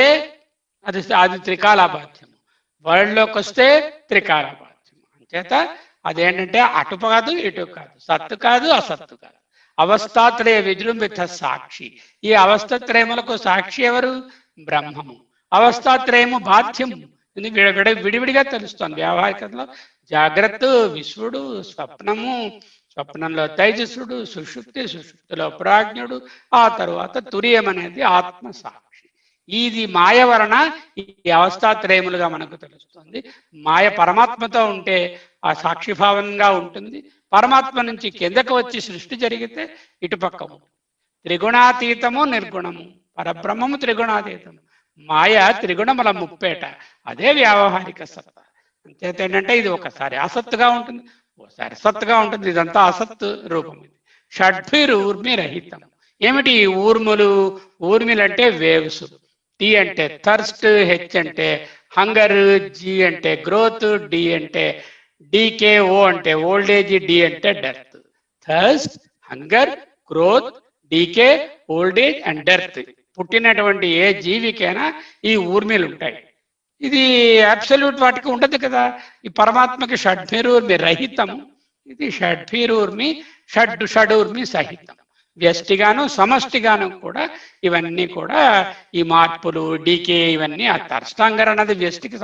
అది అది త్రికాలాబాధ్యం, వరల్డ్లోకి వస్తే త్రికాలాబాధ్యం. అంచేత అదేంటంటే అటు కాదు ఇటు కాదు, సత్తు కాదు అసత్తు కాదు, అవస్థాత్రయ విజృంభిత సాక్షి. ఈ అవస్థత్రయములకు సాక్షి ఎవరు? బ్రహ్మము. అవస్థాత్రయము బాధ్యము, ఇది విడివిడిగా తెలుస్తుంది. వ్యవహారికతలో జాగ్రత్త, విశ్వడు, స్వప్నము, స్వప్నంలో తైజస్సుడు, సుషుప్తి, సుషుప్తిలో ప్రాజ్ఞుడు, ఆ తరువాత తురియం అనేది ఆత్మ సాక్షి. ఇది మాయ వలన ఈ అవస్థాత్రయములుగా మనకు తెలుస్తుంది. మాయ పరమాత్మతో ఉంటే ఆ సాక్షిభావంగా ఉంటుంది. పరమాత్మ నుంచి కిందకు వచ్చి సృష్టి జరిగితే ఇటుపక్క ఉంటుంది. త్రిగుణాతీతము నిర్గుణము, పరబ్రహ్మము త్రిగుణాతీతము, మాయ త్రిగుణముల ముప్పేట, అదే వ్యావహారిక సత్తా. అంచేత ఏంటంటే ఇది ఒకసారి అసత్తుగా ఉంటుంది, ఓసారి సత్తుగా ఉంటుంది. ఇదంతా అసత్తు రూపం. ఇది షడ్భిరూర్మి రహితం. ఏమిటి ఈ ఊర్ములు? ఊర్మిలు అంటే వేవ్స్, టీ అంటే థర్స్ట్, హెచ్ అంటే హంగర్, జి అంటే గ్రోత్, డి అంటే డీకే, ఓ అంటే ఓల్డేజ్, డి అంటే death. Thirst, hunger, growth, decay, old age and death. పుట్టినటువంటి ఏ జీవికైనా ఈ ఊర్మిలు ఉంటాయి. ఇది అబ్సల్యూట్ వాటికి ఉండదు కదా. ఈ పరమాత్మకి షడ్భిరూర్మి రహితము, ఇది షడ్భిరూర్మి షడూర్మి సహితం. వ్యష్టిగాను సమష్టిగాను కూడా ఇవన్నీ కూడా ఈ మార్పులు, డీకే, ఇవన్నీ ఆ తర్ష్టాంగర్ అన్నది వ్యష్టికి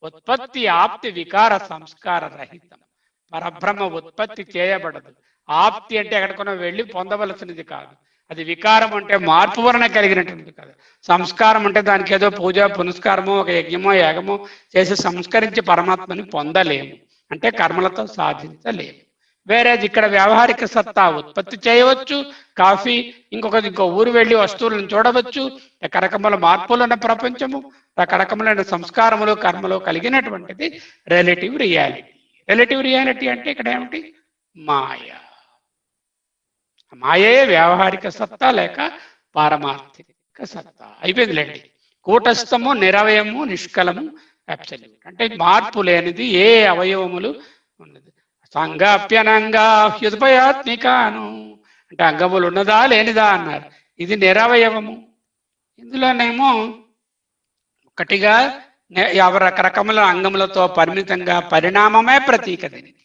ఉత్పత్తి ఆప్తి వికార సంస్కార రహితం. పరబ్రహ్మ ఉత్పత్తి చేయబడదు. ఆప్తి అంటే ఎక్కడికైనా వెళ్ళి పొందవలసినది కాదు. అది వికారం అంటే మార్పు వలన కలిగినటువంటిది కాదు. సంస్కారం అంటే దానికి ఏదో పూజ పునస్కారమో ఒక యజ్ఞమో యాగమో చేసి సంస్కరించి పరమాత్మని పొందలేము, అంటే కర్మలతో సాధించలేము. వేరే ఇక్కడ వ్యవహారిక సత్తా ఉత్పత్తి చేయవచ్చు. కాఫీ, ఇంకో ఊరు వెళ్ళి వస్తువులను చూడవచ్చు. రకరకముల మార్పులున్న ప్రపంచము, రకరకములైన సంస్కారములు, కర్మలు కలిగినటువంటిది రిలేటివ్ రియాలిటీ. రిలేటివ్ రియాలిటీ అంటే ఇక్కడ ఏమిటి? మాయ. మాయే వ్యవహారిక సత్తా లేక పారమార్థిక సత్తా. అయిపోయిందిలేండి. కూటస్థము, నిరవయము, నిష్కలము, అబ్సల్యూట్. అంటే మార్పు లేనిది, ఏ అవయవములు ఉన్నది. సంగాప్యనంగా హ్యుదయాత్మికాను అంటే అంగములు ఉన్నదా లేనిదా అన్నారు. ఇది నిరవయవము. ఇందులోనేమో ఒకటిగా రకరకముల అంగములతో పరిమితంగా పరిణామమే ప్రతీక. దీనికి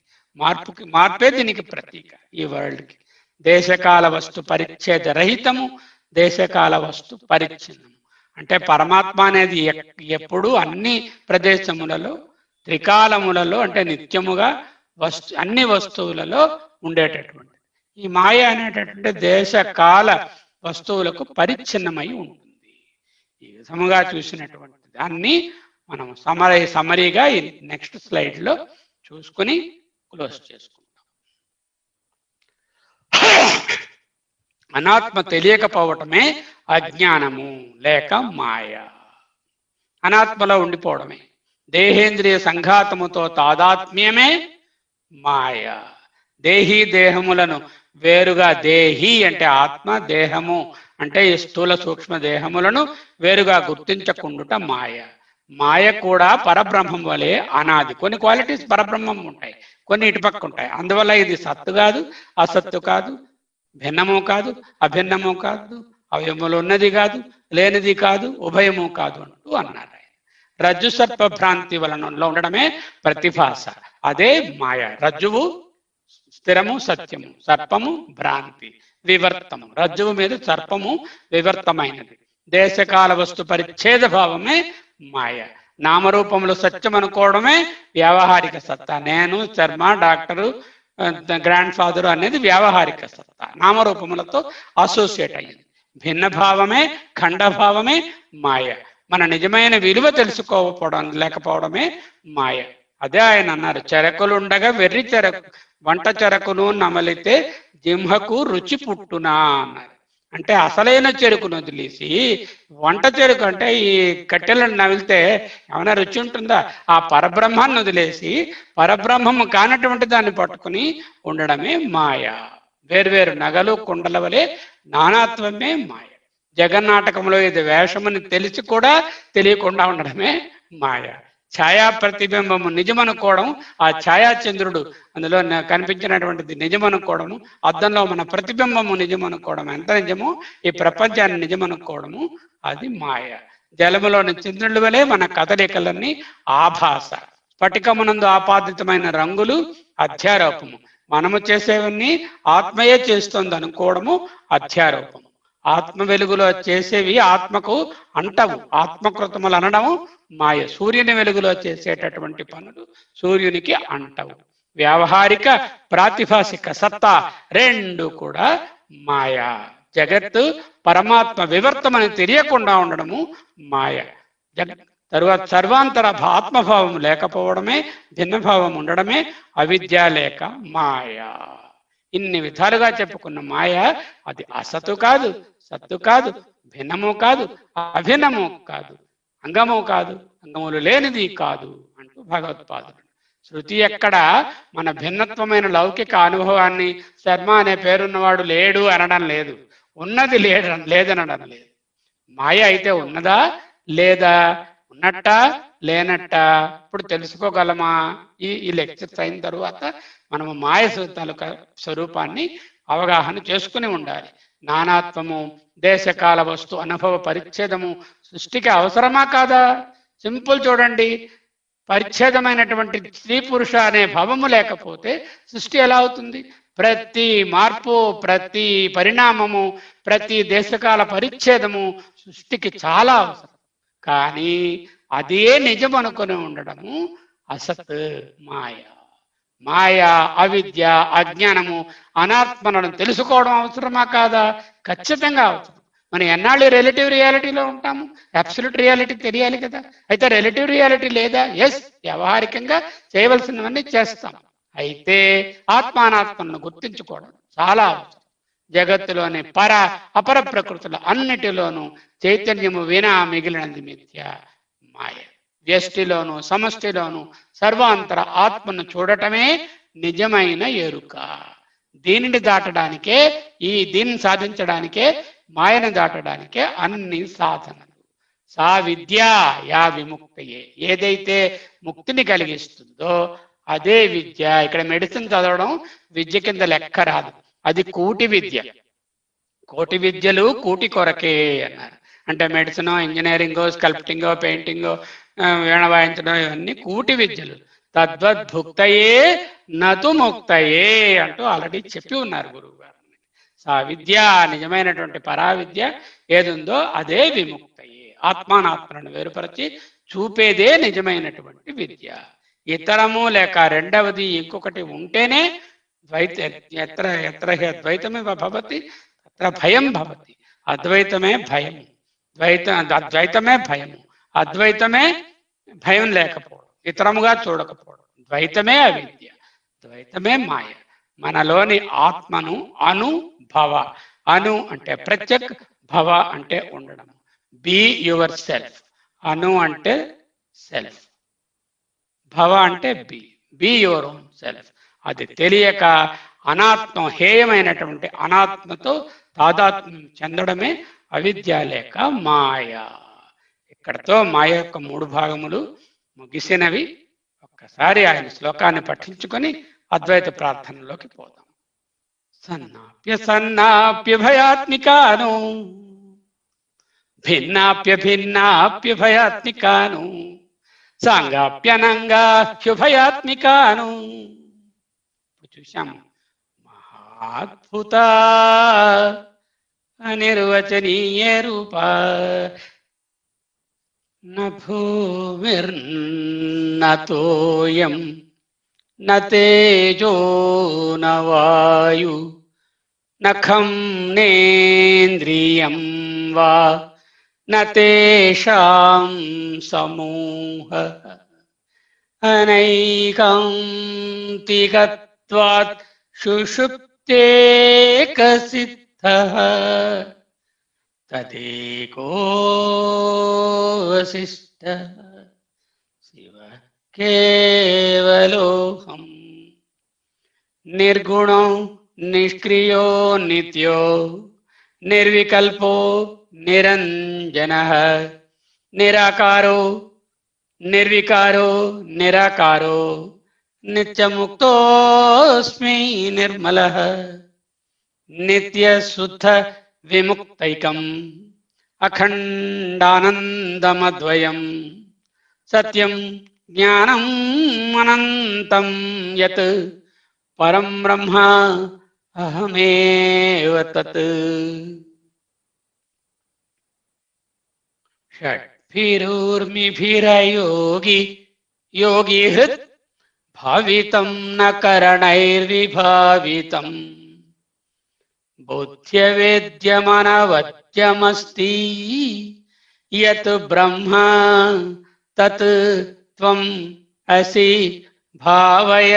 మార్పే దీనికి ప్రతీక. ఈ వరల్డ్కి దేశకాల వస్తు పరిచ్ఛేద రహితము, దేశకాల వస్తు పరిచ్ఛిన్నము. అంటే పరమాత్మ అనేది ఎప్పుడు అన్ని ప్రదేశములలో, త్రికాలములలో, అంటే నిత్యముగా అన్ని వస్తువులలో ఉండేటటువంటి. ఈ మాయ అనేటటువంటి దేశకాల వస్తువులకు పరిచ్ఛిన్నమై ఉంటుంది. ఈ విధముగా చూసినటువంటి దాన్ని మనం సమరీగా ఈ నెక్స్ట్ స్లైడ్లో చూసుకుని క్లోజ్ చేసుకుంటాం. అనాత్మ తెలియకపోవటమే అజ్ఞానము లేక మాయ. అనాత్మలో ఉండిపోవడమే, దేహేంద్రియ సంఘాతముతో తాదాత్మ్యమే మాయ. దేహీ దేహములను వేరుగా, దేహి అంటే ఆత్మ, దేహము అంటే ఈ స్థూల సూక్ష్మ దేహములను వేరుగా గుర్తించకుండుట మాయ. మాయ కూడా పరబ్రహ్మం వలె అనాది. కొన్ని క్వాలిటీస్ పరబ్రహ్మం ఉంటాయి, కొన్ని ఇటుపక్క ఉంటాయి. అందువల్ల ఇది సత్తు కాదు, అసత్తు కాదు, భిన్నము కాదు, అభిన్నము కాదు, అవయములు ఉన్నది కాదు, లేనిది కాదు, ఉభయము కాదు అంటూ అన్నారు. రజ్జు సర్ప భ్రాంతి వలన ఉండడమే ప్రతిభాస, అదే మాయ. రజ్జువు స్థిరము సత్యము, సర్పము భ్రాంతి వివర్తము. రజ్జువు మీద సర్పము వివర్తమైనది. దేశకాల వస్తు పరిచ్ఛేద భావమే మాయ. నామరూపములు సత్యం అనుకోవడమే వ్యావహారిక సత్తా. నేను, శర్మ, డాక్టరు, గ్రాండ్ ఫాదరు అనేది వ్యావహారిక సత్తా, నామరూపములతో అసోసియేట్ అయ్యింది. భిన్న భావమే, ఖండభావమే మాయ. మన నిజమైన విలువ తెలుసుకోకపోవడం లేకపోవడమే మాయ. అదే ఆయన అన్నారు, చెరకులుండగా వెర్రి చెరకు, వంట చెరకును నమలితే జింహకు రుచి పుట్టునా అన్నారు. అంటే అసలైన చెరుకును వదిలేసి వంట చెరుకు అంటే ఈ కట్టెలను నమిలితే ఏమైనా రుచి ఉంటుందా? ఆ పరబ్రహ్మాన్ని వదిలేసి పరబ్రహ్మము కానటువంటి దాన్ని పట్టుకుని ఉండడమే మాయ. వేర్వేరు నగలు కుండల వలె నానాత్వమే మాయ. జగన్నాటకంలో ఇది వేషమని తెలిసి కూడా తెలియకుండా ఉండడమే మాయ. ఛాయా ప్రతిబింబము నిజమనుకోవడం, ఆ ఛాయాచంద్రుడు అందులో కనిపించినటువంటిది నిజమనుకోవడము, అద్దంలో మన ప్రతిబింబము నిజమనుకోవడం ఎంత నిజమో ఈ ప్రపంచాన్ని నిజమనుకోవడము అది మాయ. జలములోని చంద్రుడి వలె మన కదలికలన్నీ ఆభాస. స్ఫటికమునందు ఆపాదితమైన రంగులు అధ్యారోపము. మనము చేసేవన్నీ ఆత్మయే చేస్తుంది అనుకోవడము అధ్యారోపము. ఆత్మ వెలుగులో చేసేవి ఆత్మకు అంటవు, ఆత్మకృతములు అనడము మాయ. సూర్యుని వెలుగులో చేసేటటువంటి పనులు సూర్యునికి అంటవు. వ్యావహారిక ప్రాతిభాసిక సత్తా రెండు కూడా మాయ. జగత్తు పరమాత్మ వివర్తమని తెలియకుండా ఉండడము మాయ. తరువాత సర్వాంతర ఆత్మభావం లేకపోవడమే, భిన్నభావం ఉండడమే అవిద్య లేక మాయ. ఇన్ని విధాలుగా చెప్పుకున్న మాయ అది అసత్తు కాదు, సత్తు కాదు, భిన్నము కాదు, అభిన్నము కాదు, అంగము కాదు, అంగములు లేనిది కాదు అంటూ భగవత్పాదుడు. శృతి ఎక్కడ మన భిన్నత్వమైన లౌకిక అనుభవాన్ని శర్మ అనే పేరున్నవాడు లేడు అనడం లేదు, ఉన్నది లేదనడం లేదు. మాయ అయితే ఉన్నదా లేదా, ఉన్నట్టా లేనట్టా ఇప్పుడు తెలుసుకోగలమా? ఈ లెక్చర్స్ అయిన తరువాత మనము మాయ తాలూకా స్వరూపాన్ని అవగాహన చేసుకుని ఉండాలి. నానాత్వము, దేశకాల వస్తు అనుభవ పరిచ్ఛేదము సృష్టికి అవసరమా కాదా? సింపుల్ చూడండి. పరిచ్ఛేదమైనటువంటి స్త్రీ పురుష అనే భావము లేకపోతే సృష్టి ఎలా అవుతుంది? ప్రతి మార్పు, ప్రతి పరిణామము, ప్రతి దేశకాల పరిచ్ఛేదము సృష్టికి చాలా అవసరం. కానీ అదే నిజం అనుకుని ఉండడము అసత్, మాయ. మాయ, అవిద్య, అజ్ఞానము, అనాత్మలను తెలుసుకోవడం అవసరమా కాదా? ఖచ్చితంగా అవసరం. మనం ఎన్నాళ్ళు రిలేటివ్ రియాలిటీలో ఉంటాము? అబ్సల్యూట్ రియాలిటీ తెలియాలి కదా. అయితే రిలేటివ్ రియాలిటీ లేదా? ఎస్, వ్యవహారికంగా చేయవలసినవన్నీ చేస్తాం. అయితే ఆత్మానాత్మలను గుర్తించుకోవడం చాలా అవసరం. జగత్తులోని అపర ప్రకృతులు అన్నిటిలోనూ చైతన్యము వినా మిగిలినది మిథ్య, మాయ. వ్యష్టిలోను సమష్టిలోను సర్వాంతర ఆత్మను చూడటమే నిజమైన ఎరుక. దీనిని దాటడానికే, దీన్ని సాధించడానికే, మాయను దాటడానికే అన్ని సాధనలు. సా విద్య యా విముక్తయే. ఏదైతే ముక్తిని కలిగిస్తుందో అదే విద్య. ఇక్కడ మెడిసిన్ చదవడం విద్య కింద లెక్క రాదు, అది కూటి విద్య. కోటి విద్యలు కూటి కొరకే అన్నారు. అంటే మెడిసిన్, ఇంజనీరింగో, స్కల్ప్టింగో, పెయింటింగో, వీణ వాయించడం, ఇవన్నీ కూటి విద్యలు. తద్వద్భుక్తయే నతు ముక్తయే అంటూ ఆల్రెడీ చెప్పి ఉన్నారు గురువు గారు. ఆ విద్య, నిజమైనటువంటి పరావిద్య ఏదుందో అదే విముక్తయే. ఆత్మానాత్మలను వేరుపరిచి చూపేదే నిజమైనటువంటి విద్య. ఇతరము లేక రెండవది ఇంకొకటి ఉంటేనే ఎత్ర ద్వైతమే భవతి తత్ర భయం భవతి. అద్వైతమే భయం, అద్వైతమే భయము, అద్వైతమే భయం లేకపోవడం, ఇతరముగా చూడకపోవడం. ద్వైతమే అవిద్య, ద్వైతమే మాయ. మనలోని ఆత్మను అనుభవ, అను అంటే ప్రత్యక్, భవ అంటే ఉండడం. Be your self. అను అంటే సెల్ఫ్, భవ అంటే బీ యువర్ ఓన్ సెల్ఫ్. అది తెలియక అనాత్మ, హేయమైనటువంటి అనాత్మతో తాదాత్మ్యం చెందడమే అవిద్య లేక మాయ. ఇక్కడతో మాయ యొక్క 3 భాగములు ముగిసినవి. ఒక్కసారి ఆయన శ్లోకాన్ని పఠించుకొని అద్వైత ప్రార్థనలోకి పోదాం. సన్నాప్య భయాత్మికాను, భిన్నాప్య భయాత్మికాను, సాంగాప్యనంగాభ్యుభయాత్మికాను. చూశాము. మహాద్భుత అనిర్వచనీయ రూప న భూమిర్నతోయం న తేజో న వాయు నఖం నేంద్రియం వా న తేషాం సమూహ అనైకాంతికత్వాత్ సుషుప్తేకసిద్ధః తదేకో వశిష్ఠః శివ కేవలోహం నిర్గుణం निष्क्रियो नित्यो निर्विकल्पो निरंजनः निराकारो निर्विकारो निराकारो नित्यमुक्तोऽस्मि निर्मलः नित्यशुद्ध विमुक्तैकम् अखण्डानन्दमद्वयम् सत्यं ज्ञानम् अनन्तं यत् परं ब्रह्म अहमेव तत्। षट्भिरूर्मिभिरयोगी योगी हृत् भावितं न करणैर्विभावितं बुद्ध्यवेद्यमनवद्यमस्ति यत् ब्रह्म तत् त्वम् असि भावय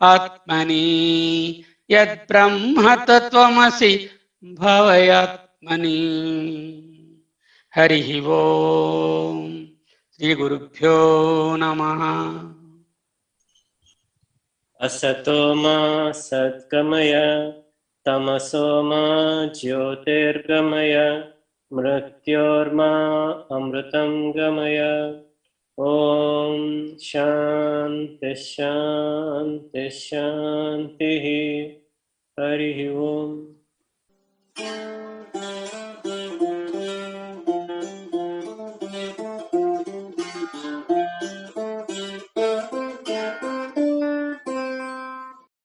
आत्मनि यत् ब्रह्म तत्त्वमसि भावय आत्मनि। हरिः ओम श्री गुरुभ्यो नमः। असतो मा सद्गमय तमसो मा ज्योतिर्गमय मृत्योर्मा अमृतं गमय। ओम शांति शांति शांति। हरि ओम।